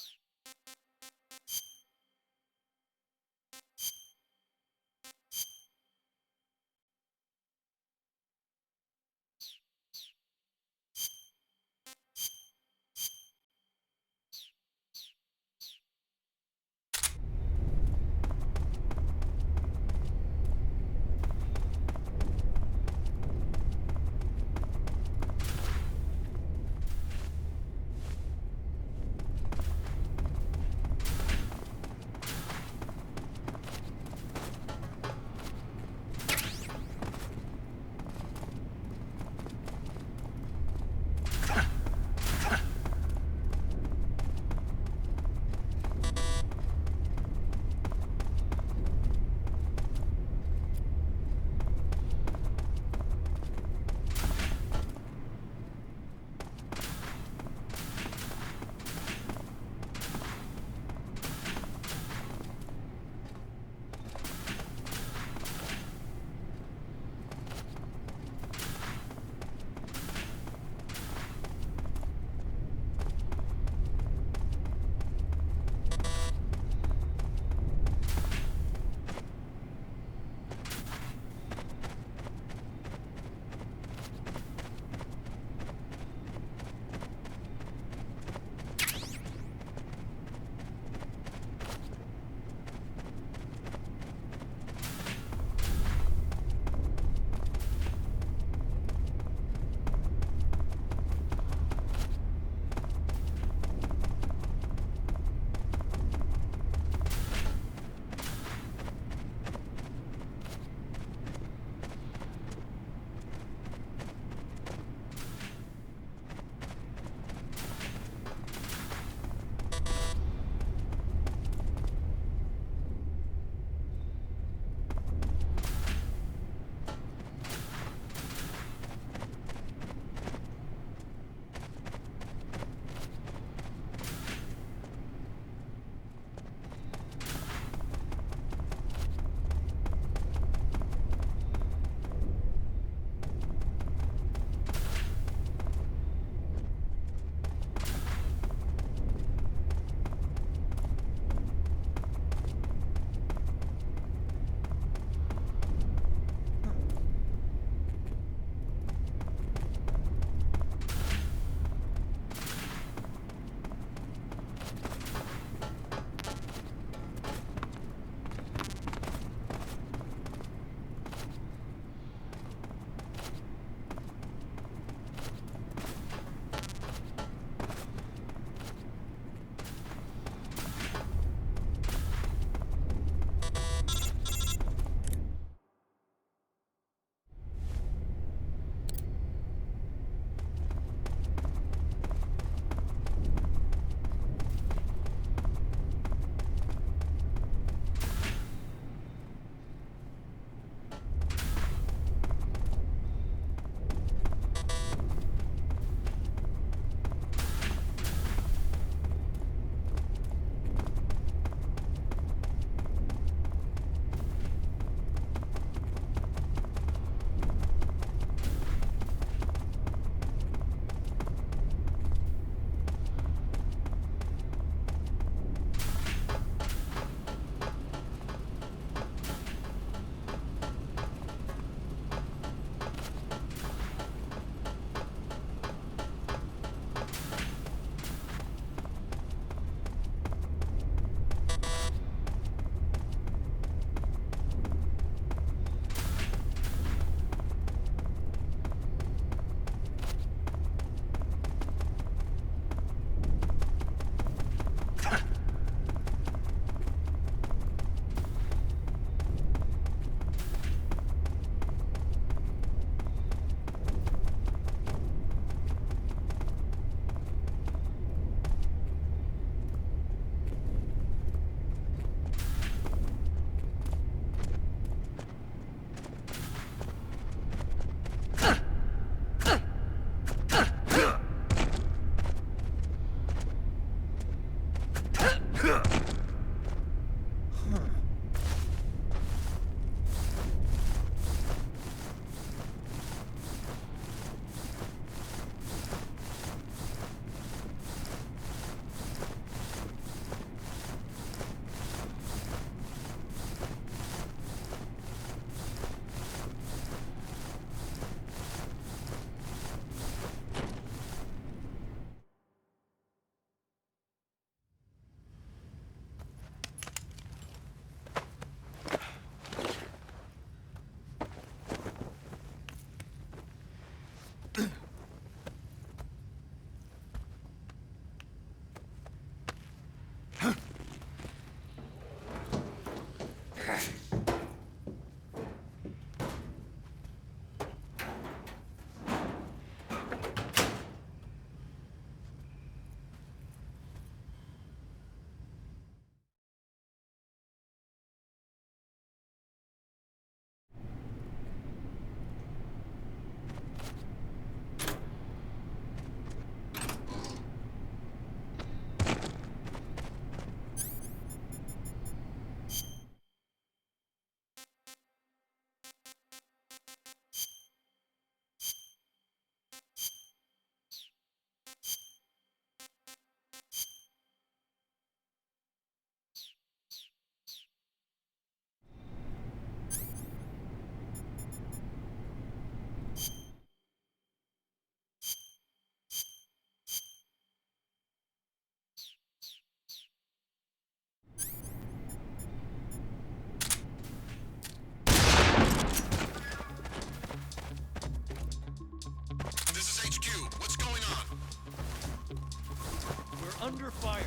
Under fire.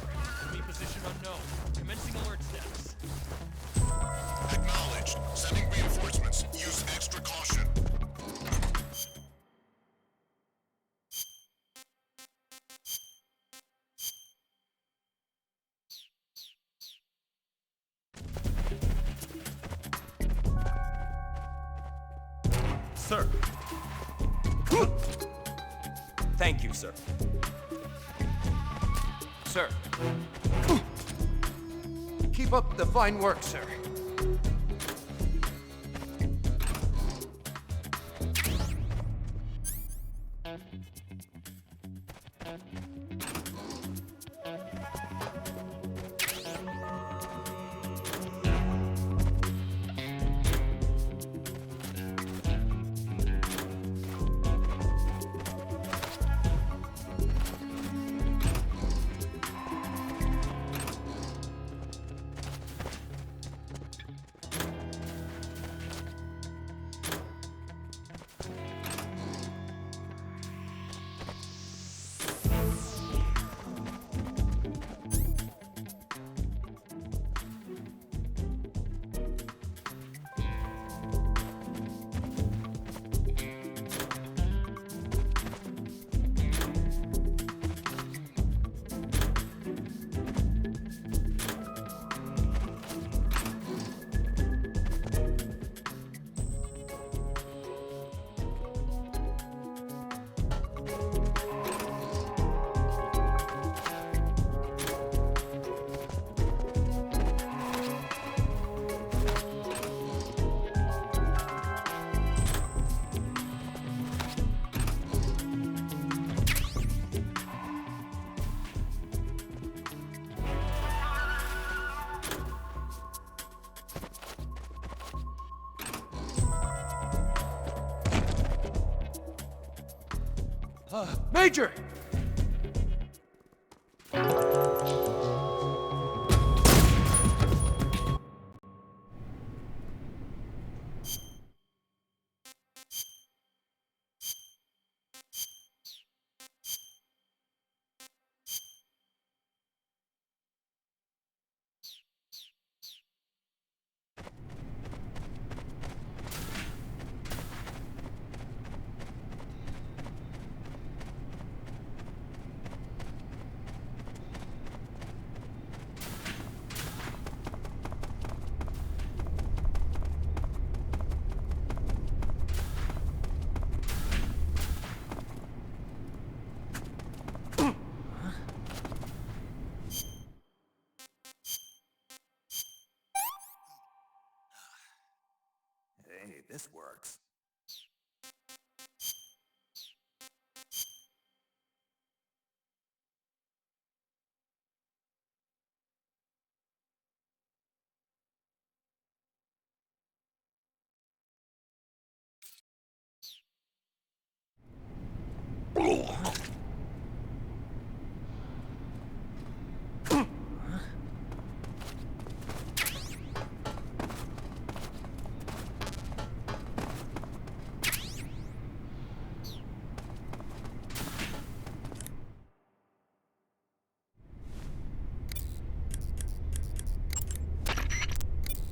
Enemy position unknown. Commencing alert status. Acknowledged. Sending reinforcements. Use extra caution. Sir. Thank you, sir. Sir. Keep up the fine work, sir. Major! Hey, this works.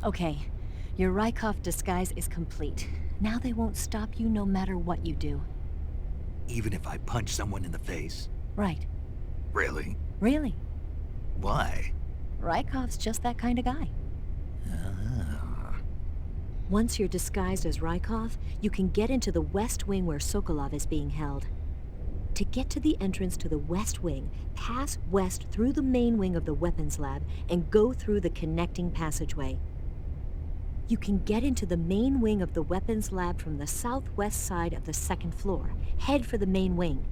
Okay, your Rykov disguise is complete. Now they won't stop you no matter what you do. Even if I punch someone in the face? Right. Really? Really. Why? Rykov's just that kind of guy. Once you're disguised as Rykov, you can get into the West Wing where Sokolov is being held. To get to the entrance to the West Wing, pass west through the main wing of the weapons lab and go through the connecting passageway. You can get into the main wing of the weapons lab from the southwest side of the second floor. Head for the main wing.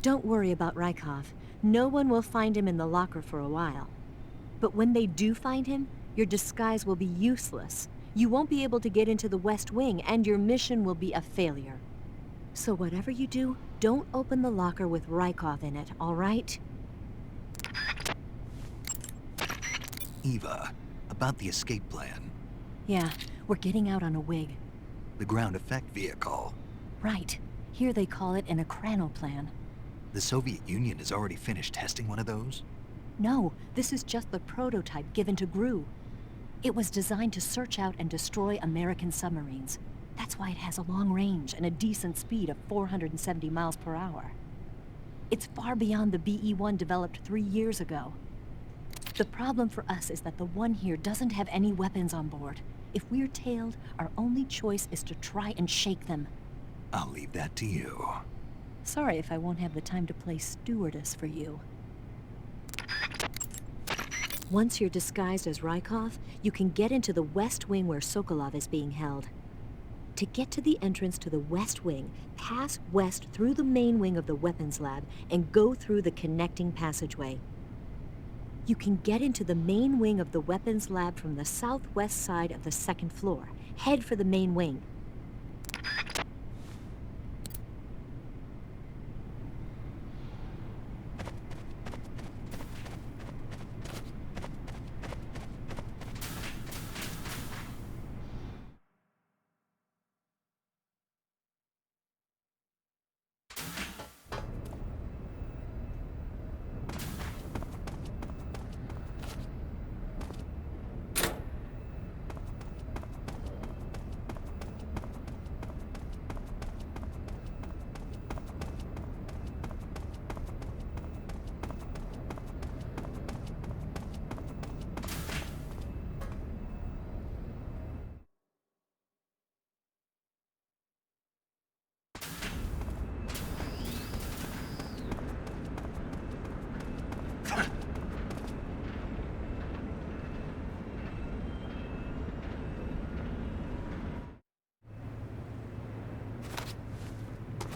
Don't worry about Rykov. No one will find him in the locker for a while. But when they do find him, your disguise will be useless. You won't be able to get into the West Wing, and your mission will be a failure. So whatever you do, don't open the locker with Rykov in it, all right? Eva, about the escape plan. Yeah, we're getting out on a wig. The ground effect vehicle. Right. Here they call it an Ekranoplan. The Soviet Union has already finished testing one of those? No, this is just the prototype given to GRU. It was designed to search out and destroy American submarines. That's why it has a long range and a decent speed of 470 miles per hour. It's far beyond the BE-1 developed 3 years ago. The problem for us is that the one here doesn't have any weapons on board. If we're tailed, our only choice is to try and shake them. I'll leave that to you. Sorry if I won't have the time to play stewardess for you. Once you're disguised as Rykov, you can get into the West Wing where Sokolov is being held. To get to the entrance to the West Wing, pass west through the main wing of the weapons lab and go through the connecting passageway. You can get into the main wing of the weapons lab from the southwest side of the second floor. Head for the main wing.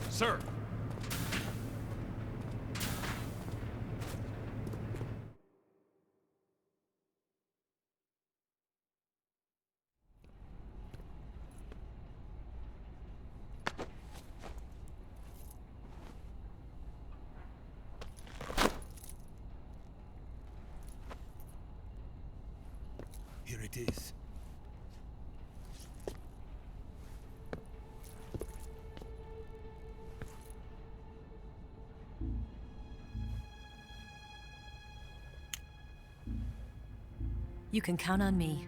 Sir! Here it is. You can count on me.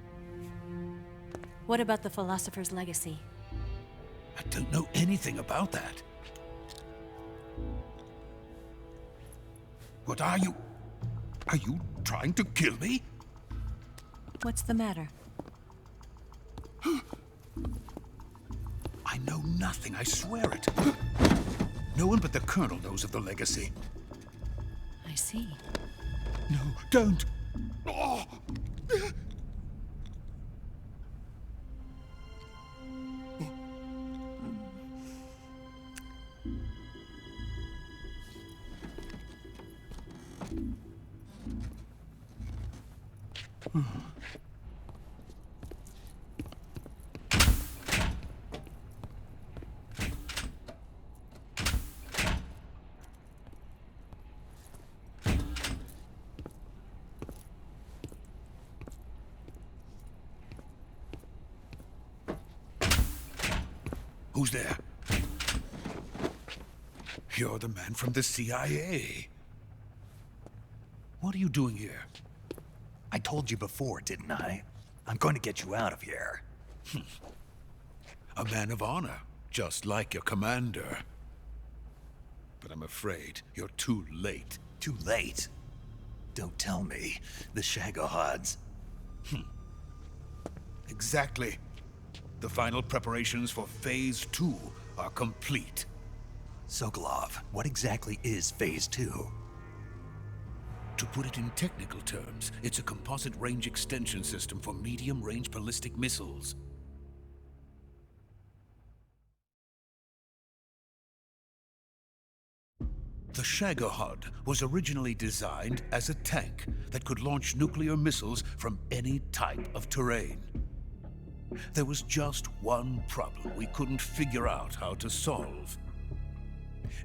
What about the philosopher's legacy? I don't know anything about that. What are you? Are you trying to kill me? What's the matter? I know nothing, I swear it. No one but the Colonel knows of the legacy. I see. No, don't! Oh. Who's there? You're the man from the CIA. What are you doing here? I told you before, didn't I? I'm going to get you out of here. A man of honor, just like your commander. But I'm afraid you're too late. Too late? Don't tell me. The Shagohods. Exactly. The final preparations for Phase 2 are complete. Sokolov, what exactly is Phase 2? To put it in technical terms, it's a composite range extension system for medium-range ballistic missiles. The Shagohod was originally designed as a tank that could launch nuclear missiles from any type of terrain. There was just one problem we couldn't figure out how to solve.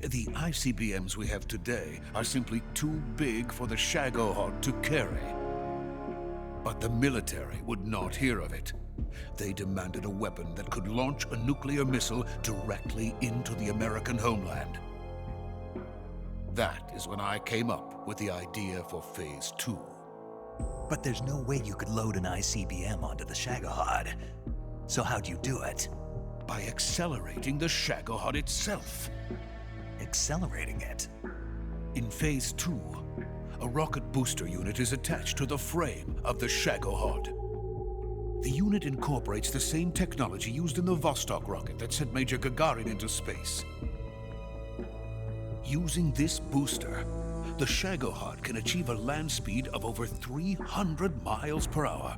The ICBMs we have today are simply too big for the Shagohod to carry. But the military would not hear of it. They demanded a weapon that could launch a nuclear missile directly into the American homeland. That is when I came up with the idea for Phase 2. But there's no way you could load an ICBM onto the Shagohod. So how'd you do it? By accelerating the Shagohod itself. Accelerating it? In Phase 2, a rocket booster unit is attached to the frame of the Shagohod. The unit incorporates the same technology used in the Vostok rocket that sent Major Gagarin into space. Using this booster, the Shagohod can achieve a land speed of over 300 miles per hour.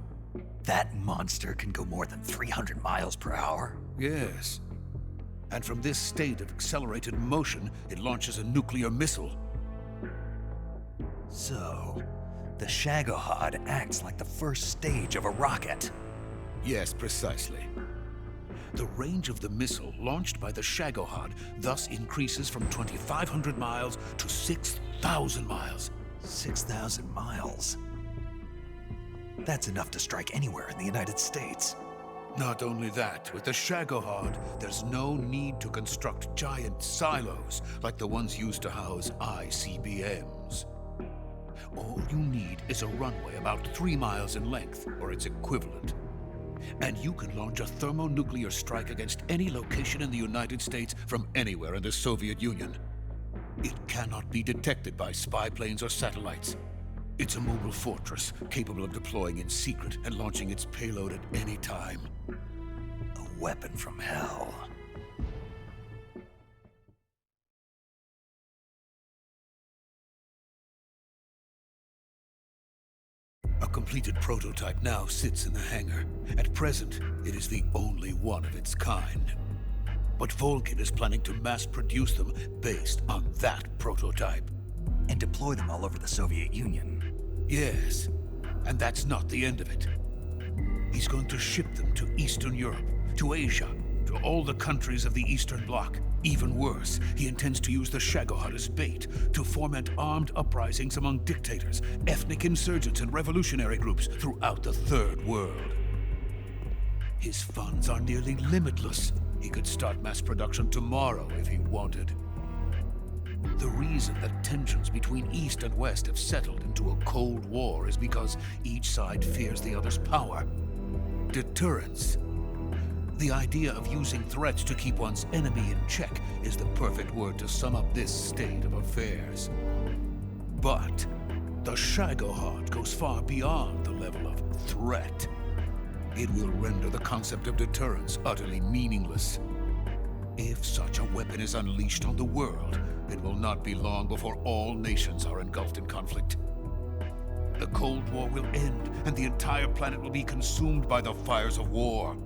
That monster can go more than 300 miles per hour? Yes. And from this state of accelerated motion, it launches a nuclear missile. So, the Shagohod acts like the first stage of a rocket. Yes, precisely. The range of the missile launched by the Shagohod thus increases from 2,500 miles to 6,000 miles. 6,000 miles? That's enough to strike anywhere in the United States. Not only that, with the Shagohod, there's no need to construct giant silos like the ones used to house ICBMs. All you need is a runway about 3 miles in length, or its equivalent. And you can launch a thermonuclear strike against any location in the United States from anywhere in the Soviet Union. It cannot be detected by spy planes or satellites. It's a mobile fortress, capable of deploying in secret and launching its payload at any time. A weapon from hell. A completed prototype now sits in the hangar. At present, it is the only one of its kind. But Volgin is planning to mass produce them based on that prototype. And deploy them all over the Soviet Union. Yes, and that's not the end of it. He's going to ship them to Eastern Europe, to Asia, to all the countries of the Eastern Bloc. Even worse, he intends to use the Shagohod as bait to foment armed uprisings among dictators, ethnic insurgents, and revolutionary groups throughout the Third World. His funds are nearly limitless. He could start mass production tomorrow if he wanted. The reason that tensions between East and West have settled into a Cold War is because each side fears the other's power. Deterrence. The idea of using threats to keep one's enemy in check is the perfect word to sum up this state of affairs. But the Shagohod goes far beyond the level of threat. It will render the concept of deterrence utterly meaningless. If such a weapon is unleashed on the world, it will not be long before all nations are engulfed in conflict. The Cold War will end, and the entire planet will be consumed by the fires of war.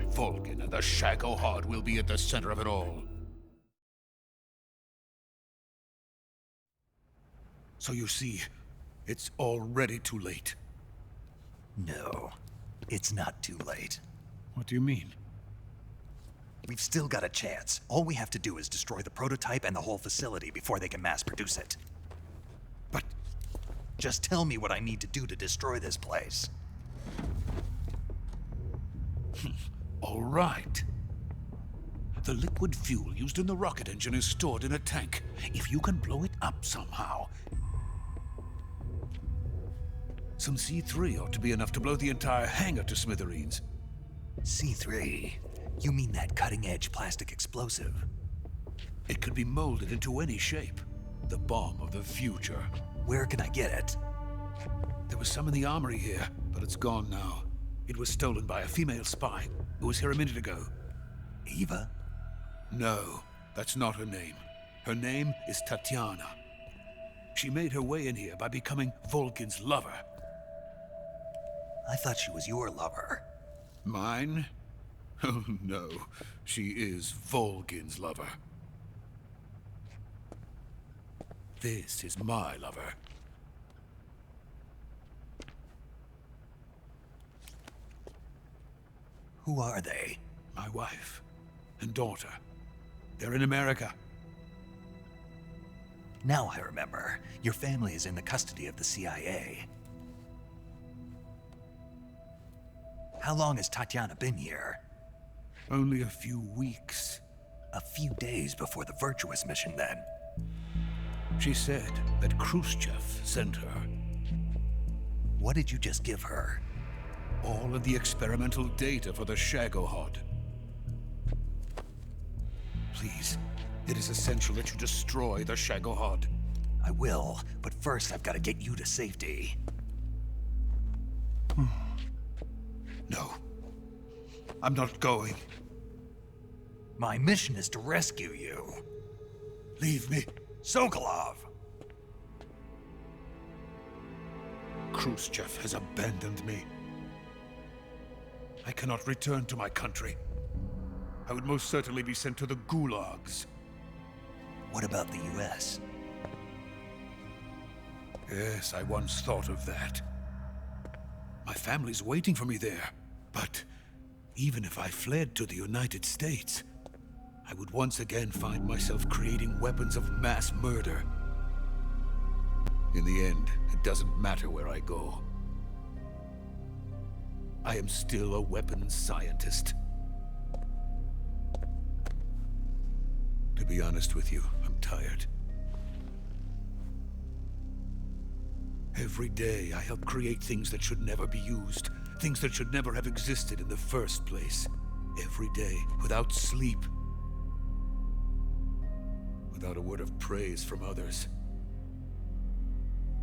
Volgin and the Shagohod will be at the center of it all. So you see, it's already too late. No, it's not too late. What do you mean? We've still got a chance. All we have to do is destroy the prototype and the whole facility before they can mass produce it. But just tell me what I need to do to destroy this place. All right. The liquid fuel used in the rocket engine is stored in a tank. If you can blow it up somehow, some C3 ought to be enough to blow the entire hangar to smithereens. C3? You mean that cutting-edge plastic explosive? It could be molded into any shape. The bomb of the future. Where can I get it? There was some in the armory here, but it's gone now. It was stolen by a female spy who was here a minute ago. Eva? No, that's not her name. Her name is Tatiana. She made her way in here by becoming Volgin's lover. I thought she was your lover. Mine? Oh no, she is Volgin's lover. this is my lover. Who are they? My wife and daughter. They're in America. Now I remember. Your family is in the custody of the CIA. How long has Tatiana been here? Only a few weeks. A few days before the Virtuous mission, then. She said that Khrushchev sent her. What did you just give her? All of the experimental data for the Shagohod. Please, it is essential that you destroy the Shagohod. I will, but first I've got to get you to safety. No. I'm not going. My mission is to rescue you. Leave me. Sokolov! Khrushchev has abandoned me. I cannot return to my country. I would most certainly be sent to the gulags. What about the US? Yes, I once thought of that. My family's waiting for me there. But even if I fled to the United States, I would once again find myself creating weapons of mass murder. In the end, it doesn't matter where I go. I am still a weapons scientist. To be honest with you, I'm tired. Every day, I help create things that should never be used. Things that should never have existed in the first place. Every day, without sleep. Without a word of praise from others.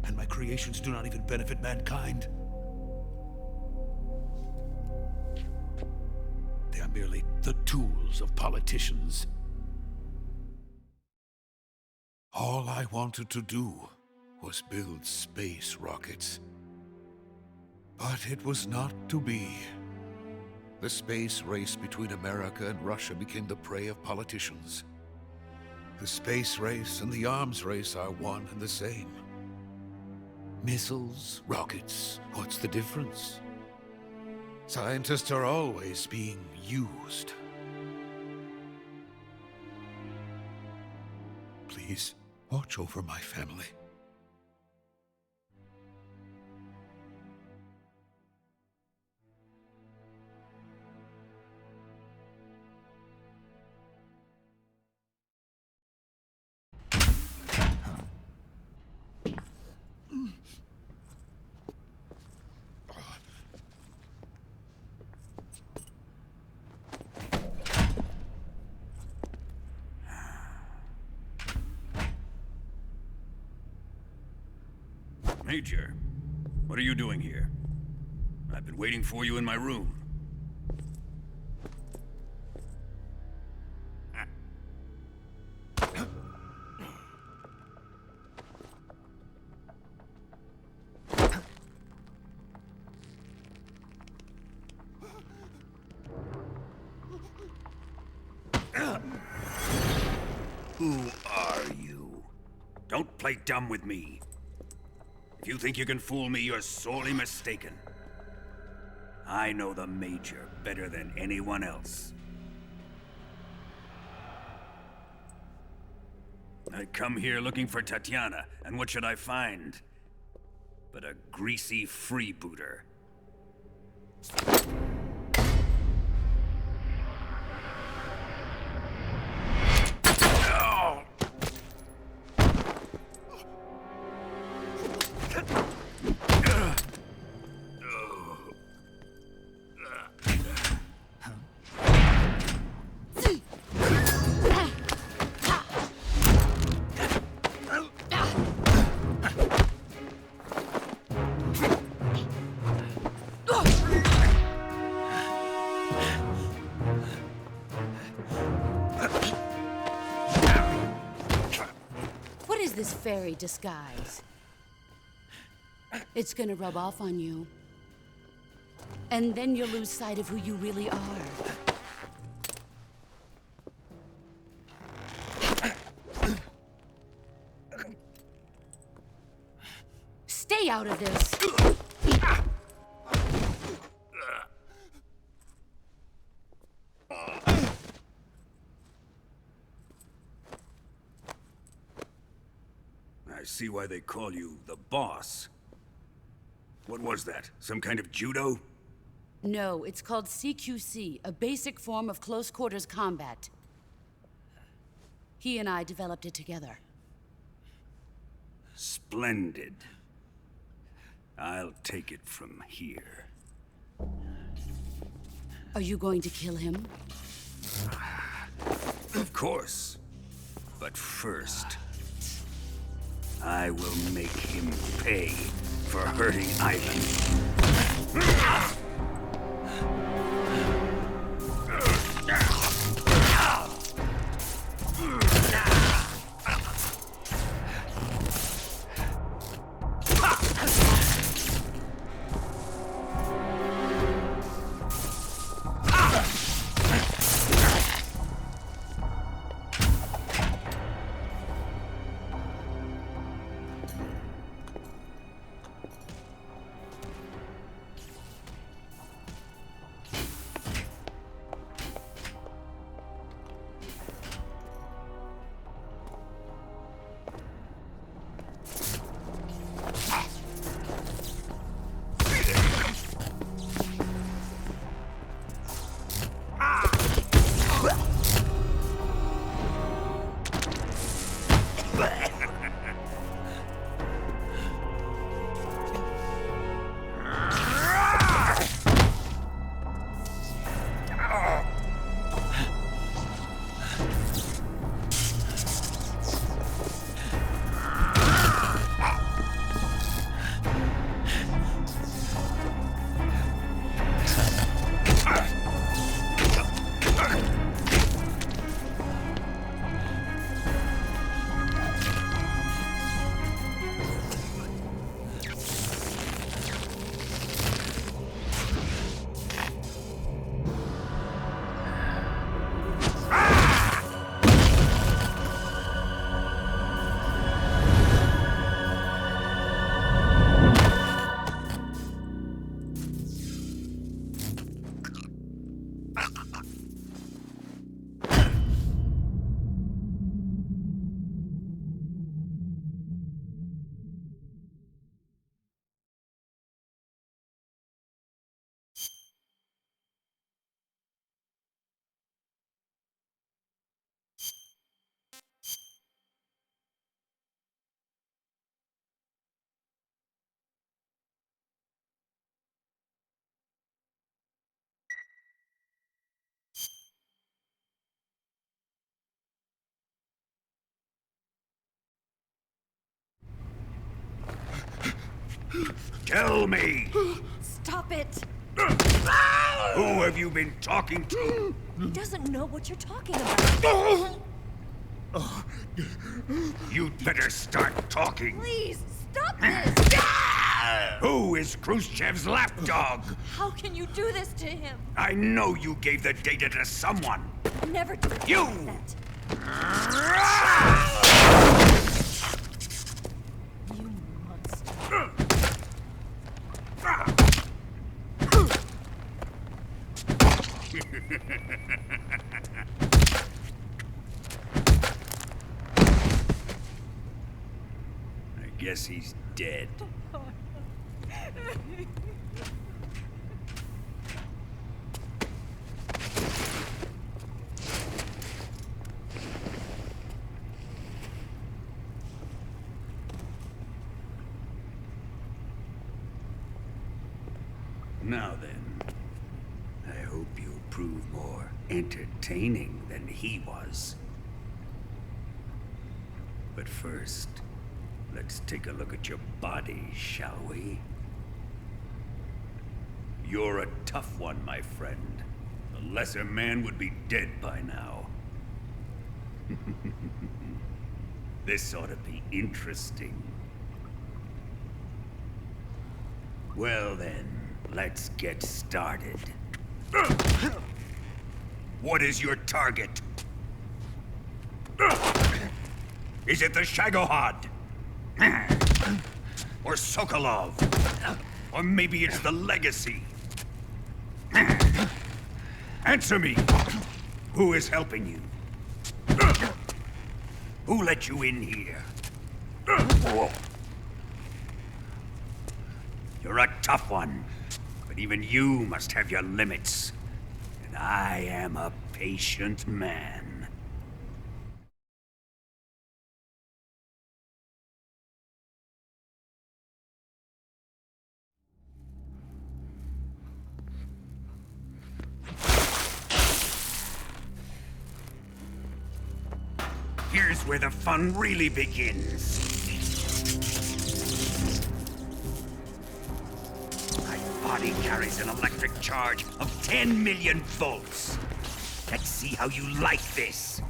And my creations do not even benefit mankind. They are merely the tools of politicians. All I wanted to do was build space rockets. But it was not to be. The space race between America and Russia became the prey of politicians. The space race and the arms race are one and the same. Missiles, rockets, what's the difference? Scientists are always being used. Please, watch over my family. Major, what are you doing here? I've been waiting for you in my room. Who are you? Don't play dumb with me. If you think you can fool me, you're sorely mistaken. I know the Major better than anyone else. I come here looking for Tatiana, and what should I find? But a greasy freebooter. This fairy disguise. It's gonna rub off on you. And then you'll lose sight of who you really are. stay out of this. I see why they call you the boss. What was that? Some kind of judo? No, it's called CQC, a basic form of close quarters combat. He and I developed it together. Splendid. I'll take it from here. Are you going to kill him? Of course. But first, I will make him pay for hurting Ivan. Tell me! Stop it! Who have you been talking to? He doesn't know what you're talking about. You'd better start talking. Please, stop this! Who is Khrushchev's lapdog? How can you do this to him? I know you gave the data to someone. Never do You! that. You monster. I guess he's dead. Now then, I hope you'll prove more entertaining than he was. But first, let's take a look at your body, shall we? You're a tough one, my friend. A lesser man would be dead by now. This ought to be interesting. Well then, let's get started. What is your target? Is it the Shagohod? Or Sokolov? Or maybe it's the Legacy? Answer me! Who is helping you? Who let you in here? You're a tough one, but even you must have your limits. And I am a patient man. Here's where the fun really begins. My body carries an electric charge of 10 million volts. Let's see how you like this.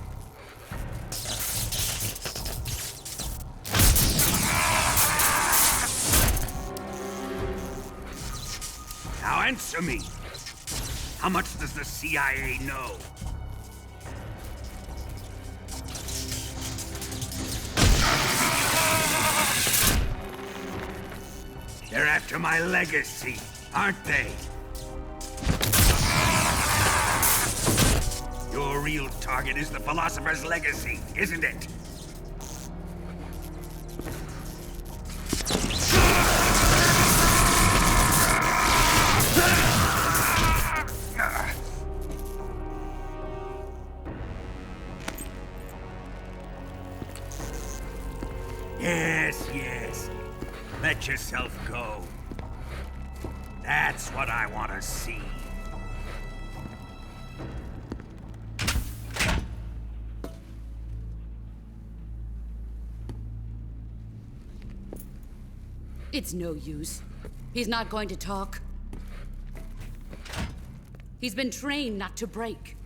Now answer me. How much does the CIA know? They're after my legacy, aren't they? Your real target is the Philosopher's Legacy, isn't it? Yes. Let yourself go. That's what I want to see. It's no use. He's not going to talk. He's been trained not to break.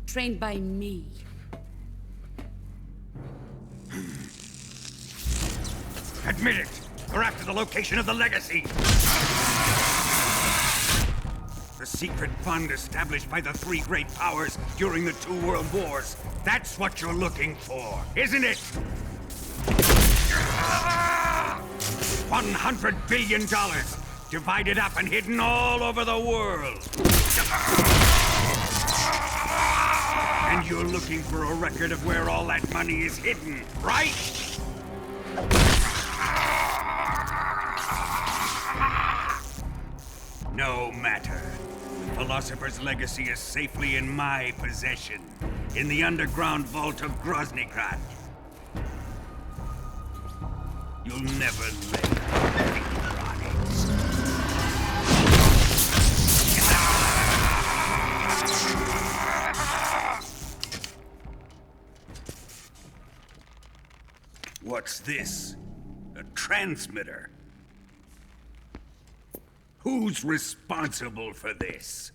Trained by me. Admit it! We're after the location of the Legacy! The secret fund established by the three great powers during the 2 world wars. That's what you're looking for, isn't it? $100 billion, divided up and hidden all over the world. And you're looking for a record of where all that money is hidden, right? No matter. The Philosopher's Legacy is safely in my possession, in the underground vault of Groznygrad. You'll never lay a finger on it. What's this? A transmitter? Who's responsible for this?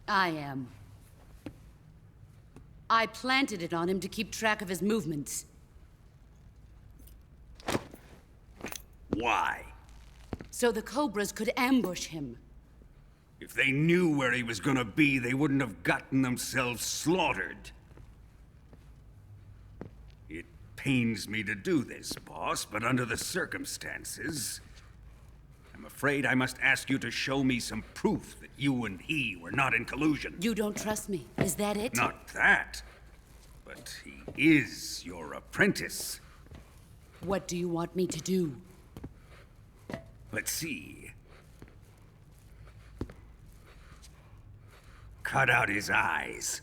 I am. I planted it on him to keep track of his movements. Why? So the Cobras could ambush him. If they knew where he was gonna be, they wouldn't have gotten themselves slaughtered. It pains me to do this, boss, but under the circumstances, I'm afraid I must ask you to show me some proof that you and he were not in collusion. You don't trust me, is that it? Not that, but he is your apprentice. What do you want me to do? Let's see. Cut out his eyes.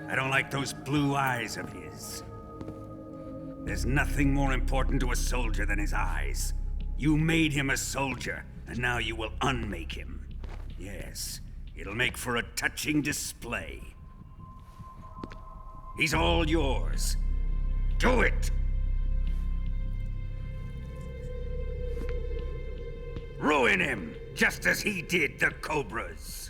I don't like those blue eyes of his. There's nothing more important to a soldier than his eyes. You made him a soldier, and now you will unmake him. Yes, it'll make for a touching display. He's all yours. Do it! Ruin him, just as he did the Cobras.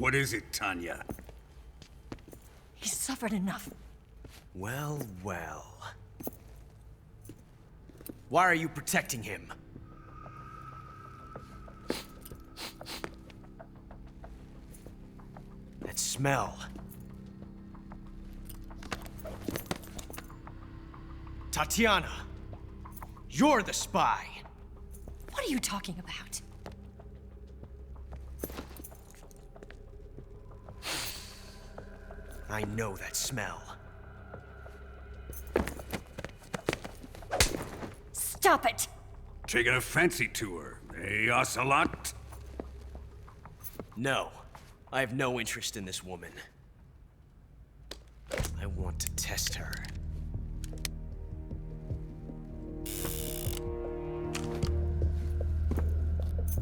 What is it, Tanya? He's suffered enough. Well, well. Why are you protecting him? That smell. Tatiana, you're the spy. What are you talking about? I know that smell. Stop it! Taking a fancy to her, eh, Ocelot? No, I have no interest in this woman. I want to test her.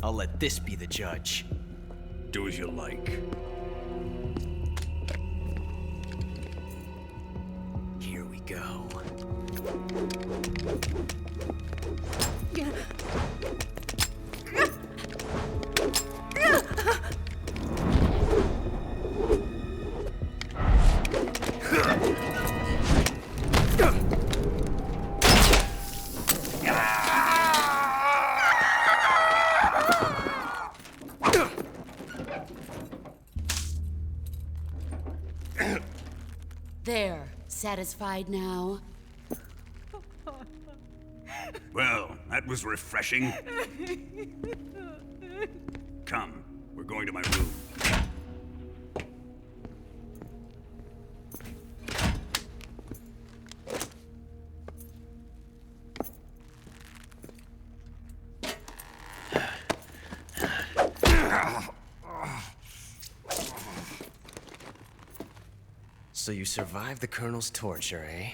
I'll let this be the judge. Do as you like. Here we go. There. Satisfied now? Well, that was refreshing. Come, we're going to my room. So you survived the Colonel's torture, eh?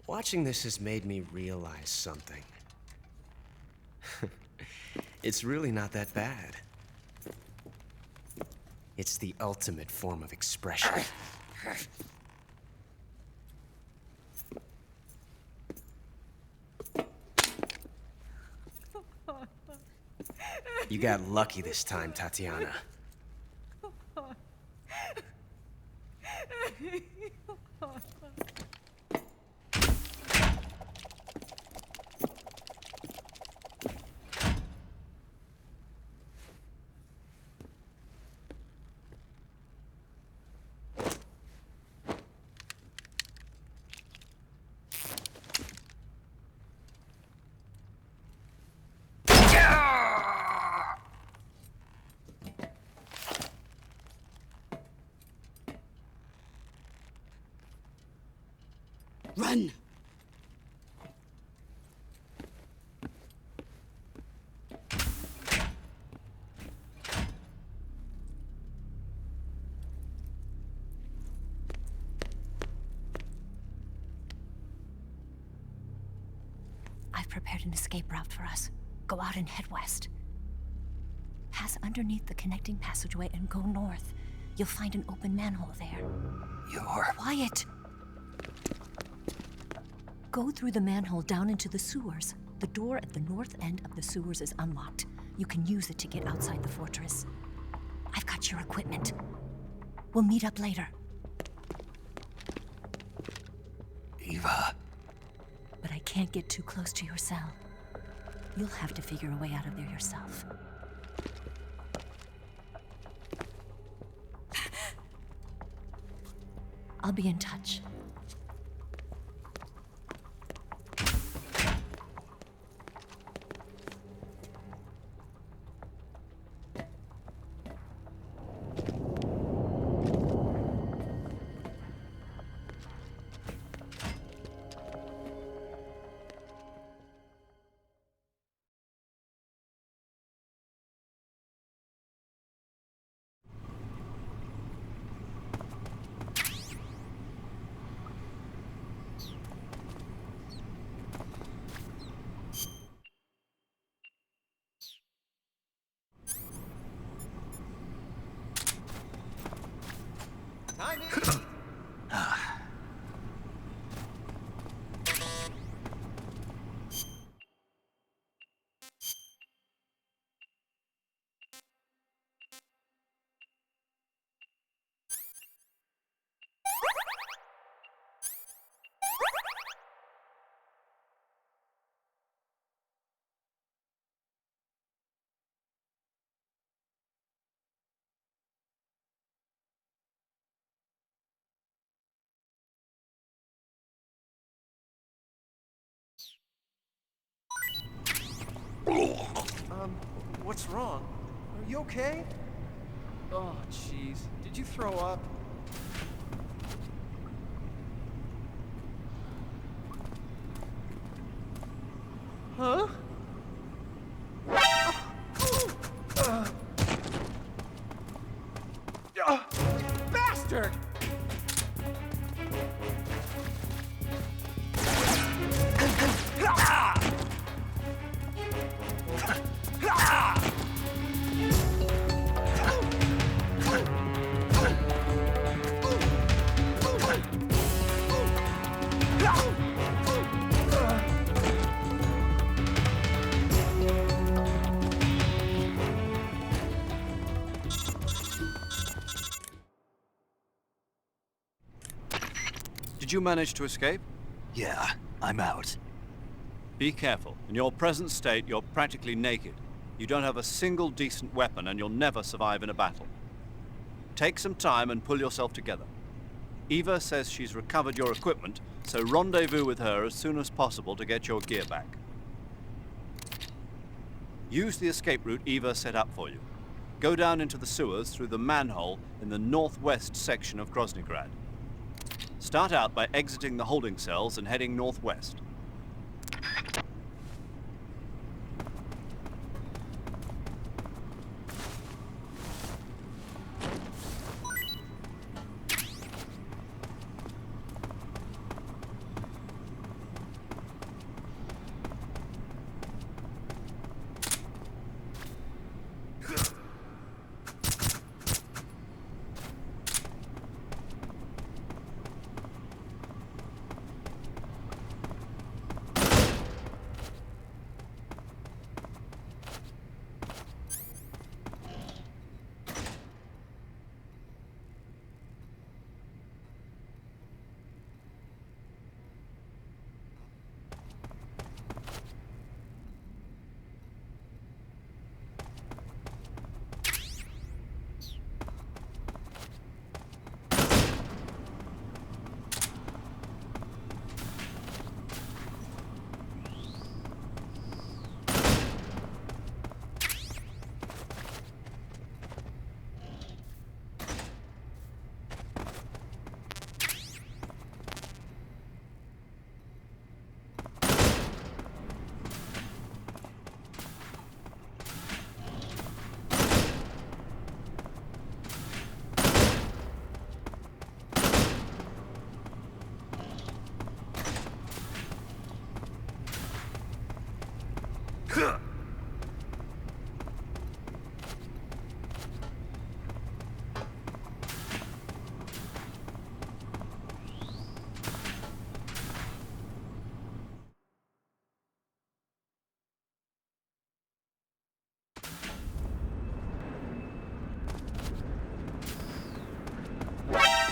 Watching this has made me realize something. It's really not that bad. It's the ultimate form of expression. You got lucky this time, Tatiana. Run! I've prepared an escape route for us. Go out and head west. Pass underneath the connecting passageway and go north. You'll find an open manhole there. You're... Quiet! Go through the manhole down into the sewers. The door at the north end of the sewers is unlocked. You can use it to get outside the fortress. I've got your equipment. We'll meet up later. Eva. But I can't get too close to your cell. You'll have to figure a way out of there yourself. I'll be in touch. What's wrong? Are you okay? Oh, jeez. Did you throw up? Huh? Bastard! Did you manage to escape? Yeah, I'm out. Be careful. In your present state, you're practically naked. You don't have a single decent weapon, and you'll never survive in a battle. Take some time and pull yourself together. Eva says she's recovered your equipment, so rendezvous with her as soon as possible to get your gear back. Use the escape route Eva set up for you. Go down into the sewers through the manhole in the northwest section of Groznygrad. Start out by exiting the holding cells and heading northwest.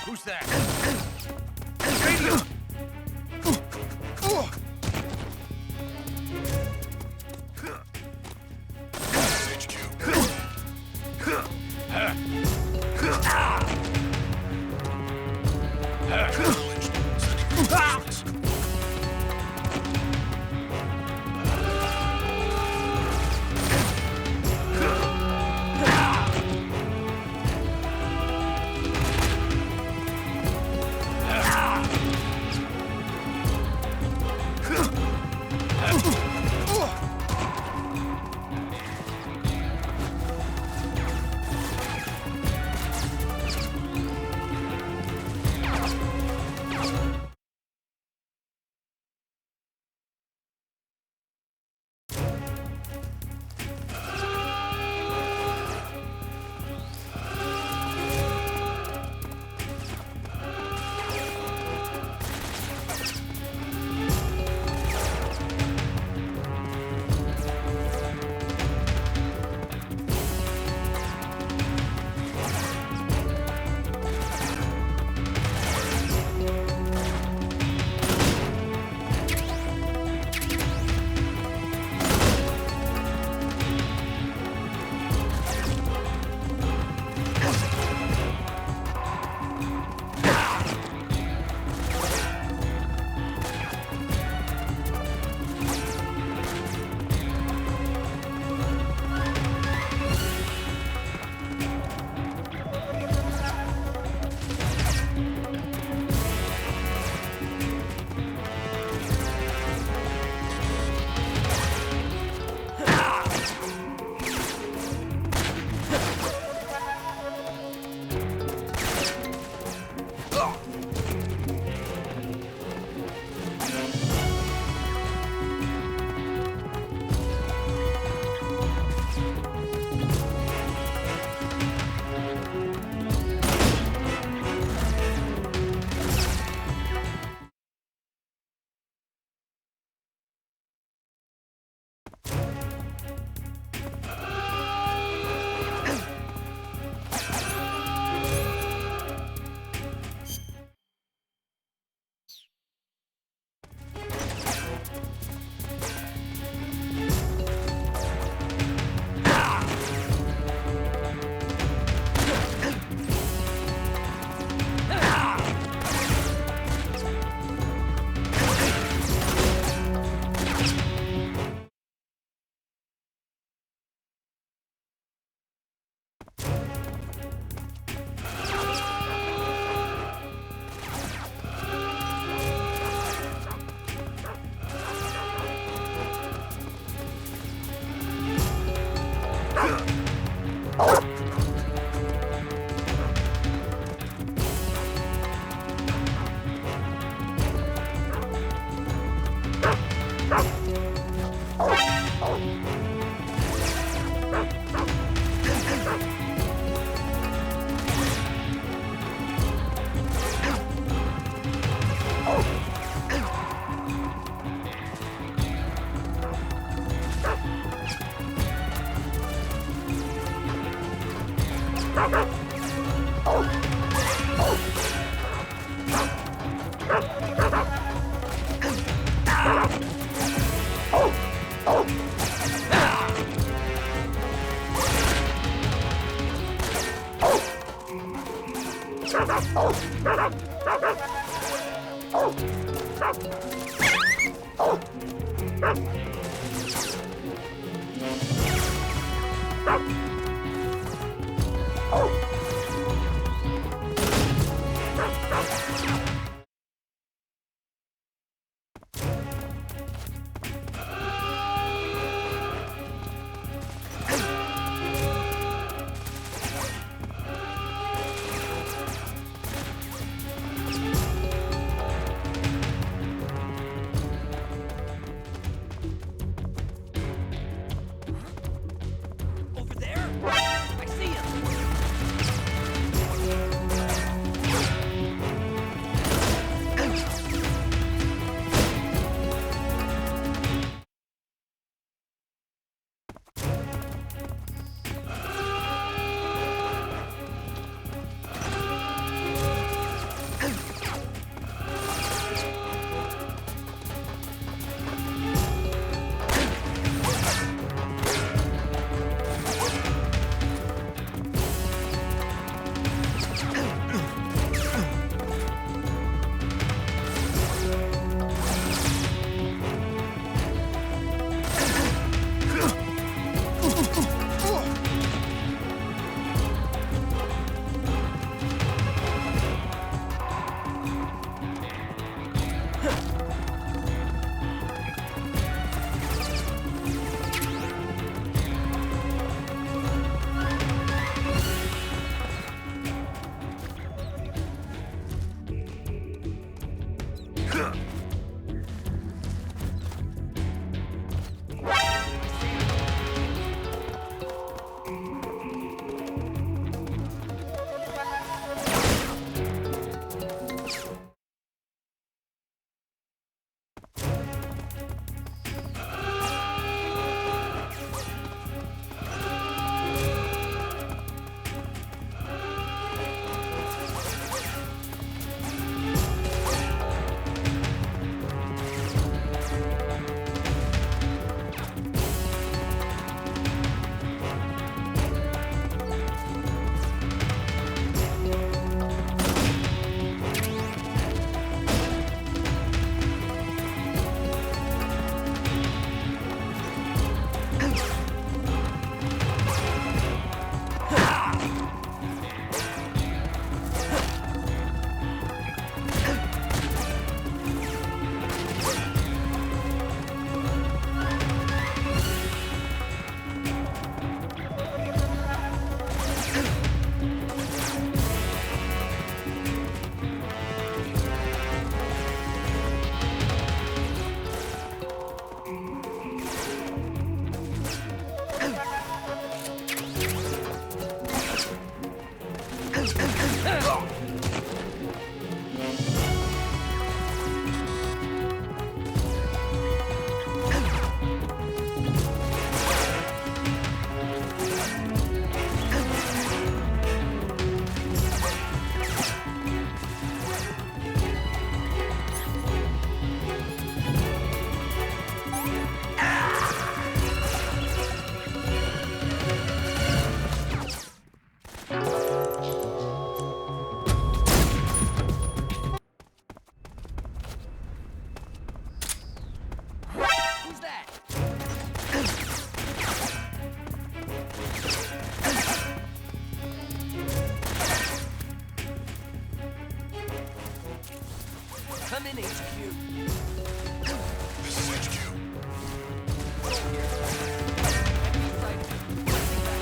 Who's that? Over there? I see him! Come in, HQ. This is HQ. Enemy sighted.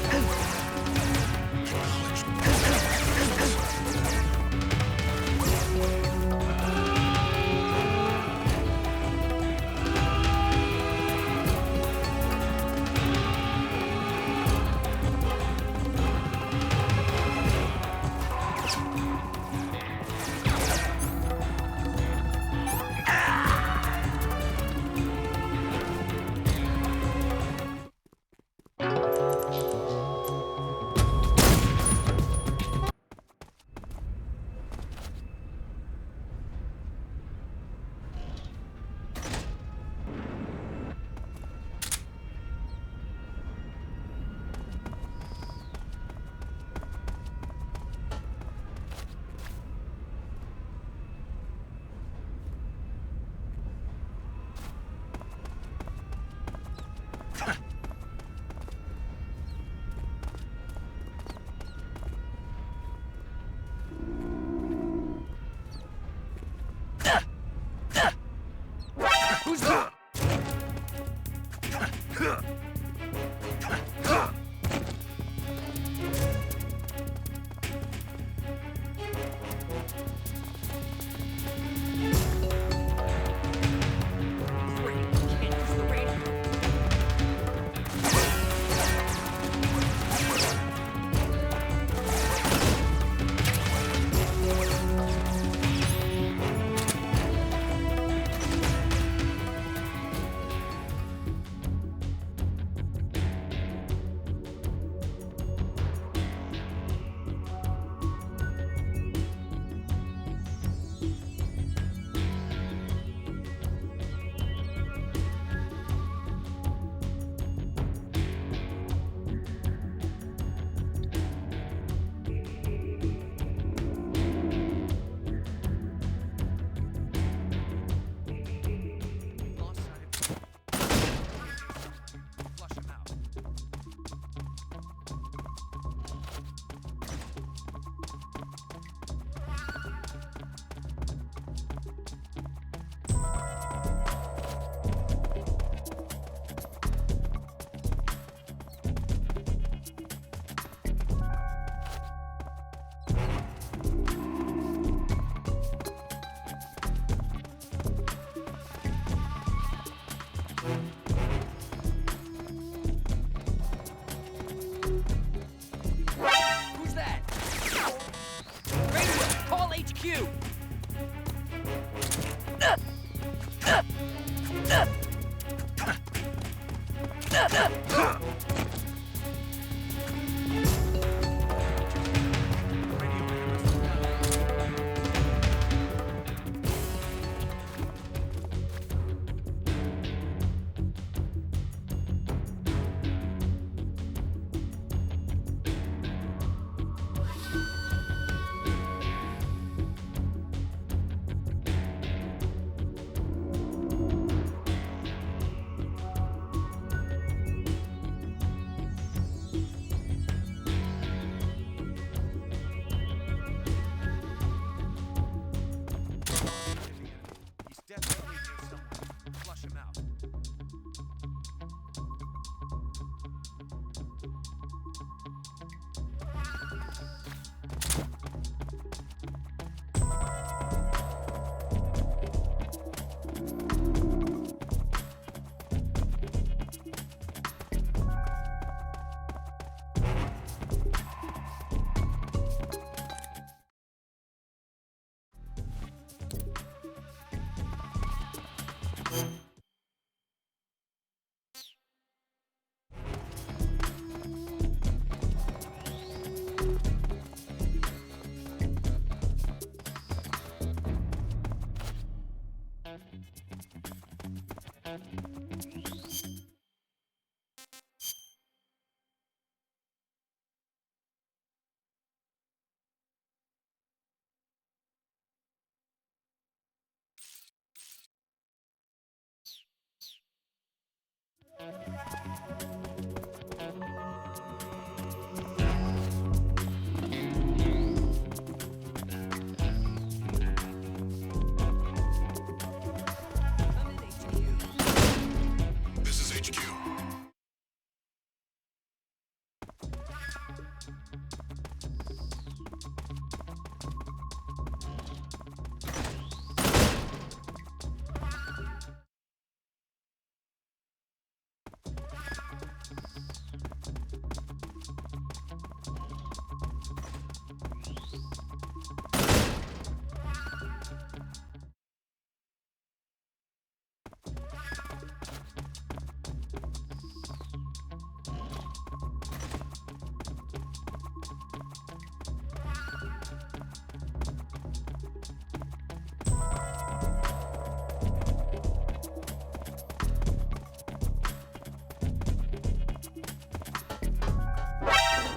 This is HQ.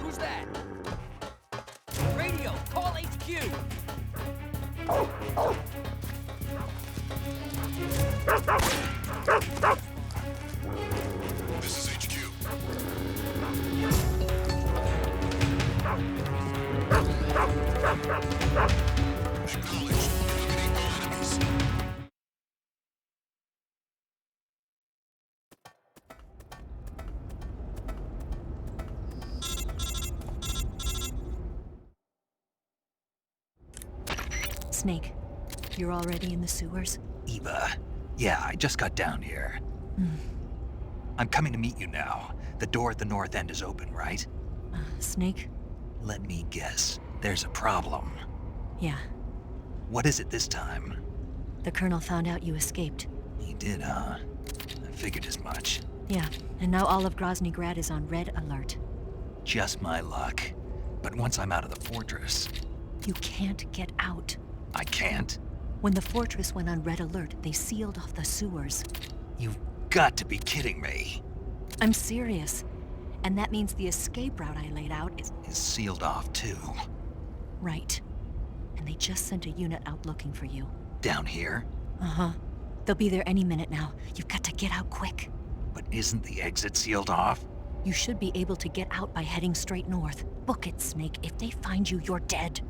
Who's that? Radio, call HQ! This is HQ. Acknowledged. Eliminate all enemies. Snake, you're already in the sewers? Eva. Yeah, I just got down here. I'm coming to meet you now. The door at the north end is open, right? Snake? Let me guess. There's a problem. Yeah. What is it this time? The Colonel found out you escaped. He did, huh? I figured as much. Yeah, and now all of Grozny Grad is on red alert. Just my luck. But once I'm out of the fortress... You can't get out. I can't? When the fortress went on red alert, they sealed off the sewers. You've got to be kidding me. I'm serious. And that means the escape route I laid out is sealed off, too. right. And they just sent a unit out looking for you. Down here? Uh-huh. They'll be there any minute now. You've got to get out quick. But isn't the exit sealed off? You should be able to get out by heading straight north. Book it, Snake. If they find you, you're dead.